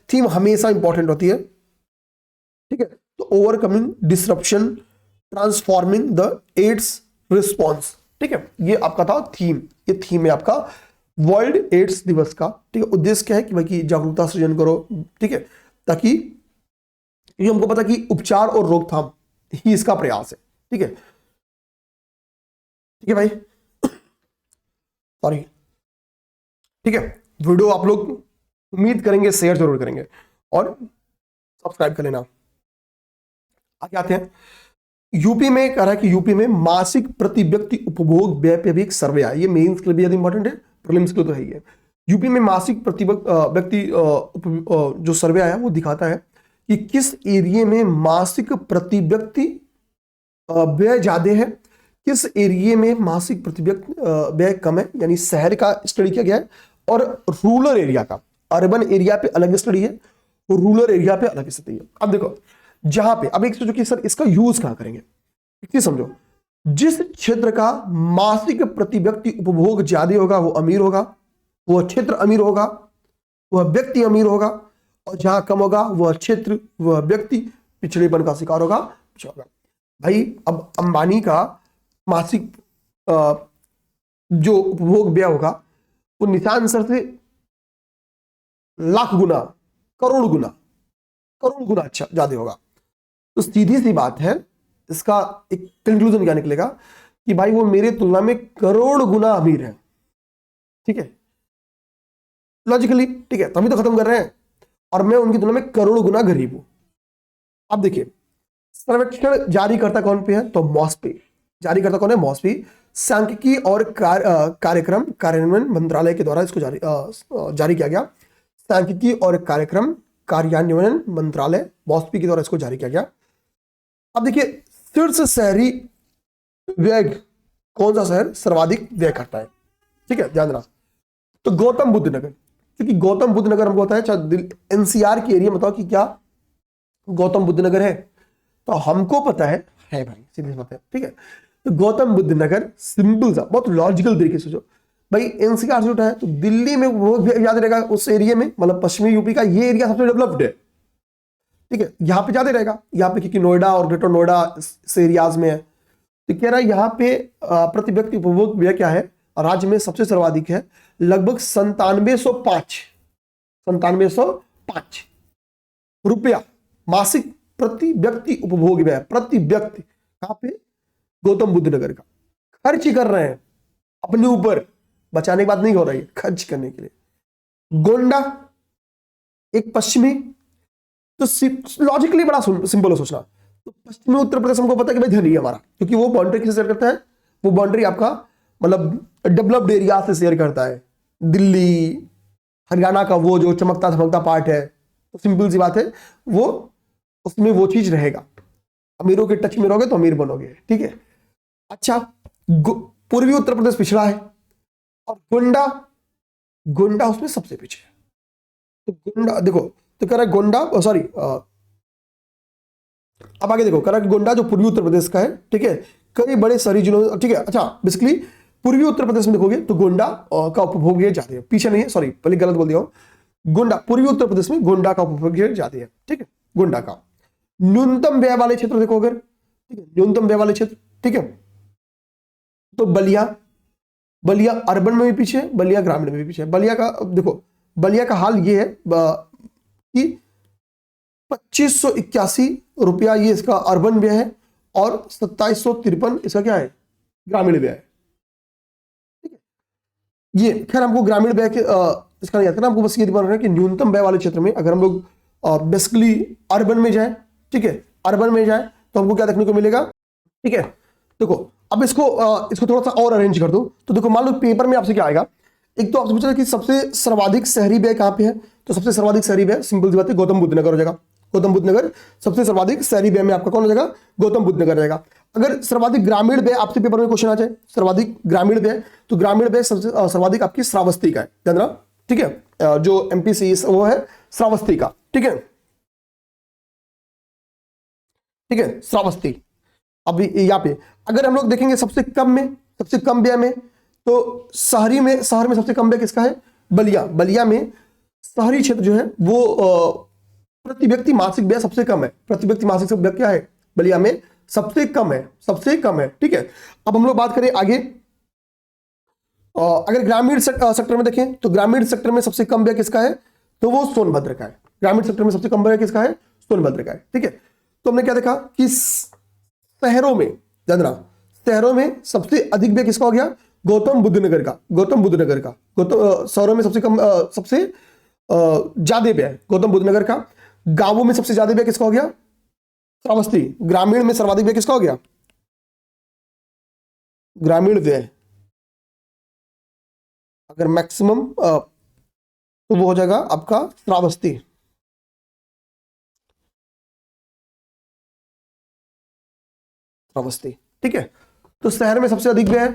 [SPEAKER 1] थीम हमेशा इंपॉर्टेंट होती है, ठीक है। तो overcoming disruption transforming the AIDS response, ठीक है, ये आपका था थीम। ये थीम है आपका वर्ल्ड एड्स दिवस का, ठीक है। उद्देश्य क्या है कि भाई की जागरूकता सृजन करो, ठीक है, ताकि ये हमको पता कि उपचार और रोकथाम ही इसका प्रयास है, ठीक है, ठीक है भाई, सॉरी, ठीक है। वीडियो आप लोग उम्मीद करेंगे शेयर जरूर करेंगे और सब्सक्राइब कर लेना। आगे आते हैं, यूपी में कह रहा है कि यूपी में मासिक प्रति व्यक्ति उपभोग व्यय पे भी एक सर्वे आया। ये मेंस के लिए भी ज्यादा इंपॉर्टेंट है, प्रीलिम्स के लिए तो है ही है। यूपी में मासिक प्रति व्यक्ति जो सर्वे आया वो दिखाता है कि किस एरिया में मासिक प्रति व्यक्ति व्यय ज्यादा है, किस एरिया में मासिक प्रति व्यक्ति व्यय कम है, यानी शहर का स्टडी किया गया है और रूरल एरिया का। अर्बन एरिया पे अलग स्टडी है, रूरल एरिया पे अलग स्टडी है। अब देखो जहां पे, अब एक सोचो कि सर इसका यूज कहां करेंगे, इतनी समझो, जिस क्षेत्र का मासिक प्रति व्यक्ति उपभोग ज्यादा होगा वो अमीर होगा, वह क्षेत्र अमीर होगा, वह व्यक्ति अमीर होगा, और जहां कम होगा वह क्षेत्र वह व्यक्ति पिछड़ेपन का शिकार होगा, पिछड़ा होगा। भाई अब अंबानी का मासिक जो उपभोग व्यय होगा वो निशान सर से लाख गुना, करोड़ गुना अच्छा ज्यादा होगा। तो सीधी सी बात है, इसका एक कंक्लूजन क्या निकलेगा कि भाई वो मेरे तुलना में करोड़ गुना अमीर है, ठीक है, लॉजिकली, ठीक है, तभी तो खत्म कर रहे हैं, और मैं उनकी तुलना में करोड़ गुना गरीब हूं। अब देखिए सर्वेक्षण जारी करता कौन पे है? तो मॉस्पी। जारी करता कौन है? मॉस्पी। सांख्यिकी और कार्यक्रम कार्यान्वयन मंत्रालय के द्वारा इसको जारी किया गया। सांख्यिकी और कार्यक्रम कार्यान्वयन मंत्रालय मॉस्पी के द्वारा इसको जारी किया गया। अब देखिए, शीर्ष शहरी व्यय कौन सा शहर सर्वाधिक व्यय करता है? ठीक है, ध्यान देना। तो गौतम बुद्ध नगर, क्योंकि गौतम बुद्ध नगर हमको होता है एनसीआर की एरिया, बताओ कि क्या गौतम बुद्ध नगर है? तो हमको पता है भाई, सीधी बात है। ठीक है, तो गौतम बुद्ध नगर, सिंपल सा, बहुत लॉजिकल तरीके से सोचो भाई। एनसीआर से उठा है तो दिल्ली में वो याद रहेगा, उस एरिया में, मतलब पश्चिमी यूपी का ये एरिया सबसे डेवलप्ड है। ठीक है, यहाँ पे ज्यादा रहेगा, यहाँ पे क्योंकि नोएडा और ग्रेटर नोएडा इस एरियाज में है। तो कह रहा है यहाँ पे प्रति व्यक्ति उपभोग व्यय क्या है राज्य में सबसे सर्वाधिक है, लगभग 9705 रुपया मासिक प्रति व्यक्ति उपभोग व्यय, प्रति व्यक्ति। कहां पे? गौतम बुद्ध नगर का। खर्च कर रहे हैं अपने ऊपर, बचाने की बात नहीं हो रही है, खर्च करने के लिए। गोंडा एक पश्चिमी, तो लॉजिकली बड़ा सिंपल है सोचना। तो पश्चिमी उत्तर प्रदेश हमको पता है कि भाई धनी है हमारा, क्योंकि वो बाउंड्री किससे शेयर करता है? वो बाउंड्री आपका मतलब डेवलप्ड एरिया से शेयर करता है। दिल्ली हरियाणा का वो जो चमकता धमकता पार्ट है, तो सिंपल सी बात है, वो उसमें वो चीज रहेगा। अमीरों के टच में रहोगे तो अमीर बनोगे। ठीक है, अच्छा, पूर्वी उत्तर प्रदेश पिछड़ा है और गोंडा उसमें सबसे पीछे है। तो गोंडा देखो, तो कह रहा है गोंडा, सॉरी, अब आगे देखो, कह रहा है गोंडा जो पूर्वी उत्तर प्रदेश का है। ठीक है, कई बड़े शहरी जिलों, ठीक है, अच्छा, बेसिकली पूर्वी उत्तर प्रदेश में देखोगे तो गोंडा का उपभोग ज्यादा है, पीछे नहीं है, सॉरी पहले गलत बोल दिया हूं। गोंडा पूर्वी उत्तर प्रदेश में गोंडा का उपभोग ज्यादा है। ठीक है, गोंडा का न्यूनतम व्यय वाले क्षेत्र देखो अगर, ठीक है, न्यूनतम व्यय वाले क्षेत्र, ठीक है, तो बलिया अर्बन में भी पीछे, बलिया ग्रामीण में भी पीछे। बलिया का देखो, बलिया का हाल ये है कि 2581 रुपया ये इसका अर्बन व्यय है और 2753 इसका क्या है? ग्रामीण व्यय है। ठीक है, ये खैर हमको ग्रामीण व्यय के इसका नहीं याद करना, हमको बस ये ध्यान रखना कि न्यूनतम व्यय वाले क्षेत्र में अगर हम लोग बेसिकली अर्बन में जाए, ठीक है, अर्बन में जाए तो हमको क्या देखने को मिलेगा? ठीक है, देखो अब इसको थोड़ा सा और अरेंज कर दो। तो देखो, मान लो पेपर में आपसे क्या आएगा, एक तो आपसे पूछा कि सबसे सर्वाधिक शहरी व्यय कहां पे है? तो सबसे सर्वाधिक शहरी व्यय सिंपल सी बात है गौतम बुद्ध नगर हो जाएगा। गौतम बुद्ध नगर सबसे सर्वाधिक शहरी व्यय में आपका कौन हो जाएगा? गौतम बुद्ध नगर रहेगा। अगर सर्वाधिक ग्रामीण व्यय आपसे पेपर में क्वेश्चन आ जाए, सर्वाधिक ग्रामीण व्यय, तो ग्रामीण व्यय सबसे सर्वाधिक आपकी श्रावस्ती का है, ध्यान रखना। ठीक है, जो एमपीसी वो है श्रावस्ती का। ठीक है, ठीक है, श्रावस्ती। अब यहाँ पे अगर हम लोग देखेंगे सबसे कम व्यय में, तो शहर में सबसे कम व्यय किसका है? बलिया में शहरी क्षेत्र जो है वो प्रति व्यक्ति मासिक व्यय सबसे कम है। प्रति व्यक्ति मासिक व्यय क्या है? बलिया में सबसे कम है। ठीक है, अब हम लोग बात करें आगे, अगर ग्रामीण सेक्टर में देखें तो ग्रामीण सेक्टर में सबसे कम व्यय किसका है? तो वो सोनभद्र का है। ग्रामीण सेक्टर में सबसे कम व्यय किसका है? सोनभद्र का है। ठीक है, तो हमने क्या देखा कि शहरों में, ध्यान रखना, शहरों में सबसे अधिक व्यय किसका हो गया? गौतम बुद्ध नगर का। शहरों में सबसे कम सबसे ज्यादा व्यय गौतम बुद्ध नगर का। गांवों में सबसे ज्यादा व्यय किसका हो गया? श्रावस्ती। ग्रामीण में सर्वाधिक व्यय किसका हो गया? ग्रामीण व्यय अगर मैक्सिमम तो वो हो जाएगा आपका श्रावस्ती। ठीक है, तो शहर में सबसे अधिक व्यय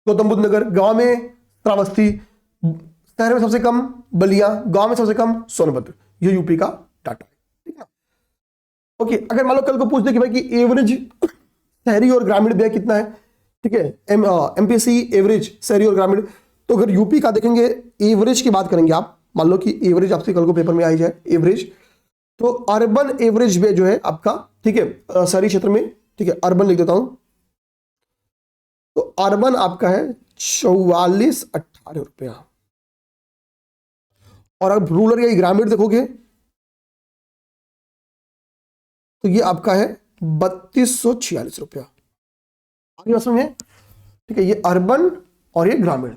[SPEAKER 1] गौतम बुद्ध नगर, गांव में श्रावस्ती, शहर में सबसे कम बलिया, गांव में सबसे कम सोनभद्र। ये यूपी का डाटा है। ठीक है, ओके, अगर मान लो कल को पूछ दे कि भाई कि एवरेज शहरी और ग्रामीण व्यय कितना है? ठीक है, एमपीएससी एवरेज शहरी और ग्रामीण, तो अगर यूपी का देखेंगे एवरेज की बात करेंगे आप, मान लो कि एवरेज आपसे कल को पेपर में आई जाए एवरेज, तो अर्बन एवरेज व्यय जो है आपका, ठीक है, शहरी क्षेत्र में, ठीक है, अर्बन लिख देता हूं, तो अर्बन आपका है 4418 रुपया, और अगर रूरल या ग्रामीण देखोगे तो ये आपका है 3246 रुपया। आगे बात समझ में? ठीक है, ये अर्बन और ये ग्रामीण,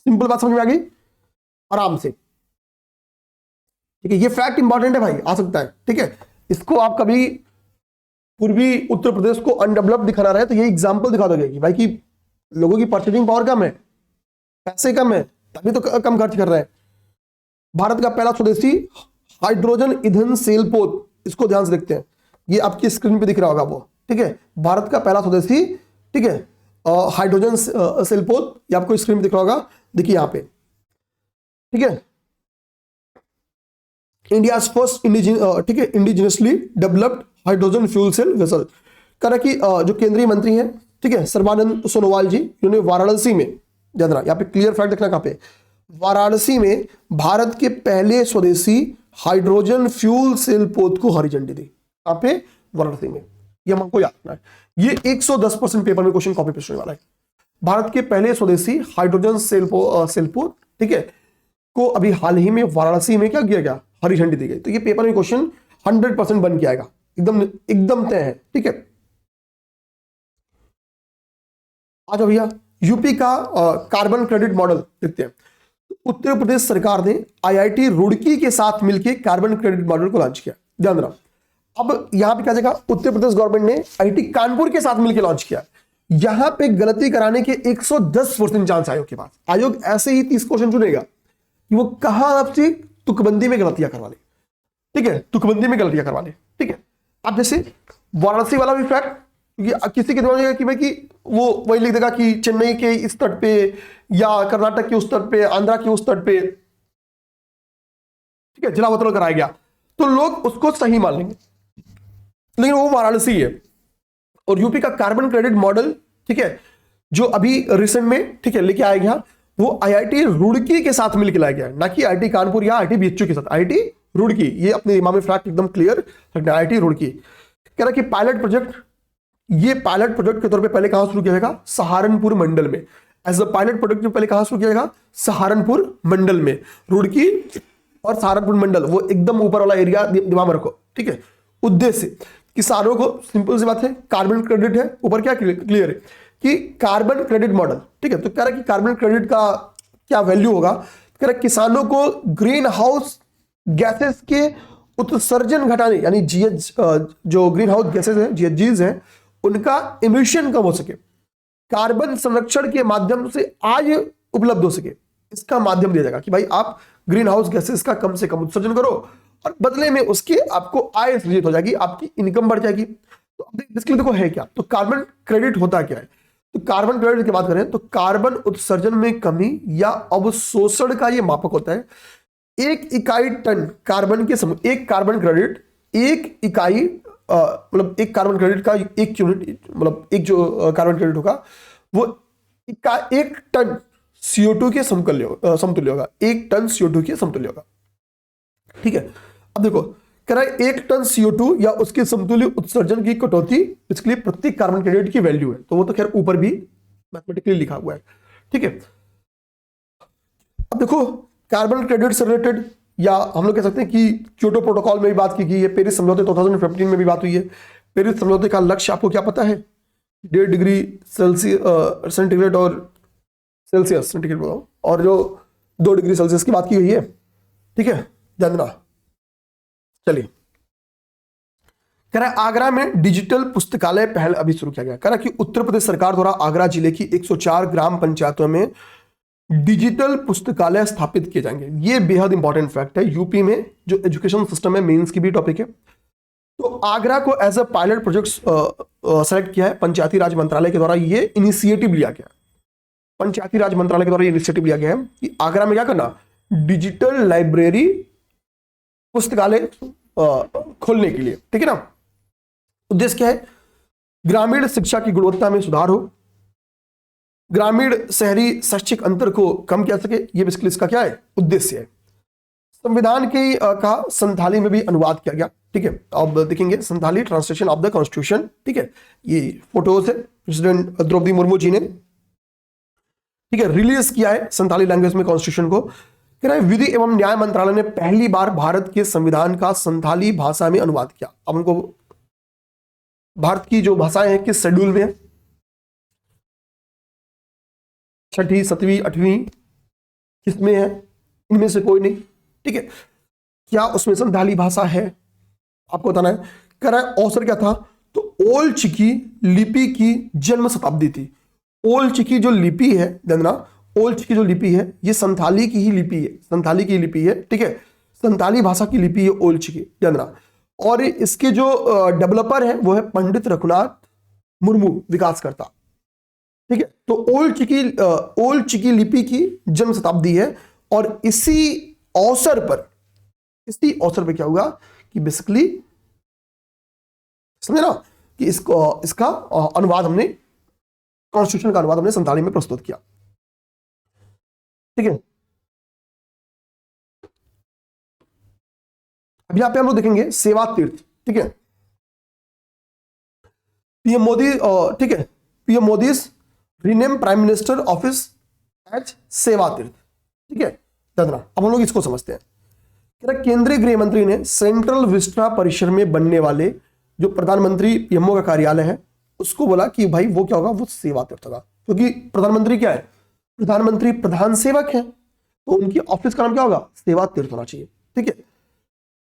[SPEAKER 1] सिंपल बात समझ में आ गई आराम से। ठीक है, ये फैक्ट इंपॉर्टेंट है भाई, आ सकता है। ठीक है, इसको आप कभी पूर्वी उत्तर प्रदेश को अनडेवलप्ड दिखाना रहे तो ये एग्जाम्पल दिखा दोगे कि भाई कि लोगों की परचेजिंग पावर कम है, पैसे कम है, तभी तो कम खर्च कर रहे हैं। भारत का पहला स्वदेशी हाइड्रोजन ईंधन सेल पोत, इसको ध्यान से देखते हैं, ये आपकी स्क्रीन पे दिख रहा होगा वो, ठीक है। भारत का पहला स्वदेशी, ठीक है, हाइड्रोजन सेल पोत, ये आपको स्क्रीन पे दिख रहा होगा, देखिए यहां पे, ठीक है। इंडिया फर्स्ट ठीक है indigenously developed hydrogen fuel cell vessel. कह रहा कि जो केंद्रीय मंत्री हैं, ठीक है, सर्बानंद सोनोवाल जी, उन्होंने वाराणसी में, ध्यान रखना यहाँ पे क्लियर फैक्ट देखना, कहां पे, वाराणसी में भारत के पहले स्वदेशी हाइड्रोजन फ्यूल सेल पोत को हरी झंडी दी। कहां पे, वाराणसी में। ये हमको याद रखना है, ये 110% पेपर में क्वेश्चन कॉपी पेस्ट होने वाला है। भारत के पहले स्वदेशी हाइड्रोजन सेल पोत, ठीक है, को अभी हाल ही में वाराणसी में क्या किया गया, हरी झंडी दी गई। तो ये पेपर में क्वेश्चन 100% बन के आएगा, एकदम तय है, ठीक है। आ जाओ भैया, यूपी का कार्बन क्रेडिट मॉडल देखते हैं। उत्तर प्रदेश सरकार ने आईआईटी रुड़की के साथ मिलकर कार्बन क्रेडिट मॉडल को लॉन्च किया, ध्यान रखना। अब यहां पे क्या जगह, उत्तर प्रदेश गवर्नमेंट ने आईआईटी कानपुर के साथ मिलकर लॉन्च किया। यहां पे गलती कराने के 110% चांस आयोग के पास। आयोग ऐसे ही 30 क्वेश्चन चुनेगा कि वो कहां आपसे तुकबंदी में गलतियां करवा ले, ठीक है, तुकबंदी में गलतियां करवा ले, ठीक है। अब जैसे वाराणसी वाला भी फैक्ट, किसी के दिमाग में कि भाई कि वो वही लिख देगा कि चेन्नई के इस तट पे या कर्नाटक के उस तट पे, आंध्रा के उस तट पे, ठीक है, जलावतरण कराया गया, तो लोग उसको सही मान लेंगे, लेकिन वो वाराणसी है। और यूपी का कार्बन क्रेडिट मॉडल, ठीक है, जो अभी रिसेंट में, ठीक है, लेके आया गया, वो आईआईटी रुड़की के साथ मिलकर लाया गया, ना कि आईआईटी कानपुर या आईआईटी बीएचयू के साथ। आईआईटी रुड़की, ये अपने दिमाग में फैक्ट एकदम क्लियर रखना, आईआईटी रुड़की। कह रहा कि पायलट प्रोजेक्ट, ये पायलट प्रोजेक्ट के तौर पे पहले कहां शुरू किया जाएगा, सहारनपुर मंडल में। एज अ पायलट प्रोजेक्ट में पहले कहां शुरू किया जाएगा, सहारनपुर मंडल में। रुड़की और सहारनपुर मंडल, वो एकदम ऊपर वाला एरिया दिमाग में रखो, ठीक है। उद्देश्य किसानों को, सिंपल सी बात है, कार्बन क्रेडिट है, ऊपर क्या क्लियर है कि कार्बन क्रेडिट मॉडल, ठीक है। तो कह रहा है कि कार्बन क्रेडिट का क्या वैल्यू होगा, कह रहा है किसानों को ग्रीन हाउस गैसेस के उत्सर्जन घटाने, यानी जीएच, जो ग्रीन हाउस गैसेस हैं, जीएचजीज हैं, उनका इमिशन कम हो सके, कार्बन संरक्षण के माध्यम से आय उपलब्ध हो सके, इसका माध्यम दिया जाएगा कि भाई आप ग्रीन हाउस गैसेस का कम से कम उत्सर्जन करो और बदले में उसके आपको आय सृजित हो जाएगी, आपकी इनकम बढ़ जाएगी। तो अब इसके लिए देखो है क्या, तो कार्बन क्रेडिट होता क्या है। तो कार्बन क्रेडिट की बात करें तो कार्बन उत्सर्जन में कमी या अवशोषण का ये मापक होता है। एक इकाई टन कार्बन के समूह, एक कार्बन क्रेडिट, एक इकाई, मतलब एक कार्बन क्रेडिट का एक यूनिट, मतलब एक जो कार्बन क्रेडिट होगा वो एक टन CO2 के समतुल्य होगा, एक टन CO2 के समतुल्य होगा, ठीक है। अब देखो कह रहा है 1 टन CO2 या उसके समतुल्य उत्सर्जन की कटौती, इसके लिए प्रत्येक कार्बन क्रेडिट की वैल्यू है, तो वो तो खैर ऊपर भी मैथमेटिकली लिखा हुआ है, ठीक है। अब देखो कार्बन क्रेडिट से रिलेटेड, या हम लोग कह सकते हैं कि क्योटो प्रोटोकॉल में भी बात की गई है, पेरिस समझौते 2015 में भी बात हुई है। पेरिस समझौते का लक्ष्य आपको क्या पता है, 1.5 डिग्री सेंटीग्रेड और सेल्सियस, सेंटीग्रेड बताओ, और जो 2 डिग्री सेल्सियस की बात की गई है, ठीक है, ध्यान देना। चलिए, कह रहा है आगरा में डिजिटल पुस्तकालय पहल अभी शुरू किया गया। कह रहा है कि उत्तर प्रदेश सरकार द्वारा आगरा जिले की 104 ग्राम पंचायतों में डिजिटल पुस्तकालय स्थापित किए जाएंगे। ये बेहद इंपॉर्टेंट फैक्ट है, यूपी में जो एजुकेशन सिस्टम है, मेंस की भी टॉपिक है। तो आगरा को as a pilot project select किया है पंचायती राज मंत्रालय के द्वारा, ये इनिशिएटिव लिया गया, पंचायती राज मंत्रालय के द्वारा ये इनिशिएटिव लिया गया है कि आगरा में क्या करना, डिजिटल लाइब्रेरी पुस्तकालय खोलने के लिए, ठीक है ना। उद्देश्य क्या है, ग्रामीण शिक्षा की गुणवत्ता में सुधार हो, ग्रामीण शहरी शैक्षिक अंतर को कम किया सके, ये बेसिकली इसका क्या है, उद्देश्य है। संविधान के का संथाली में भी अनुवाद किया गया, ठीक है। अब देखेंगे Santhali translation of the constitution, ठीक है। ये फोटोज है, प्रेसिडेंट द्रौपदी मुर्मू जी ने, ठीक है, रिलीज किया है संथाली लैंग्वेज में कॉन्स्टिट्यूशन को। कह रहा है विधि एवं न्याय मंत्रालय ने पहली बार भारत के संविधान का संथाली भाषा में अनुवाद किया। अब उनको भारत की जो भाषाएं हैं किस शेड्यूल में है, 6वीं 7वीं 8वीं किसमें है, इनमें से कोई नहीं, ठीक है। क्या उसमें संथाली भाषा है, आपको बताना है। कह रहा है अवसर क्या था, तो ओल्ड चिकी लिपि की जन्म शताब्दी थी। ओल्ड चिकी जो लिपि है, ध्यान, ओल्ड चिकी जो लिपि है ये संथाली की ही लिपि है, संथाली की लिपि है, ठीक है, संथाली भाषा की लिपि है ओल्ड चिकी, ध्यान। और इसके जो डेवलपर है वो है पंडित रघुनाथ मुर्मू, विकासकर्ता, ठीक है। तो ओल्ड चिकी लिपि की जन्म शताब्दी है, और इसी अवसर पर क्या होगा कि बेसिकली, समझे ना, कि इसका अनुवाद हमने, कॉन्स्टिट्यूशन का अनुवाद हमने संताली में प्रस्तुत किया, ठीक है। अब यहां पे हम लोग देखेंगे सेवा तीर्थ, ठीक है। पीएम मोदी, ठीक है, PM Modi rename prime minister office as Seva Teerth, ठीक है। अब हम लोग इसको समझते हैं। केंद्रीय गृह मंत्री ने सेंट्रल विस्टा परिसर में बनने वाले जो प्रधानमंत्री पीएमओ का कार्यालय है उसको बोला कि भाई वो क्या होगा, वो सेवा तीर्थ होगा, क्योंकि प्रधानमंत्री क्या है, प्रधानमंत्री प्रधान सेवक है, तो उनकी ऑफिस का नाम क्या होगा, सेवा तीर्थ होना चाहिए, ठीक है।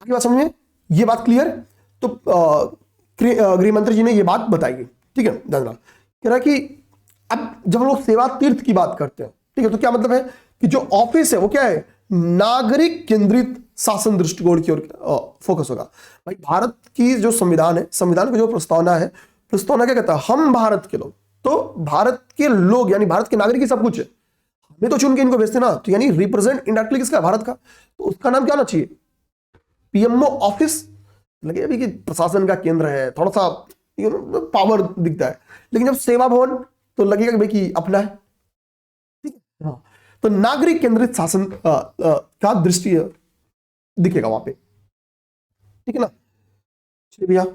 [SPEAKER 1] आगे बात समझ में, ये बात क्लियर। तो गृह मंत्री जी ने ये बात बताई, ठीक है। ध्यान कह रहा कि अब जब हम लोग सेवा तीर्थ की बात करते हैं, ठीक है, तो क्या मतलब है कि जो ऑफिस है वो क्या है, नागरिक केंद्रित शासन दृष्टिकोण की ओर फोकस होगा। भाई भारत की जो संविधान है, संविधान का जो प्रस्तावना है, प्रस्तावना क्या कहता है, हम भारत के लोग, तो भारत के लोग यानी भारत के नागरिक ही सब कुछ है, हमें तो चुन के इनको भेजते ना, तो यानी रिप्रेजेंट इंडायरेक्टली किसका, भारत का, तो उसका नाम क्या होना चाहिए, पीएमओ ऑफिस। लगे अभी कि प्रशासन का केंद्र है, थोड़ा सा पावर दिखता है, लेकिन जब सेवा भवन तो लगेगा कि भाई कि अपना है, ठीक है। हाँ, तो नागरिक केंद्रित शासन का दृष्टि दिखेगा वहां पे, ठीक है ना। चलिए भैया,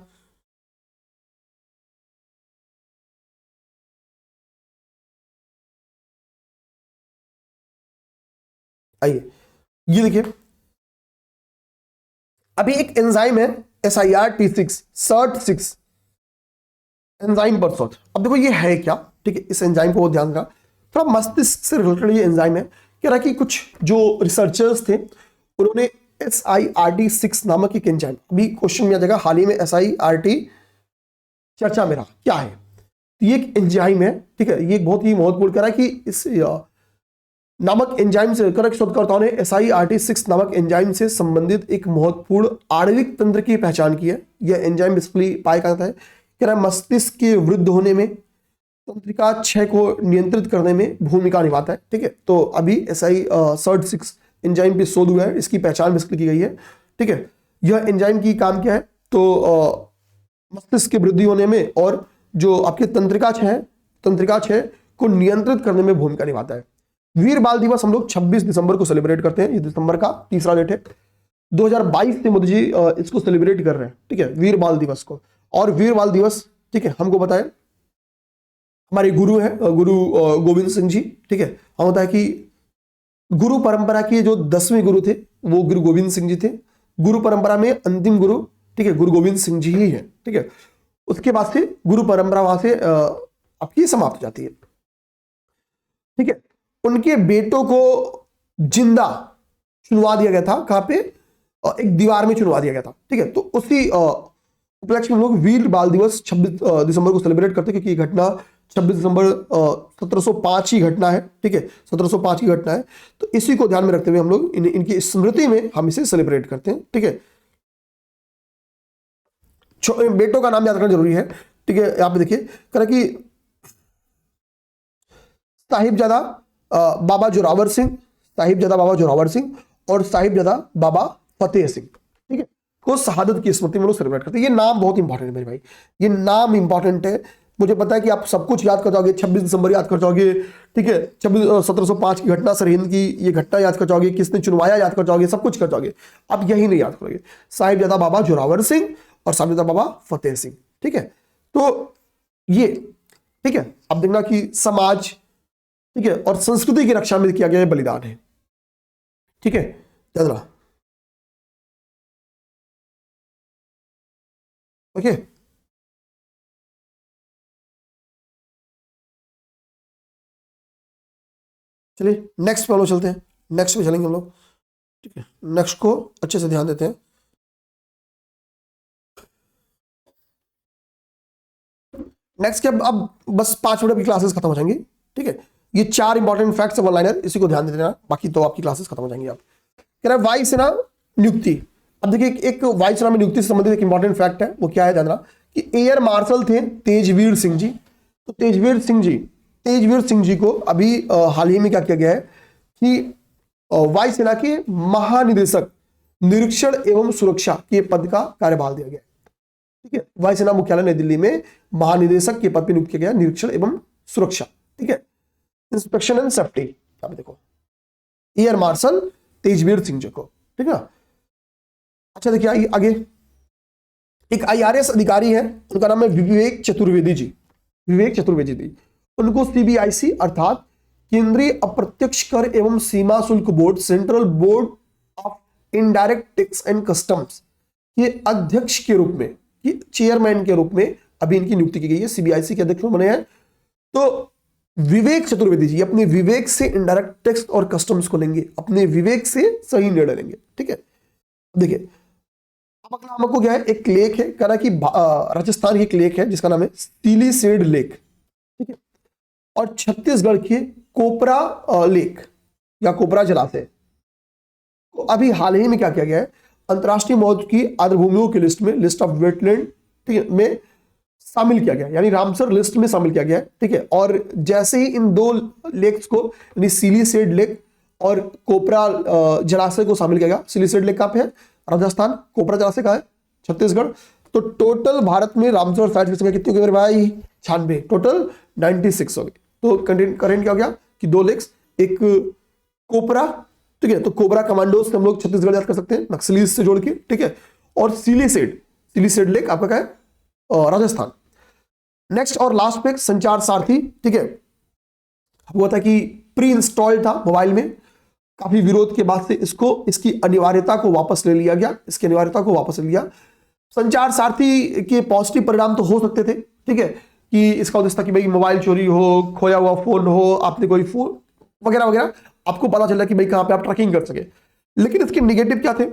[SPEAKER 1] आइए ये देखिए, अभी एक एंजाइम है SIRT6 SIRT6 एंजाइम पर शॉट। अब देखो ये है क्या, ठीक है, इस एंजाइम को ध्यान रखा, थोड़ा मस्तिष्क से रिलेटेड ये एंजाइम है। कह रहा कि कुछ जो रिसर्चर्स थे उन्होंने SIRT6 नामक एक एंजाइम, अभी क्वेश्चन में आ जाएगा, हाल ही में SIRT चर्चा में रहा, क्या है, तो ये एक एंजाइम है, ठीक है, ये बहुत ही महत्वपूर्ण। कह रहा है कि इस नामक एंजाइम से करक शोधकर्ताओं ने SIRT6 नामक एंजाइम से संबंधित एक महत्वपूर्ण आणविक तंत्र की पहचान की है। यह एंजाइम बेसिकली पाया जाता है, कह रहा है मस्तिष्क के वृद्ध होने में, तंत्रिका क्षय को नियंत्रित करने में भूमिका निभाता है, ठीक है। तो अभी SIRT6 एंजाइम पे शोध हुआ है, इसकी पहचान बेसिकली की गई है, ठीक है। यह एंजाइम की काम क्या है, तो मस्तिष्क की वृद्धि होने में और जो आपके तंत्रिका क्षय को नियंत्रित करने में भूमिका निभाता है। वीर बाल दिवस हम लोग 26 दिसंबर को सेलिब्रेट करते हैं, ये दिसंबर का तीसरा डेट है। 2022 से मोदी जी इसको सेलिब्रेट कर रहे हैं, ठीक है, वीर बाल दिवस को। और वीर बाल दिवस, ठीक है, हमको बताए हमारे गुरु हैं, गुरु गोविंद सिंह जी, ठीक है। हम होता है कि गुरु परंपरा के जो 10वें गुरु थे वो गुरु गोविंद सिंह जी थे। गुरु परंपरा में अंतिम गुरु, ठीक है, गुरु गोविंद सिंह जी ही है, ठीक है। उसके बाद से गुरु परंपरा वहां से आपकी समाप्त हो जाती है, ठीक है। उनके बेटों को जिंदा चुनवा दिया गया था, कहां पे, एक दीवार में चुनवा दिया गया था, ठीक है। तो उसी उपलक्ष्य में हम लोग वीर बाल दिवस 26 दिसंबर को सेलिब्रेट करते हैं, क्योंकि ये घटना 26 दिसंबर 1705 की घटना है, ठीक है, 1705 की घटना है। तो इसी को ध्यान में रखते हुए हम लोग इनकी स्मृति में हम इसे सेलिब्रेट करते हैं, ठीक है। बेटों का नाम याद रखना जरूरी है, ठीक है। यहाँ पे देखिए कह कि साहिबजादा बाबा जोरावर सिंह, साहिबजादा बाबा जोरावर सिंह और साहिबजादा बाबा फतेह सिंह, ठीक है, को शहादत की स्मृति में लोग सेलिब्रेट करते हैं। ये नाम बहुत इंपॉर्टेंट है मेरे भाई, ये नाम इंपॉर्टेंट है। मुझे पता है कि आप सब कुछ याद कर जाओगे, 26 दिसंबर याद कर जाओगे, ठीक है, 1705 की घटना, सरहिंद की ये घटना याद कर जाओगे, किसने चुनवाया याद कर जाओगे, सब कुछ कर जाओगे। आप यही नहीं याद करोगे, साहिबजादा बाबा जोरावर सिंह और साहिबजादा बाबा फतेह सिंह, ठीक है। तो ये, ठीक है, अब देखना कि समाज, ठीक है, और संस्कृति की रक्षा में किया गया बलिदान है, ठीक है, याद रहा, ओके। चलिए नेक्स्ट पे हम लोग चलते हैं, नेक्स्ट पे चलेंगे हम लोग, ठीक है। नेक्स्ट को अच्छे से ध्यान देते हैं। नेक्स्ट के अब बस 5 मिनट की क्लासेस खत्म हो जाएंगी, ठीक है। ये 4 इंपॉर्टेंट फैक्ट्स वन लाइनर, इसी को ध्यान दे देना, बाकी तो आपकी क्लासेस खत्म हो जाएंगी। आप कह रहे हैं वायुसेना नियुक्ति। अब देखिए एक वायुसेना में नियुक्ति से संबंधित एक इंपॉर्टेंट फैक्ट है, वो क्या है जानना कि एयर मार्शल थे तेजवीर सिंह जी। तो तेजवीर सिंह जी को अभी हाल ही में क्या किया गया है कि वायुसेना के महानिदेशक निरीक्षण एवं सुरक्षा के पद का कार्यभार दिया गया, ठीक है। वायुसेना मुख्यालय नई दिल्ली में महानिदेशक के पद पर नियुक्त किया गया, निरीक्षण एवं सुरक्षा, ठीक है। इंस्पेक्शन एंड सेफ्टी, आप देखो एयर मार्शल तेजवीर सिंह जी को, ठीक है। अच्छा देखिए आगे एक IRS अधिकारी है, उनका नाम है विवेक चतुर्वेदी जी। उनको CBIC अर्थात केंद्रीय अप्रत्यक्ष कर एवं सीमा शुल्क board, central board of indirect tax and customs के अध्यक्ष के रूप में, चेयरमैन के रूप में अभी इनकी नियुक्ति की गई है। CBIC के अध्यक्ष बने हैं। तो विवेक चतुर्वेदी जी अपने विवेक से इनडायरेक्ट टैक्स और कस्टम्स को लेंगे, अपने विवेक से सही निर्णय लेंगे, ठीक है। देखिए अब अगला हमको क्या है, एक लेक है, कह रहा कि राजस्थान की एक लेक है जिसका नाम है सिलीसेड लेक, ठीक है। और छत्तीसगढ़ की कोपरा लेक या कोपरा जलाशय को अभी हाल ही में क्या किया गया है, अंतरराष्ट्रीय महत्व की आर्द्रभूमियों की लिस्ट में, लिस्ट ऑफ वेटलैंड, ठीक है, में शामिल किया गया, यानी रामसर लिस्ट में शामिल किया गया है, ठीक है। और जैसे ही इन 2 लेक्स को यानी सिलीसेड लेक और कोपरा जलाशय को शामिल किया गया, सिलीसेड लेक कहां पे है, राजस्थान, कोपरा जलाशय कहां है, छत्तीसगढ़। तो टोटल भारत में रामसर साइट्स की संख्या कितनी हो गई मेरे भाई, 96, टोटल 96 हो गई। तो करेंट क्या हो गया कि 2 लेक्स, एक कोपरा, ठीक है, तो कोबरा कमांडोज से हम लोग छत्तीसगढ़ याद कर सकते हैं नक्सली से जोड़ के, ठीक है। और सिलीसेड लेक आपका क्या है, राजस्थान। नेक्स्ट और लास्ट पे संचार सारथी, ठीक है, हुआ था कि प्री इंस्टॉल्ड था मोबाइल में, काफी विरोध के बाद से इसकी अनिवार्यता को वापस ले लिया गया, संचार सारथी के पॉजिटिव परिणाम तो हो सकते थे, ठीक है, कि इसका उद्देश्य था कि भाई मोबाइल चोरी हो, खोया हुआ फोन हो, आपने कोई फोन वगैरह वगैरह, आपको पता चला कि भाई कहां पे आप ट्रैकिंग कर सके। लेकिन इसके निगेटिव क्या थे,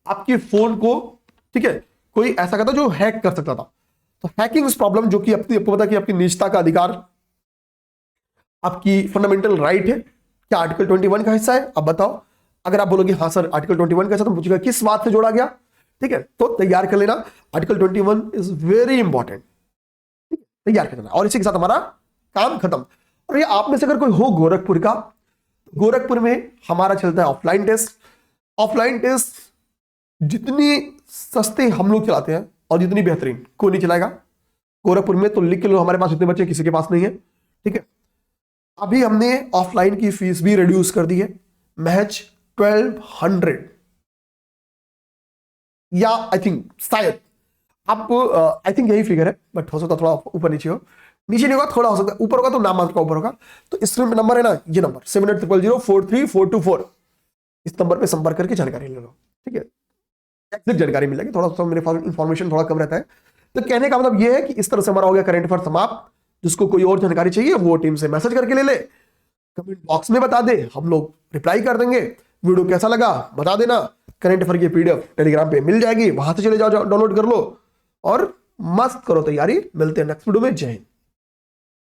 [SPEAKER 1] आपके फोन को, ठीक है, कोई ऐसा करता जो हैक कर सकता था। तो हैकिंग प्रॉब्लम, जो कि आपको पता कि आपकी निजता का अधिकार, आपकी फंडामेंटल राइट है, क्या आर्टिकल 21 का हिस्सा है? अब बताओ। अगर आप बोलोगे हाँ सर आर्टिकल 21 का हिस्सा, तो पूछेगा किस बात से जोड़ा गया, ठीक है, तो तैयार कर लेना। आर्टिकल 21 इज वेरी इंपॉर्टेंट, तैयार कर लेना, और इसी के साथ हमारा काम खत्म। और ये आप में से अगर कोई हो गोरखपुर का, गोरखपुर में हमारा चलता है ऑफलाइन टेस्ट। जितनी सस्ते हम लोग चलाते हैं और जितनी बेहतरीन कोई नहीं चलाएगा गोरखपुर में, तो लिख के लो, हमारे पास इतने बच्चे किसी के पास नहीं है, ठीक है। अभी हमने ऑफलाइन की फीस भी रिड्यूस कर दी है, महज 1200, या आई थिंक शायद आप आई थिंक यही फिगर है, बट हो सकता थोड़ा ऊपर नीचे हो, नीचे नहीं होगा, थोड़ा हो सकता है ऊपर होगा, तो नाम का ऊपर होगा। तो इस नंबर है ना, ये नंबर 7800043424, इस नंबर पे संपर्क करके जानकारी ले लो, ठीक है, एग्जैक्ट जानकारी मिलेगी। थोड़ा सा मेरे पास इंफॉर्मेशन थोड़ा कम रहता है, तो कहने का मतलब ये है कि इस तरह से हमारा हो गया करंट अफेयर समाप्त। जिसको कोई और जानकारी चाहिए वो टीम से मैसेज करके ले ले, कमेंट बॉक्स में बता दे, हम लोग रिप्लाई कर देंगे। वीडियो कैसा लगा बता देना, करंट अफेयर की PDF टेलीग्राम पे मिल जाएगी, वहां से चले जाओ, डाउनलोड कर लो और मस्त करो तैयारी। मिलते हैं नेक्स्ट वीडियो में, जय हिंद।